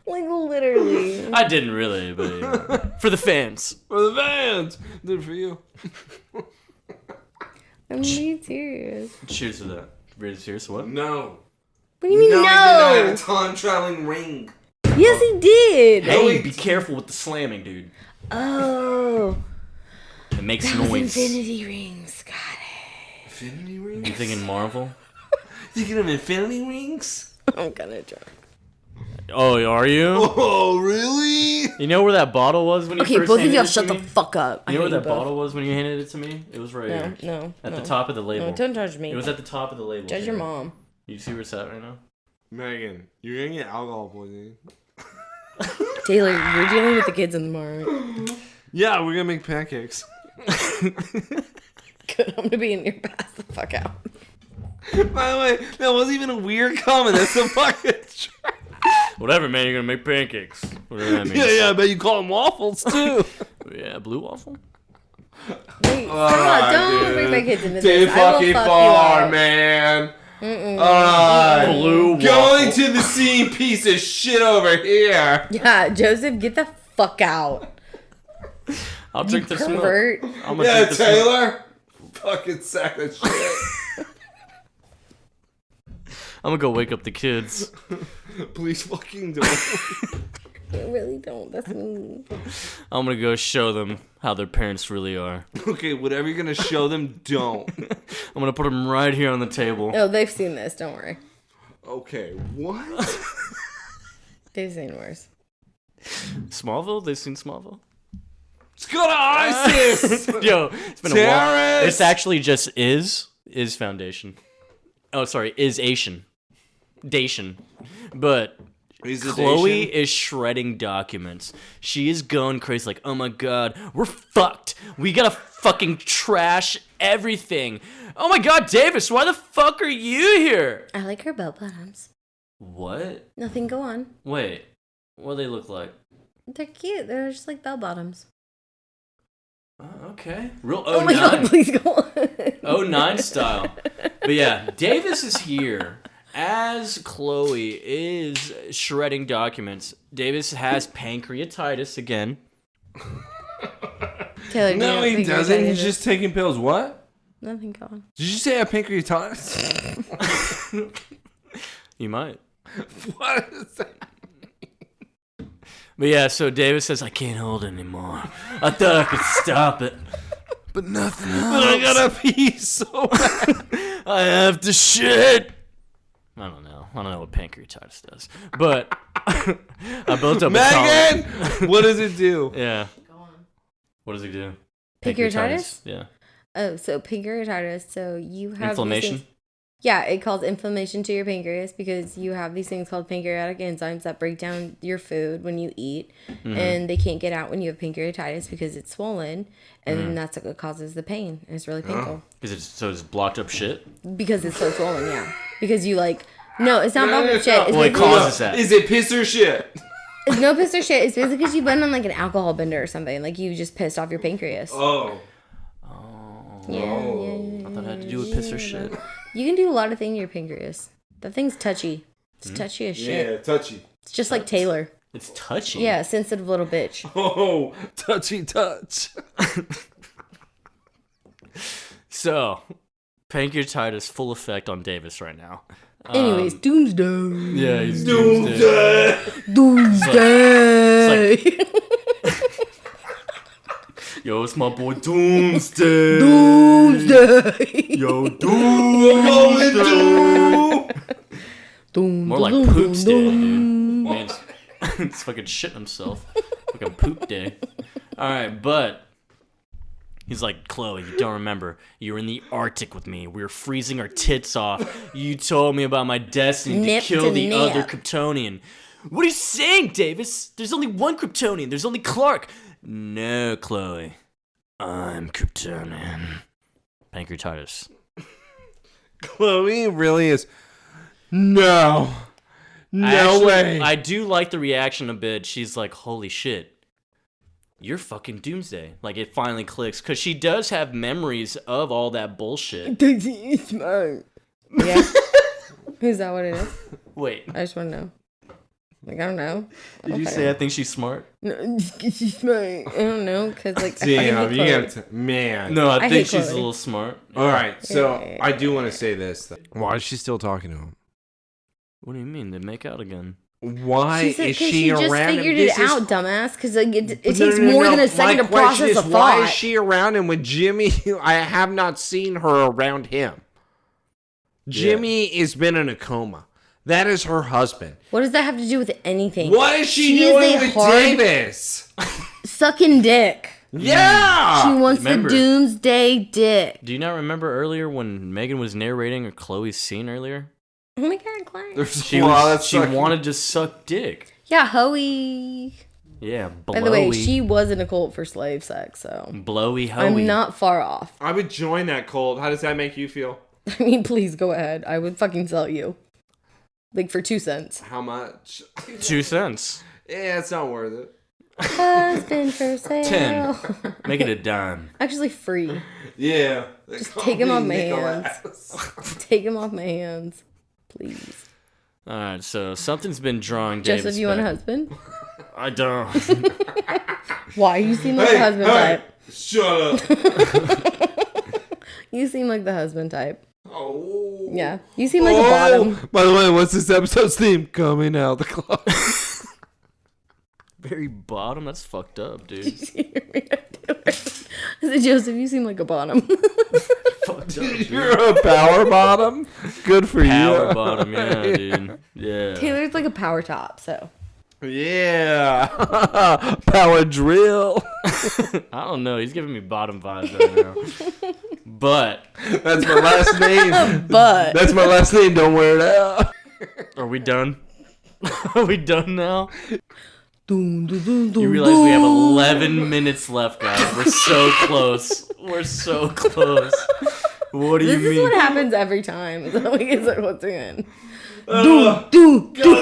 Like, literally. I didn't really, but you know, for the fans. For the fans. Did it for you. I'm being serious. Cheers to that. Really serious? What? No. What do you mean, No, he did not have no? a time traveling ring. Yes, he did. Hey, be careful with the slamming, dude. Oh. It makes That was noise. infinity rings. Got it. Infinity rings? You thinking Marvel? Thinking of infinity rings? I'm gonna try. Oh, are you? Oh, really? You know where that bottle was when you Okay, first both of handed y'all it to shut the me? fuck up. You know I where hate that you both. bottle was when you handed it to me? It was right here. No. At the top of the label. No, don't judge me. It was at the top of the label. Judge here. your mom. You see where it's at right now? Megan, you're going to get alcohol poisoning. Taylor, you're dealing with the kids in the morning. Yeah, we're going to make pancakes. Good, I'm gonna be in your pass the fuck out. By the way, that wasn't even a weird comment. That's a fucking Whatever, man. You're gonna make pancakes. Whatever that means. Yeah, I bet you call them waffles, too. Yeah, blue waffle. Wait, stop! Don't dude. bring my kids into Too this. I will fucking fuck far, you up. man. Alright. Blue waffle. Going to the scene, piece of shit over here. Yeah, Joseph, get the fuck out. I'll drink the smoke. Pervert. I'm gonna Yeah, drink the smoke. Taylor. Fucking sack of shit. I'm gonna go wake up the kids. Please fucking don't. I really don't. That's mean. I'm gonna go show them how their parents really are. Okay, whatever you're gonna show them, don't. I'm gonna put them right here on the table. Oh, they've seen this. Don't worry. Okay, what? They've seen worse. Smallville? They've seen Smallville? Let's go to ISIS! Yo, it's been a while. Terrorists! It's actually just is Foundation. Oh, sorry, is Asian. Dation. But Is it Chloe Asian? is shredding documents. She is going crazy like, oh my god, we're fucked. We gotta fucking trash everything. Oh my god, Davis, why the fuck are you here? I like her bell bottoms. What? Nothing. Go on. Wait, what do they look like? They're cute. They're just like bell bottoms. Okay. Real Oh my 09. god! Please go on. 09 style. But yeah, Davis is here as Chloe is shredding documents. Davis has pancreatitis again. Taylor, No, he doesn't. He's just taking pills. What? Nothing. Go on. Did you say I have pancreatitis? You might. What is that? But yeah, so Davis says, I can't hold it anymore. I thought I could stop it. But nothing else. But I gotta pee so bad. I have to shit. I don't know what pancreatitis does. But I built up a Megan! tolerance. What does it do? Yeah. Go on. What does it do? Pancreatitis? Yeah. Oh, so pancreatitis. So you have Inflammation? these things- Yeah, it causes inflammation to your pancreas because you have these things called pancreatic enzymes that break down your food when you eat, and they can't get out when you have pancreatitis because it's swollen, and that's what causes the pain. And it's really painful It's blocked up shit? because it's so swollen. Yeah, because you no, it's not blocked up shit. It's Well, it basically- causes that. Is it piss or shit? It's no piss or shit. It's basically because you've been on an alcohol bender or something. Like you just pissed off your pancreas. Oh. Yeah. I thought it had to do with piss or shit. You can do a lot of things to your pancreas. That thing's touchy. It's touchy as shit. Yeah, touchy. It's just like Taylor. It's touchy. Yeah, sensitive little bitch. Oh, touchy touch. So, pancreatitis full effect on Davis right now. Anyways, doomsday. Yeah, he's Doomsday. Doomsday. Yo, it's my boy Doomsday. Doomsday. Yo, Doomsday. More like Poops Day, dude. Man's it's fucking shitting himself. Fucking poop day. Alright, but he's like, Chloe, you don't remember. You were in the Arctic with me. We were freezing our tits off. You told me about my destiny Nip to kill to the nip. other Kryptonian. What are you saying, Davis? There's only one Kryptonian. There's only Clark. No, Chloe. I'm Kryptonian. Pancreatitis. Chloe really is. No. No way. I do like the reaction a bit. She's like, holy shit. You're fucking Doomsday. Like, it finally clicks. Because she does have memories of all that bullshit. Smart. Yeah. Is that what it is? Wait. I just want to know. Like, I don't know. Did you say I think she's smart? No, she's smart. I don't know, because, like, Damn, I you fucking hate have to. Man. No, I I think hate she's Chloe. a little smart. All right, so Yeah. I do want to say this. Why is she still talking to him? What do you mean? They make out again. Why She said, is 'cause she just around him? figured This it is- out, dumbass. Because like, it No, takes no, no, more no. than a second My to process question a is, why thought. is she around him when Jimmy? I have not seen her around him. Jimmy has been in a coma. That is her husband. What does that have to do with anything? What is she doing is a with hard Davis? sucking dick. Yeah. She wants Remember. the doomsday dick. Do you not remember earlier when Megan was narrating Chloe's scene earlier? Oh my god, Clark. She wanted to suck dick. Yeah, Hoey. Yeah, blowy. By the way, she was in a cult for slave sex, so blowy hoey. I'm not far off. I would join that cult. How does that make you feel? I mean, please go ahead. I would fucking sell you. Like for 2 cents. How much? 2 cents. Yeah, it's not worth it. Husband for sale. 10. Make it a dime. Actually, free. Yeah. Just take him off my hands. Take him off my hands. Please. All right, so something's been drawing Davis Joseph, you want a back. husband? I don't. Why? You seem like the husband type. Shut up. You seem like the husband type. Oh. Yeah. You seem like a bottom. By the way, what's this episode's theme? Coming out the closet. Very bottom? That's fucked up, dude. I said, Joseph, you seem like a bottom. Fucked up, dude. You're a power bottom. Good for Power you. bottom, yeah, dude. Yeah. Taylor's like a power top, so. Yeah. Power drill. I don't know. He's giving me bottom vibes right now. But That's my last name. But. That's my last name. Don't wear it out. are we done? Are we done now? Dun, dun, dun, dun, You realize we have 11 minutes left, guys. We're so close. We're so close. What do you This is mean? what happens every time. So we get what's in. God, Do. so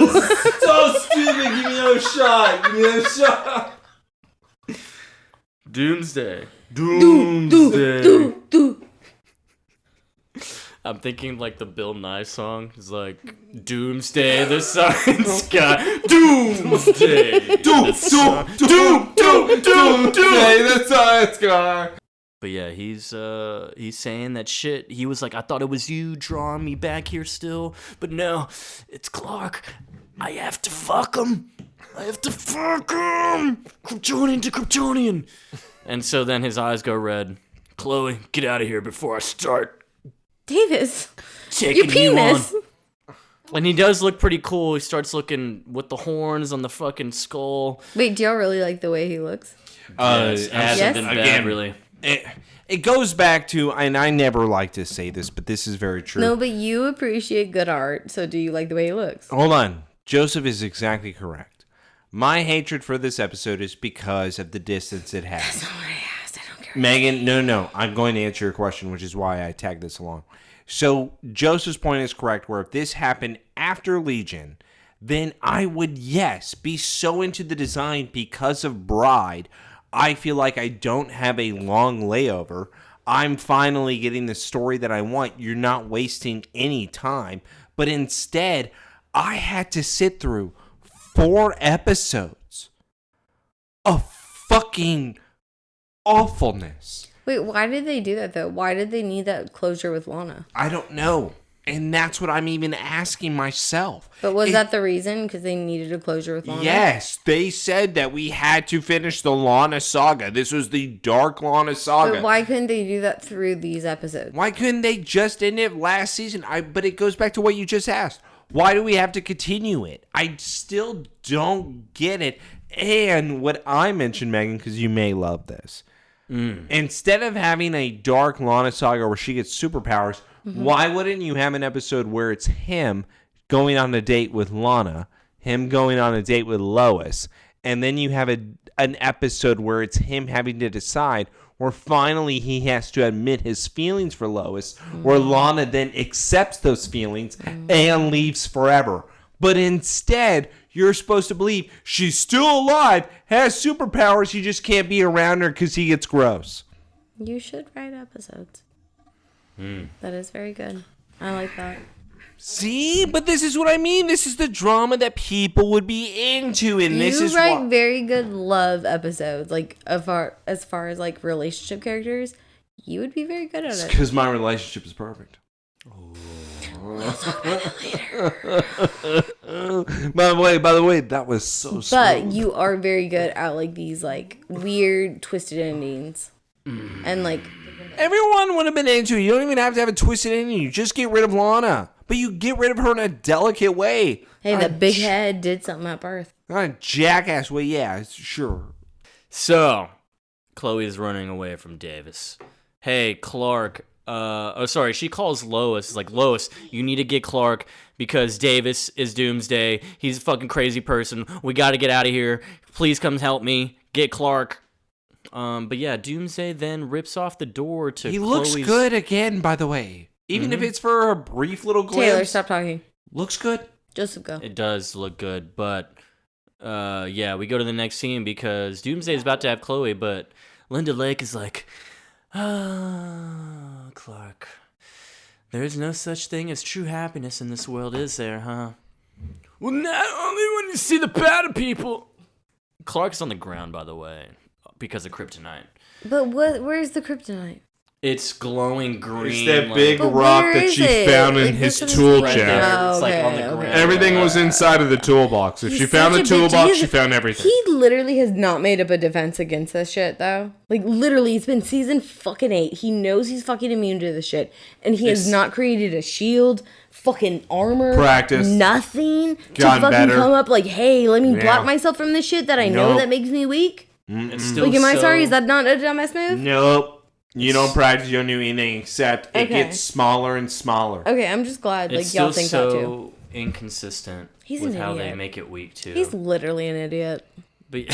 stupid. Give me another shot. Give me another shot. Doomsday. Doomsday. Do. I'm thinking like the Bill Nye song. It's like Doomsday, the science guy. Doomsday. Doom. Hey, the science guy. But yeah, he's saying that shit. He was like, I thought it was you drawing me back here still, but no, it's Clark. I have to fuck him. I have to fuck him. Kryptonian to Kryptonian. And so then his eyes go red. Chloe, get out of here before I start Davis. taking Your penis. you on. And he does look pretty cool. He starts looking with the horns on the fucking skull. Wait, do y'all really like the way he looks? Yes, hasn't Yes? been bad, Again. really. It goes back to, and I never like to say this, but this is very true. No, but you appreciate good art, so do you like the way he looks? Hold on. Joseph is exactly correct. My hatred for this episode is because of the distance it has. That's not what I asked. I don't care. Megan, no. I'm going to answer your question, which is why I tagged this along. So Joseph's point is correct, where if this happened after Legion, then I would, yes, be so into the design because of Bride. I feel like I don't have a long layover. I'm finally getting the story that I want. You're not wasting any time. But instead, I had to sit through 4 episodes of fucking awfulness. Wait, why did they do that, though? Why did they need that closure with Lana? I don't know. And that's what I'm even asking myself. But was that the reason? Because they needed a closure with Lana? Yes, they said that we had to finish the Lana saga. This was the Dark Lana saga. But why couldn't they do that through these episodes? Why couldn't they just end it last season? But it goes back to what you just asked. Why do we have to continue it? I still don't get it. And what I mentioned, Megan, because you may love this. Instead of having a Dark Lana saga where she gets superpowers, why wouldn't you have an episode where it's him going on a date with Lana, him going on a date with Lois, and then you have an episode where it's him having to decide where finally he has to admit his feelings for Lois, where Lana then accepts those feelings and leaves forever. But instead, you're supposed to believe she's still alive, has superpowers, you just can't be around her because he gets gross. You should write episodes. That is very good. I like that. See? But this is what I mean. This is the drama that people would be into, and this You is write why. very good love episodes, like as far as like relationship characters. You would be very good at it. Because my relationship is perfect. By the way, that was so But smooth. you are very good at like these like weird twisted endings, and like Everyone would have been into it. You don't even have to have a twisted ending. You just get rid of Lana. but you get rid of her in a delicate way. Hey, the big head did something at birth. Not a jackass way, yeah, sure. So, Chloe's running away from Davis. Hey, Clark. She calls Lois. It's like, Lois, you need to get Clark because Davis is Doomsday. He's a fucking crazy person. We got to get out of here. Please come help me. Get Clark. But yeah, Doomsday then rips off the door to He Chloe's... looks good again, by the way. Even if it's for a brief little glimpse. Taylor, stop talking. Looks good. Joseph, go. It does look good, but yeah, we go to the next scene because Doomsday is about to have Chloe, but Linda Lake is like, Clark, there's no such thing as true happiness in this world, is there, huh? Well, not only when you see the powder people. Clark's on the ground, by the way, because of kryptonite. But where's the kryptonite? It's glowing green. It's that like, big But rock where that is she it? found in Like, his this is tool right chest. there. It's like on the Okay, ground. okay. Everything was inside of the toolbox. If He's she found the such a bitch. toolbox, He's- she found everything. He literally has not made up a defense against this shit, though. Like, literally, it's been season fucking 8. He knows he's fucking immune to this shit. And he has not created a shield, fucking armor. Practice. Nothing. To Gotten fucking better. come up like, hey, let me Yeah. block myself from this shit that I know Nope. that makes me weak. It's still Like, am I so- sorry? Is that not a dumbass move? Nope. You don't practice, you don't do anything except it Okay. gets smaller and smaller. Okay, I'm just glad, like, It's y'all still think that too. so inconsistent He's with an how they idiot. make it weak, too. He's literally an idiot. But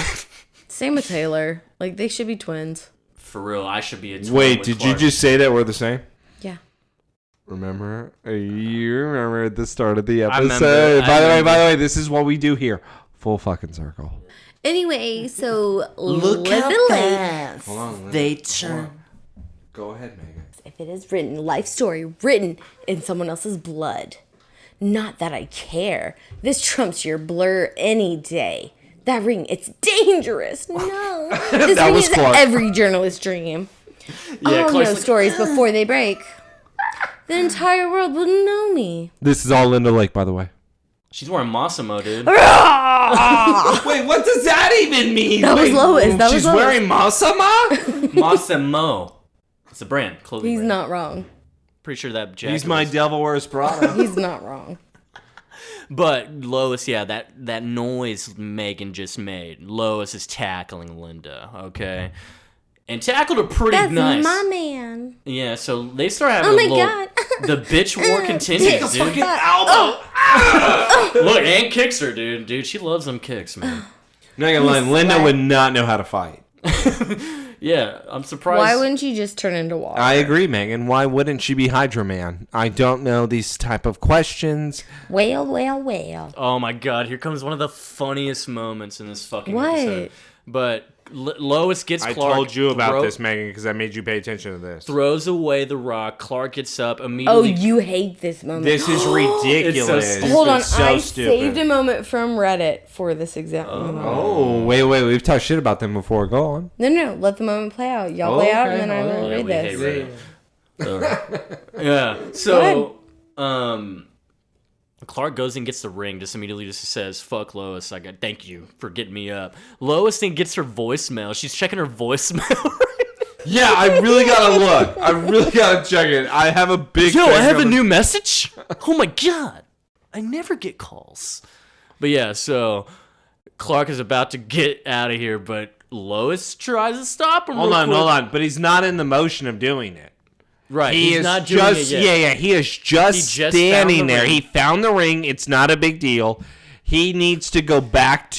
Same with Taylor. Like, they should be twins. for real, I should be a twin Wait, with did Clark. you just say that we're the same? Yeah. Remember? You remember at the start of the remember, episode. I By the remember. way, this is what we do here. Full fucking circle. Anyway, so Look how Linda Lake. fast Hold on, they turn. Go ahead, Megan. If it is written, life story written in someone else's blood. Not that I care. This trumps your blur any day. That ring, it's dangerous. No. This That ring was is Clark. every journalist's dream. Yeah, I'll Clark's know like, stories before they break. The entire world will know me. This is all Linda Lake, by the way. She's wearing Massimo, dude. Wait, what does that even mean? That was Lois. That was She's Lois. wearing Massimo? Massimo. It's a brand, clothing He's brand. not wrong. Pretty sure that jacket He's my was- Devil Wears Prada. He's not wrong. But Lois, yeah, that noise Megan just made. Lois is tackling Linda, okay? And tackled her pretty That's nice. my man. Yeah, so they start having Oh a my little... God. The bitch war continues, dude. elbow! Look, and kicks her, dude. Dude, she loves them kicks, man. Not gonna lie, Linda would not know how to fight. Yeah, I'm surprised. Why wouldn't she just turn into water? I agree, Megan. Why wouldn't she be Hydra Man? I don't know these type of questions. Well, well, well. Oh my god, here comes one of the funniest moments in this fucking What? episode. But Lois gets I Clark. told you about this, Megan, because I made you pay attention to this. Throws away the rock. Clark gets up Oh, immediately. you hate this moment. This is ridiculous. stupid. Hold on, So I stupid. saved a moment from Reddit for this exact moment. Oh, wait. We've talked shit about them before. Go on. No, let the moment play out. Y'all play out, and then I will Yeah, read we hate this. Reddit. Yeah. So, Clark goes and gets the ring. Just immediately just says, "Fuck Lois." I got thank you for getting me up. Lois then gets her voicemail. She's checking her voicemail. Yeah, I really gotta look. I really gotta check it. I have a big. Yo, I thing have a on the- new message. Oh my god, I never get calls. But yeah, so Clark is about to get out of here, but Lois tries to stop him. Hold real on. quick. But he's not in the motion of doing it. Right, He he's is not doing just it yet. He is just He just standing found the there. ring. He found the ring. It's not a big deal. He needs to go back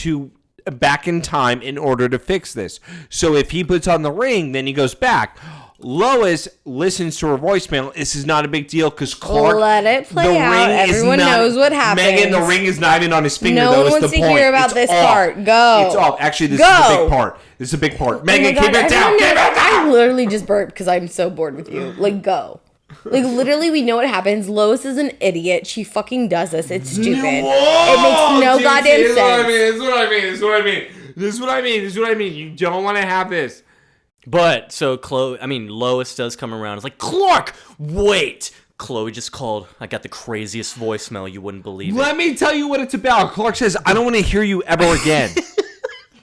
in time in order to fix this. So if he puts on the ring, then he goes back. Lois listens to her voicemail. This is not a big deal because Clark. Let it play the out. ring is Everyone not- knows what happens. Megan, the ring is not even on his finger. No though, one is wants the to point. hear about It's this off. part. Go. It's off. Actually, this is a Go. big part. This is a big part. Oh my Megan, God, keep it down. everyone Keep it knows- down. I literally just burped because I'm so bored with you. Like, go. Like, literally, we know what happens. Lois is an idiot. She fucking does this. It's stupid. It makes no goddamn sense. This is what I mean. You don't want to have this. But so Lois does come around. It's like, Clark, wait. Chloe just called. I got the craziest voicemail. You wouldn't believe it. Let me tell you what it's about. Clark says, I don't want to hear you ever again.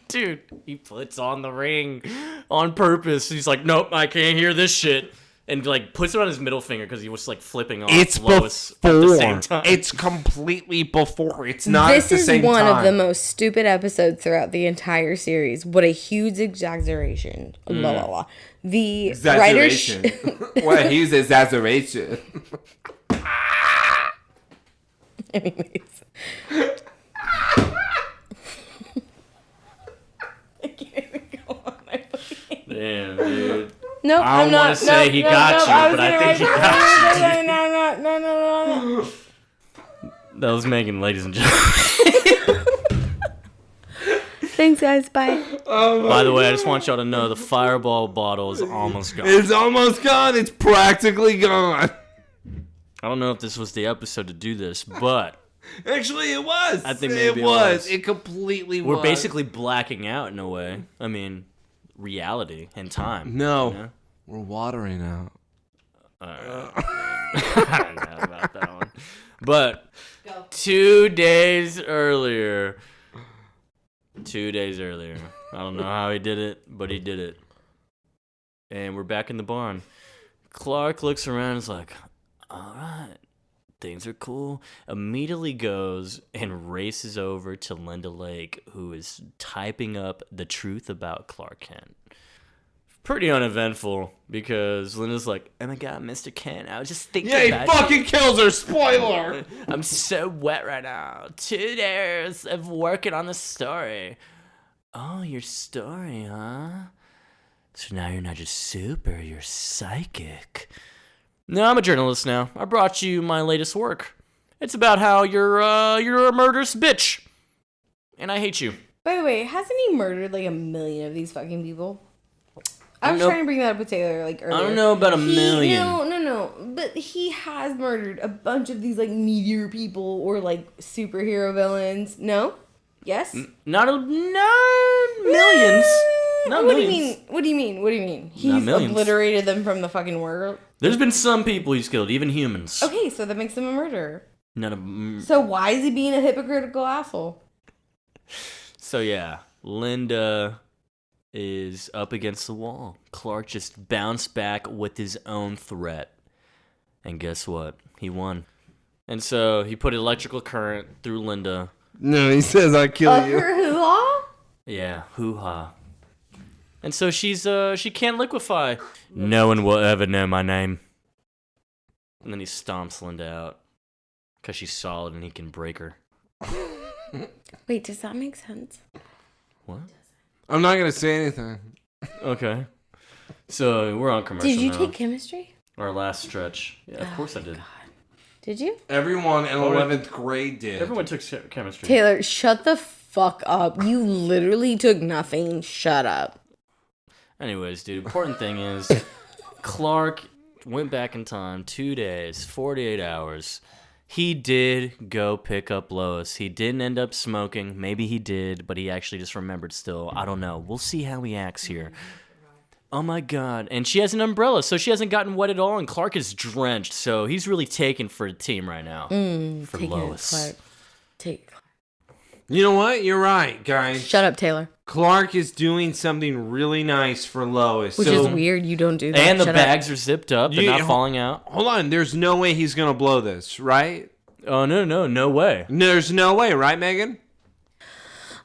Dude, he puts on the ring on purpose. He's like, nope, I can't hear this shit. and like puts it on his middle finger because he was like flipping off It's Lois before. at the same time. It's completely before. It's not This at the is same time. one of the most stupid episodes throughout the entire series. What a huge exaggeration. La, la, la. The writers... Exaggeration. What a huge exaggeration. Anyways. I can't even go on. Damn, dude. Nope, I don't want to say he got you, but I think he got you. No. That was Megan, ladies and gentlemen. Thanks, guys. Bye. By the way, I just want y'all to know the fireball bottle is almost gone. It's almost gone. It's practically gone. I don't know if this was the episode to do this, but Actually, it was. I think maybe it was. It completely was. we're basically blacking out in a way. I mean, reality and time. No. You know? We're watering out. I don't know about that one. But 2 days earlier. 2 days earlier. I don't know how he did it, but he did it. And we're back in the barn. Clark looks around and is like, all right, things are cool. Immediately goes and races over to Linda Lake, who is typing up the truth about Clark Kent. Pretty uneventful, because Linda's like, oh my god, Mr. Kent, I was just thinking Yeah, he about fucking you. kills her. Spoiler. I'm so wet right now. 2 days of working on the story. Oh, your story, huh? So now you're not just super, you're psychic. No, I'm a journalist now. I brought you my latest work. It's about how you're a murderous bitch. And I hate you. By the way, hasn't he murdered like 1 million of these fucking people? I was know- trying to bring that up with Taylor like earlier. I don't know about a million. No. But he has murdered a bunch of these like meteor people or like superhero villains. No? Yes? Not millions. Not What millions. do you mean? He's millions. obliterated them from the fucking world. There's been some people he's killed, even humans. Okay, so that makes him a murderer. None of. So why is he being a hypocritical asshole? So yeah, Linda is up against the wall. Clark just bounced back with his own threat. And guess what? He won. And so he put electrical current through Linda. No, he says I kill you. Her hoo-ha? Yeah, hoo-ha. And so she can't liquefy. No one will ever know my name. And then he stomps Linda out. Because she's solid and he can break her. Wait, does that make sense? What? I'm not gonna say anything. Okay. So we're on commercial Did you now. take chemistry? Our last stretch. Yeah, of course I did. Did you? Everyone in 11th grade did. Everyone took chemistry. Taylor, shut the fuck up. You literally took nothing. Shut up. Anyways, dude, important thing is Clark went back in time 2 days, 48 hours. He did go pick up Lois. He didn't end up smoking. Maybe he did, but he actually just remembered still. I don't know. We'll see how he acts here. Oh my god. And she has an umbrella, so she hasn't gotten wet at all, and Clark is drenched, so he's really taken for the team right now. For Take Lois. it, Clark. Take it. You know what? You're right, guys. Shut up, Taylor. Clark is doing something really nice for Lois. Which is weird. You don't do that. And the Shut bags are zipped up. They're You- not falling out. Hold on. There's no way he's gonna blow this, right? Oh, no way. There's no way, right, Megan?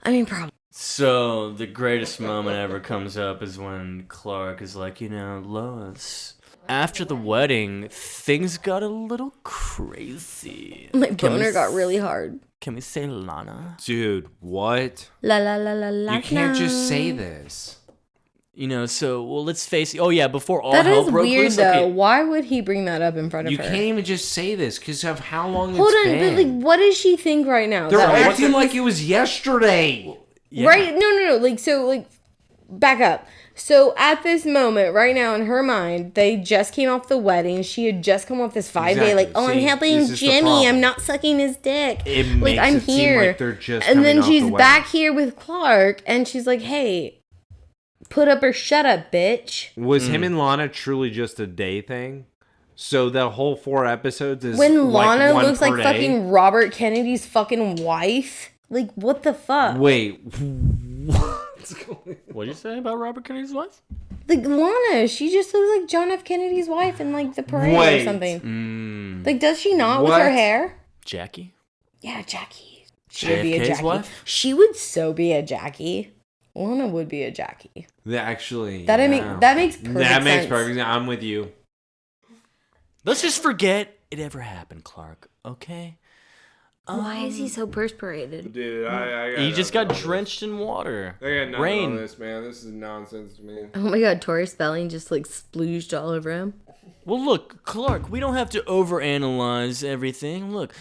I mean, probably. So the greatest moment ever comes up is when Clark is like, Lois. After the wedding, things got a little crazy. My Can we boner got really hard. Can we say Lana? Dude, what? La la la la la. You can't just say this. Let's face it. Oh, yeah, before all That hell is broke weird, loose. though. Okay, Why would he bring that up in front of You her? can't even just say this because of how long Hold it's on, been. but like, what does she think right now? They're That- acting like it was yesterday. yeah. Right? No. Like, back up. So at this moment, right now, in her mind, they just came off the wedding. She had just come off this 5-day, like, Exactly. oh, I'm See, helping this is the Jimmy. problem. I'm not sucking his dick. It like, makes I'm it seem here. like they're just and then coming off she's the wedding. back here with Clark, and she's like, hey, put up or shut up, bitch. Was him and Lana truly just a day thing? So the whole 4 episodes is When like Lana one looks per like day? fucking Robert Kennedy's fucking wife. Like, what the fuck? Wait, what's going? What did you say about Robert Kennedy's wife? Like, Lana, she just looks like John F. Kennedy's wife in, like, the parade Wait. or something. Mm, Like, does she not with her What? hair? Jackie? Yeah, Jackie. She would be a JFK's Jackie. wife? She would so be a Jackie. Lana would be a Jackie. Actually, That yeah. makes perfect sense. That makes perfect sense. I'm with you. Let's just forget it ever happened, Clark. Okay? Why is he so perspirated? Dude, I He just got drenched in water. I got nothing Rain. on this, man. This is nonsense to me. Oh my god, Tori Spelling just like splooged all over him. Well, look, Clark, we don't have to overanalyze everything. Look,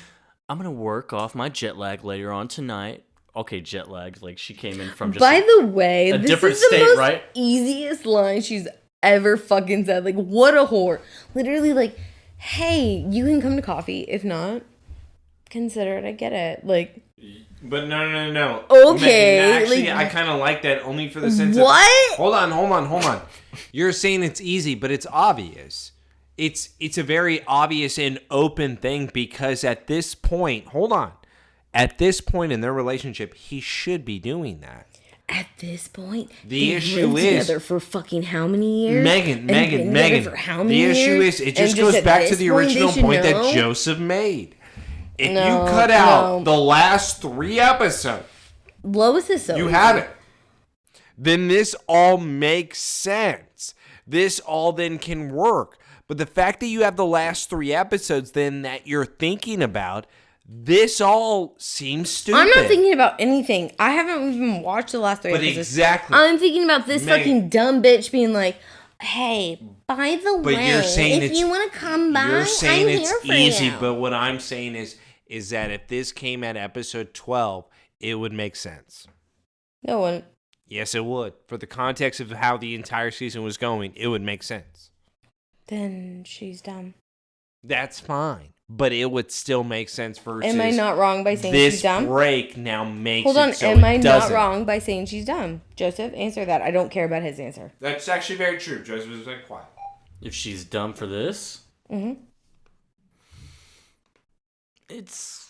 I'm going to work off my jet lag later on tonight. Okay, jet lag. Like, she came in from just... By the way, a this different is the state, most right? easiest line she's ever fucking said. Like, what a whore. Literally, like, hey, you can come to coffee. If not, consider it. I get it. Like, But no. Okay, Megan, actually, like- I kind of like that only for the sense what? of... Hold on. You're saying it's easy, but it's obvious. It's a very obvious and open thing because at this point... Hold on. At this point in their relationship, he should be doing that. At this point, The they've issue lived is- together for fucking how many years? Megan. And been together for how many The issue years? is, it And just goes at back to this the point, they original should point that know? Joseph made. If No, you cut out no. the last 3 episodes, Lois is so you easy. have it. Then this all makes sense. This all then can work. But the fact that you have the last 3 episodes then that you're thinking about, this all seems stupid. I'm not thinking about anything. I haven't even watched the last 3 But episodes. exactly. I'm thinking about this Megan. fucking dumb bitch being like, hey, by the But way, you're saying if it's- you want to come by, You're saying I'm it's here for easy, you. but what I'm saying is that if this came at episode 12, it would make sense. No one. Yes, it would. For the context of how the entire season was going, it would make sense. Then she's dumb. That's fine. But it would still make sense versus Am I not wrong by saying this she's dumb? break now makes Hold it on. so Am I it not doesn't. wrong by saying she's dumb? Joseph, answer that. I don't care about his answer. That's actually very true. Joseph was very quiet. If she's dumb for this, Mm-hmm. it's...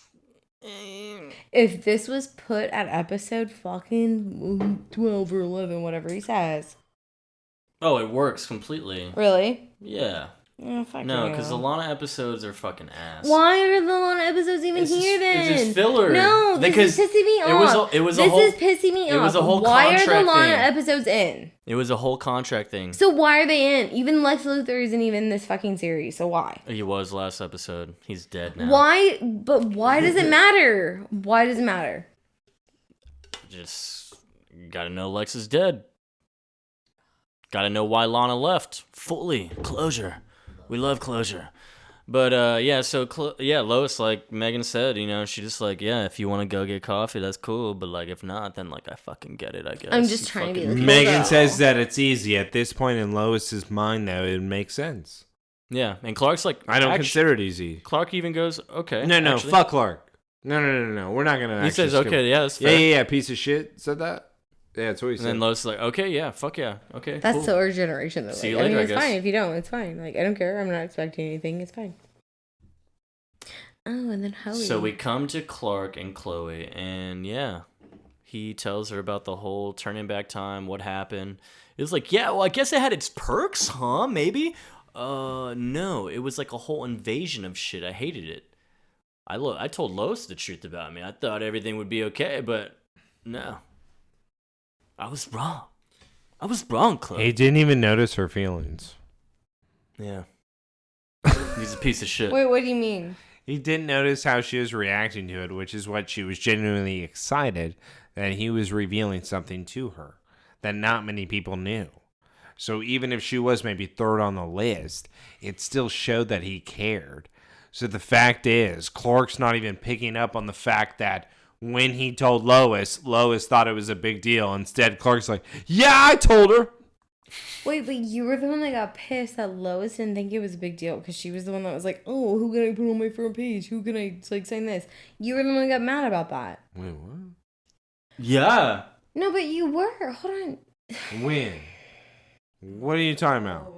If this was put at episode fucking 12 or 11, whatever he says. Oh, it works completely. Really? Yeah. Oh, fuck No, you. because the Lana episodes are fucking ass. Why are the Lana episodes even It's just- here then? it's just filler. No, this Because is pissing me it was off. a- it was a this whole- is pissing me it off. was a whole Why are the contract Lana thing. episodes in? It was a whole contract thing. So why are they in? Even Lex Luthor isn't even in this fucking series. So why? He was last episode. He's dead now. Why? But why does it matter? Why does it matter? Just gotta know Lex is dead. Gotta know why Lana left. Fully. Closure. We love closure. But, yeah, so, Lois, like Megan said, you know, she just like, yeah, if you want to go get coffee, that's cool. But, like, if not, then, like, I fucking get it, I guess. I'm just trying to be like, Megan girl. says that it's easy. At this point in Lois's mind, though, it makes sense. Yeah, and Clark's like, I don't actu- consider it easy. Clark even goes, okay. No, actually. fuck Clark. No. We're not going to He says, okay, yeah, that's fair. Yeah, piece of shit said that. Yeah, that's what he And said. then Lois is like, okay, yeah, fuck yeah, okay, That's cool. so our generation, though. See Like, you later, I it's guess. fine if you don't. It's fine. Like, I don't care. I'm not expecting anything. It's fine. Oh, and then Howie. So we come to Clark and Chloe, and yeah, he tells her about the whole turning back time, what happened. It was like, yeah, well, I guess it had its perks, huh? Maybe? No, it was like a whole invasion of shit. I hated it. I told Lois the truth about me. I thought everything would be okay, but no. I was wrong, Chloe. He didn't even notice her feelings. Yeah. He's a piece of shit. Wait, what do you mean? He didn't notice how she was reacting to it, which is what she was genuinely excited that he was revealing something to her that not many people knew. So even if she was maybe third on the list, it still showed that he cared. So the fact is, Clark's not even picking up on the fact that when he told Lois, Lois thought it was a big deal. Instead, Clark's like, yeah, I told her. Wait, but you were the one that got pissed that Lois didn't think it was a big deal because she was the one that was like, oh, who can I put on my front page? Who can I, like, sign this? You were the one that got mad about that. Wait, what? Yeah. No, but you were. Hold on. When? What are you talking about?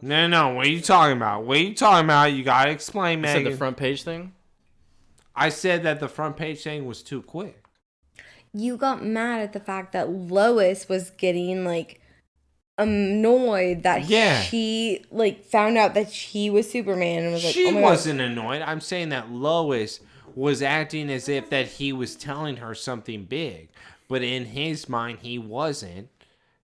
No. What are you talking about? You gotta explain, You Megan. said the front page thing? I said that the front page thing was too quick. You got mad at the fact that Lois was getting, like, annoyed that Yeah. she like found out that he was Superman and was like, She oh my wasn't annoyed. I'm saying that Lois was acting as if that he was telling her something big. But in his mind, he wasn't.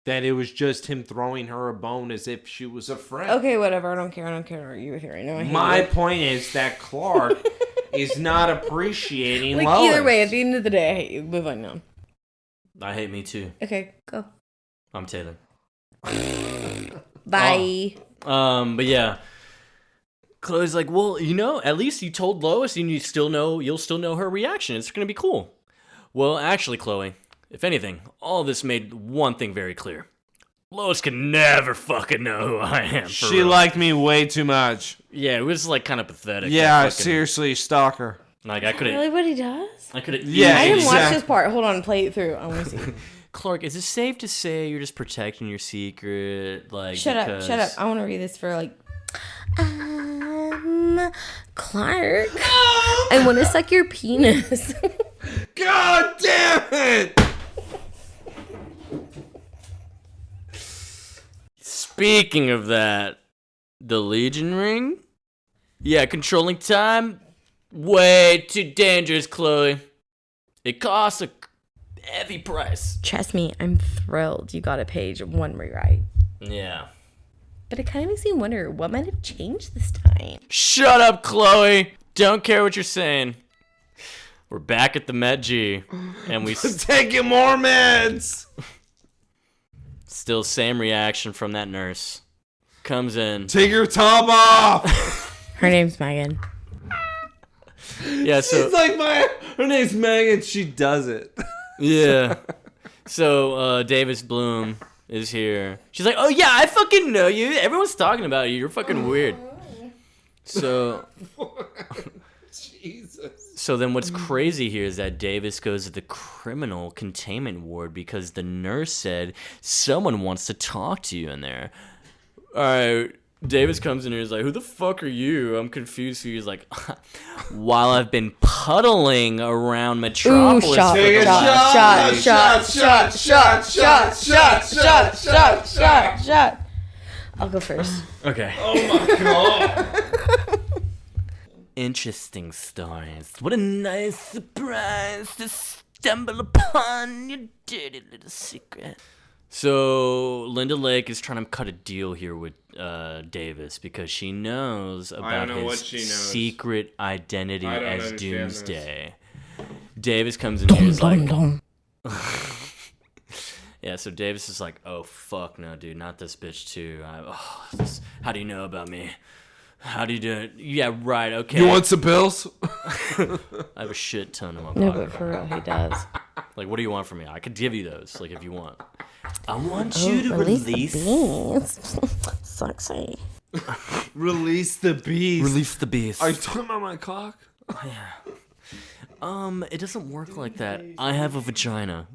That it was just him throwing her a bone as if she was a friend. God. Okay, whatever. I don't care to argue with you right now. I hate My you. point is that Clark is not appreciating Like, Lois. either way, at the end of the day, I hate you. Move on now. I hate me too. Okay, go. I'm Taylor. Bye. But yeah. Chloe's like, well, at least you told Lois and you'll still know her reaction. It's gonna be cool. Well, actually, Chloe, if anything, all this made one thing very clear. Lois can never fucking know who I am. She liked me way too much. Yeah, it was like kind of pathetic. Yeah, seriously, stalker. Like I couldn't. Really, what he does? I couldn't. Yeah, I didn't watch exactly. this part. Hold on, play it through. I want to see. Clark, is it safe to say you're just protecting your secret? Like, Shut up. I want to read this for like. Clark, I want to suck your penis. God damn it! Speaking of that, the Legion ring? Yeah, controlling time? Way too dangerous, Chloe. It costs a heavy price. Trust me, I'm thrilled you got a page one rewrite. Yeah. But it kind of makes me wonder what might have changed this time. Shut up, Chloe. Don't care what you're saying. We're back at the Met G, and we Taking more meds. still same reaction from that nurse. Comes in. Take your top off. Her name's Megan. Yeah, so It's like her name's Megan. She does it. yeah. So Davis Bloom is here. She's like, oh yeah, I fucking know you. Everyone's talking about you. You're fucking weird. So Jesus. So then what's crazy here is that Davis goes to the criminal containment ward because the nurse said someone wants to talk to you in there. All right, Davis comes in here and is like, who the fuck are you? I'm confused. He's like, while I've been puddling around Metropolis. Ooh, shot, for the shot. I'll go first. Okay. Oh my god. Interesting stories. What a nice surprise to stumble upon your dirty little secret. So Linda Lake is trying to cut a deal here with Davis because she knows about know what his she knows. secret identity I don't as understand Doomsday. Davis comes in here and is like, yeah, so Davis is like, oh, fuck no, dude, not this bitch too. How do you know about me? How do you do it? Yeah, right, okay. You want some pills? I have a shit ton in my No, pocket. but for real, he does. Like, what do you want from me? I could give you those, like, if you want. I want you to Release release... the beans. Sexy. Release the beast. Release the beast. Are you talking about my cock? It doesn't work like that. I have a vagina.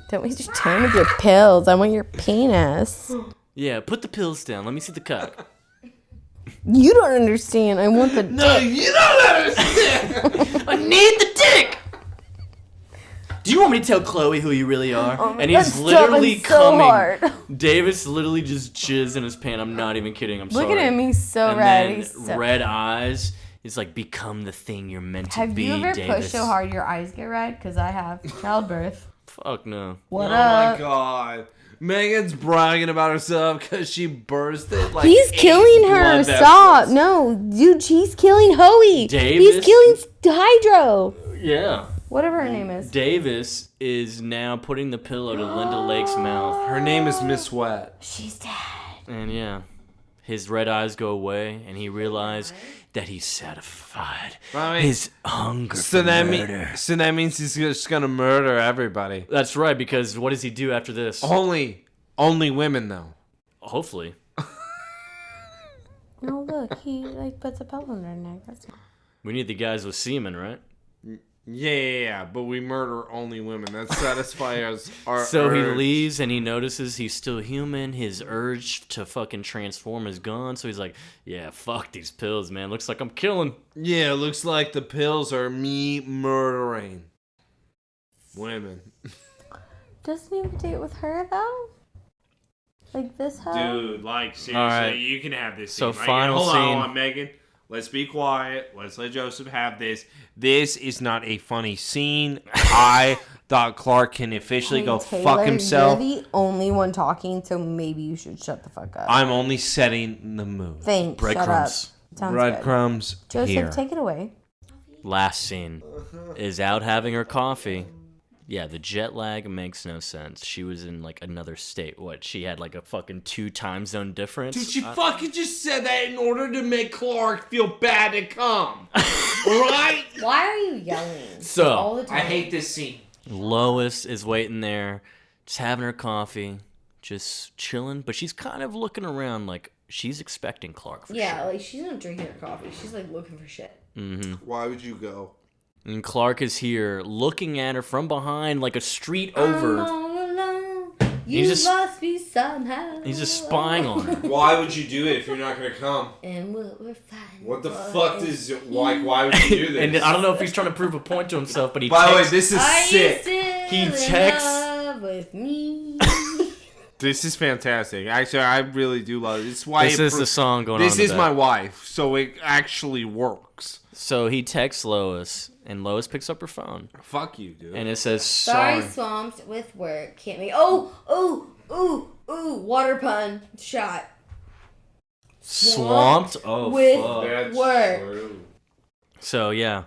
Don't waste your time with your pills. I want your penis. Yeah, put the pills down. Let me see the cock. You don't understand. I want the dick. You don't understand. I need the dick! Do you want me to tell Chloe who you really are? And he's literally coming. Hard. Davis literally just jizzed in his pants. I'm not even kidding. I'm sorry. Look at him. He's so And red. then He's so... red eyes. He's like, become the thing you're meant to Have be, you ever Davis. pushed so hard your eyes get red? Because I have. Childbirth. Fuck no. What Oh up? my god. Megan's bragging about herself because she bursted like He's 8 killing her. blood Stop. vessels. No. Dude, he's killing Hoey. Davis? He's killing Hydro. Yeah. Whatever her name is. Davis is now putting the pillow to Linda Lake's mouth. Her name is Miss Wet. She's dead. And yeah, his red eyes go away, and he realized that he's satisfied. I mean, His hunger so for that murder. so that means he's just gonna murder everybody. That's right, because what does he do after this? Only women though. Hopefully. Oh, look. He, puts a pillow in her neck. That's We need the guys with semen, right? Yeah, but we murder only women. That satisfies our So he urge. leaves, and he notices he's still human. His urge to fucking transform is gone. So he's like, yeah, fuck these pills, man. Looks like I'm killing. Yeah, looks like the pills are me murdering women. Doesn't he have a date with her, though? Like this hoe? Dude, like, seriously, Alright. you can have this So scene. Like, final hold scene. on, Megan. Let's be quiet. Let's let Joseph have this. This is not a funny scene. I thought Clark can officially go Taylor, fuck himself. You're the only one talking, so maybe you should shut the fuck up. I'm only setting the mood. Thanks. Shut up. Breadcrumbs. Sounds Breadcrumbs good. Joseph, here. take it away. Last scene is out having her coffee. Yeah, the jet lag makes no sense. She was in like another state. What? She had like a fucking 2 time zone difference. Dude, she fucking just said that in order to make Clark feel bad to come. Right? Why are you yelling So, all the time? I hate this scene. Lois is waiting there, just having her coffee, just chilling, but she's kind of looking around like she's expecting Clark for Yeah, sure. like she's not drinking her coffee. She's like looking for shit. Why would you go? And Clark is here looking at her from behind like a street over. I'm all alone. You He's just- lost me somehow. He's just spying on her. Why would you do it if you're not gonna come? And we're fine. What the fuck is it like? Why would you do this? And I don't know if he's trying to prove a point to himself, but he By the way, texts- this is Are sick. you still He in texts- love with me? This is fantastic. Actually, I really do love it. This is why This is the song going on. This in is the my back. wife, so it actually works. So he texts Lois, and Lois picks up her phone, Fuck you, dude. and it says Sorry, sorry. swamped with work. Can't make. Oh, water pun shot. Swamped? Oh, with fuck. That's work. true. So, yeah.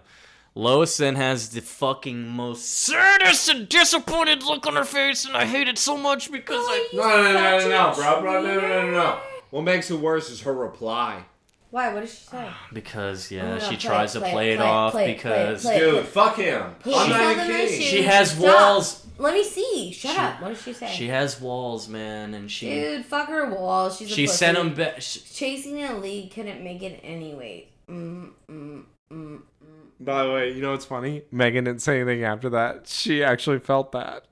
Lois then has the fucking most saddest and disappointed look on her face, and I hate it so much because No, bro. No. What makes it worse is her reply. Why? What did she say? Because, Oh, yeah, no, she play tries it, to play it play it, off play it, because play it. Dude, fuck him. Hey, I'm she's not not even the nice kidding. dude. she has Stop. walls. Let me see. Shut up. What did she say? She has walls, man, and she Dude, fuck her walls. She's a she pussy. sent him back. Chasing a lead couldn't make it anyway. By the way, you know what's funny? Megan didn't say anything after that. She actually felt that.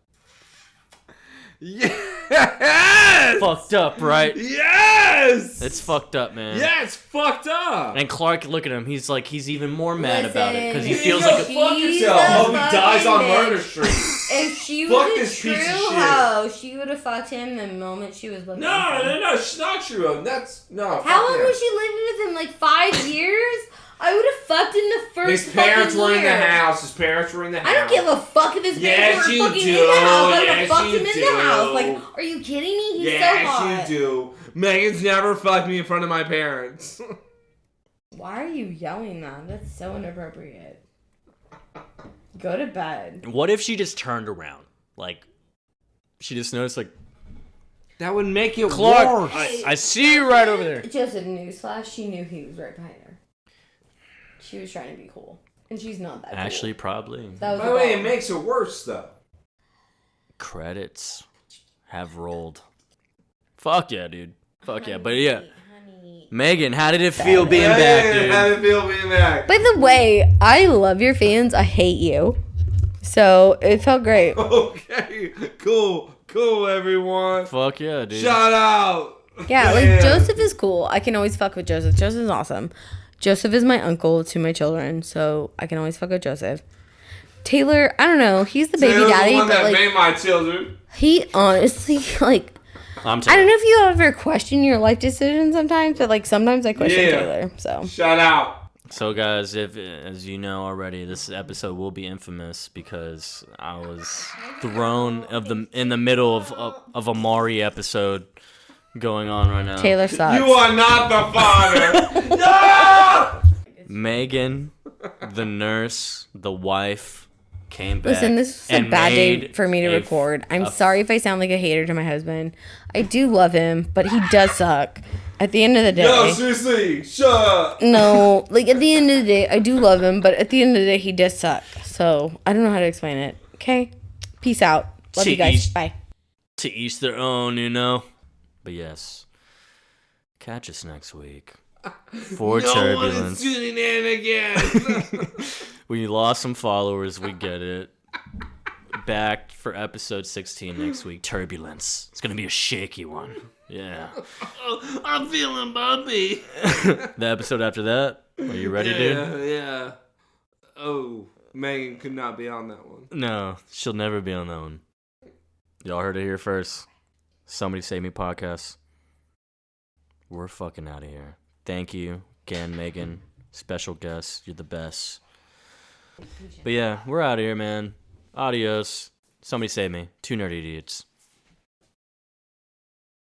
Yes! Fucked up, right? Yes! It's fucked up, man. Yeah, it's fucked up. And Clark, look at him. He's like, he's even more mad about it because he Listen, feels Yo, like. fuck She's yourself. a Hope he dies on fucking Murder bitch. Street. If she Fuck was a this true piece of shit. hoe, she would have fucked him the moment she was looking at him. No, it's not true. That's no. How long was she living with him? Like 5 years? I would have fucked him the first His parents fucking were in the year. house. His parents were in the house. I don't give a fuck if his Yes, parents were you fucking do. in the house. I would have Yes, fucked you him in do. the house. Like, are you kidding me? He's so hot. Yes, you do. Megan's never fucked me in front of my parents. Why are you yelling that? That's so inappropriate. Go to bed. What if she just turned around? Like, she just noticed, like, That would make it Clark, worse. I see you right over there. Joseph, newsflash, she knew he was right behind her. She was trying to be cool. And she's not that Actually, probably. cool. That was By the way, it problem. makes it worse though. Credits have rolled. Fuck yeah, dude. Fuck yeah. But yeah, Honey. Megan, how did it feel being back, How dude? did it feel being back? By the way, I love your fans. I hate you. So it felt great. Okay, cool, everyone. Fuck yeah, dude. Shout out. Yeah, like Man. Joseph is cool. I can always fuck with Joseph. Joseph's awesome. Joseph is my uncle to my children, so I can always fuck with Joseph. Taylor, I don't know. He's the baby Taylor's daddy, the one but that like made my children. he honestly like I'm I telling don't know you. if you ever question your life decisions sometimes, but like sometimes I question Yeah. Taylor. So Shout out. So, guys, if as you know already, this episode will be infamous because I was thrown in the middle of a Maury episode going on right now. Taylor sucks. You are not the father. No! Megan, the nurse, the wife, came back. Listen, this was a and bad day made for me to a- record. I'm sorry if I sound like a hater to my husband. I do love him, but he does suck. At the end of the day. No, seriously, shut up. No, like at the end of the day, I do love him, but at the end of the day, he does suck. So I don't know how to explain it. Okay, peace out. Love you guys. Jeez. Bye. To each their own, you know. But yes, catch us next week for No one is Turbulence. tuning in again. We lost some followers. We get it. Back for episode 16 next week. Turbulence. It's gonna be a shaky one. Yeah. I'm feeling bumpy. The episode after that. Are you ready, dude? Yeah. Oh, Megan could not be on that one. No, she'll never be on that one. Y'all heard it here first. Somebody Save Me podcast. We're fucking out of here. Thank you again, Megan. Special guest. You're the best. But yeah, we're out of here, man. Adios. Somebody save me. 2 nerdy idiots.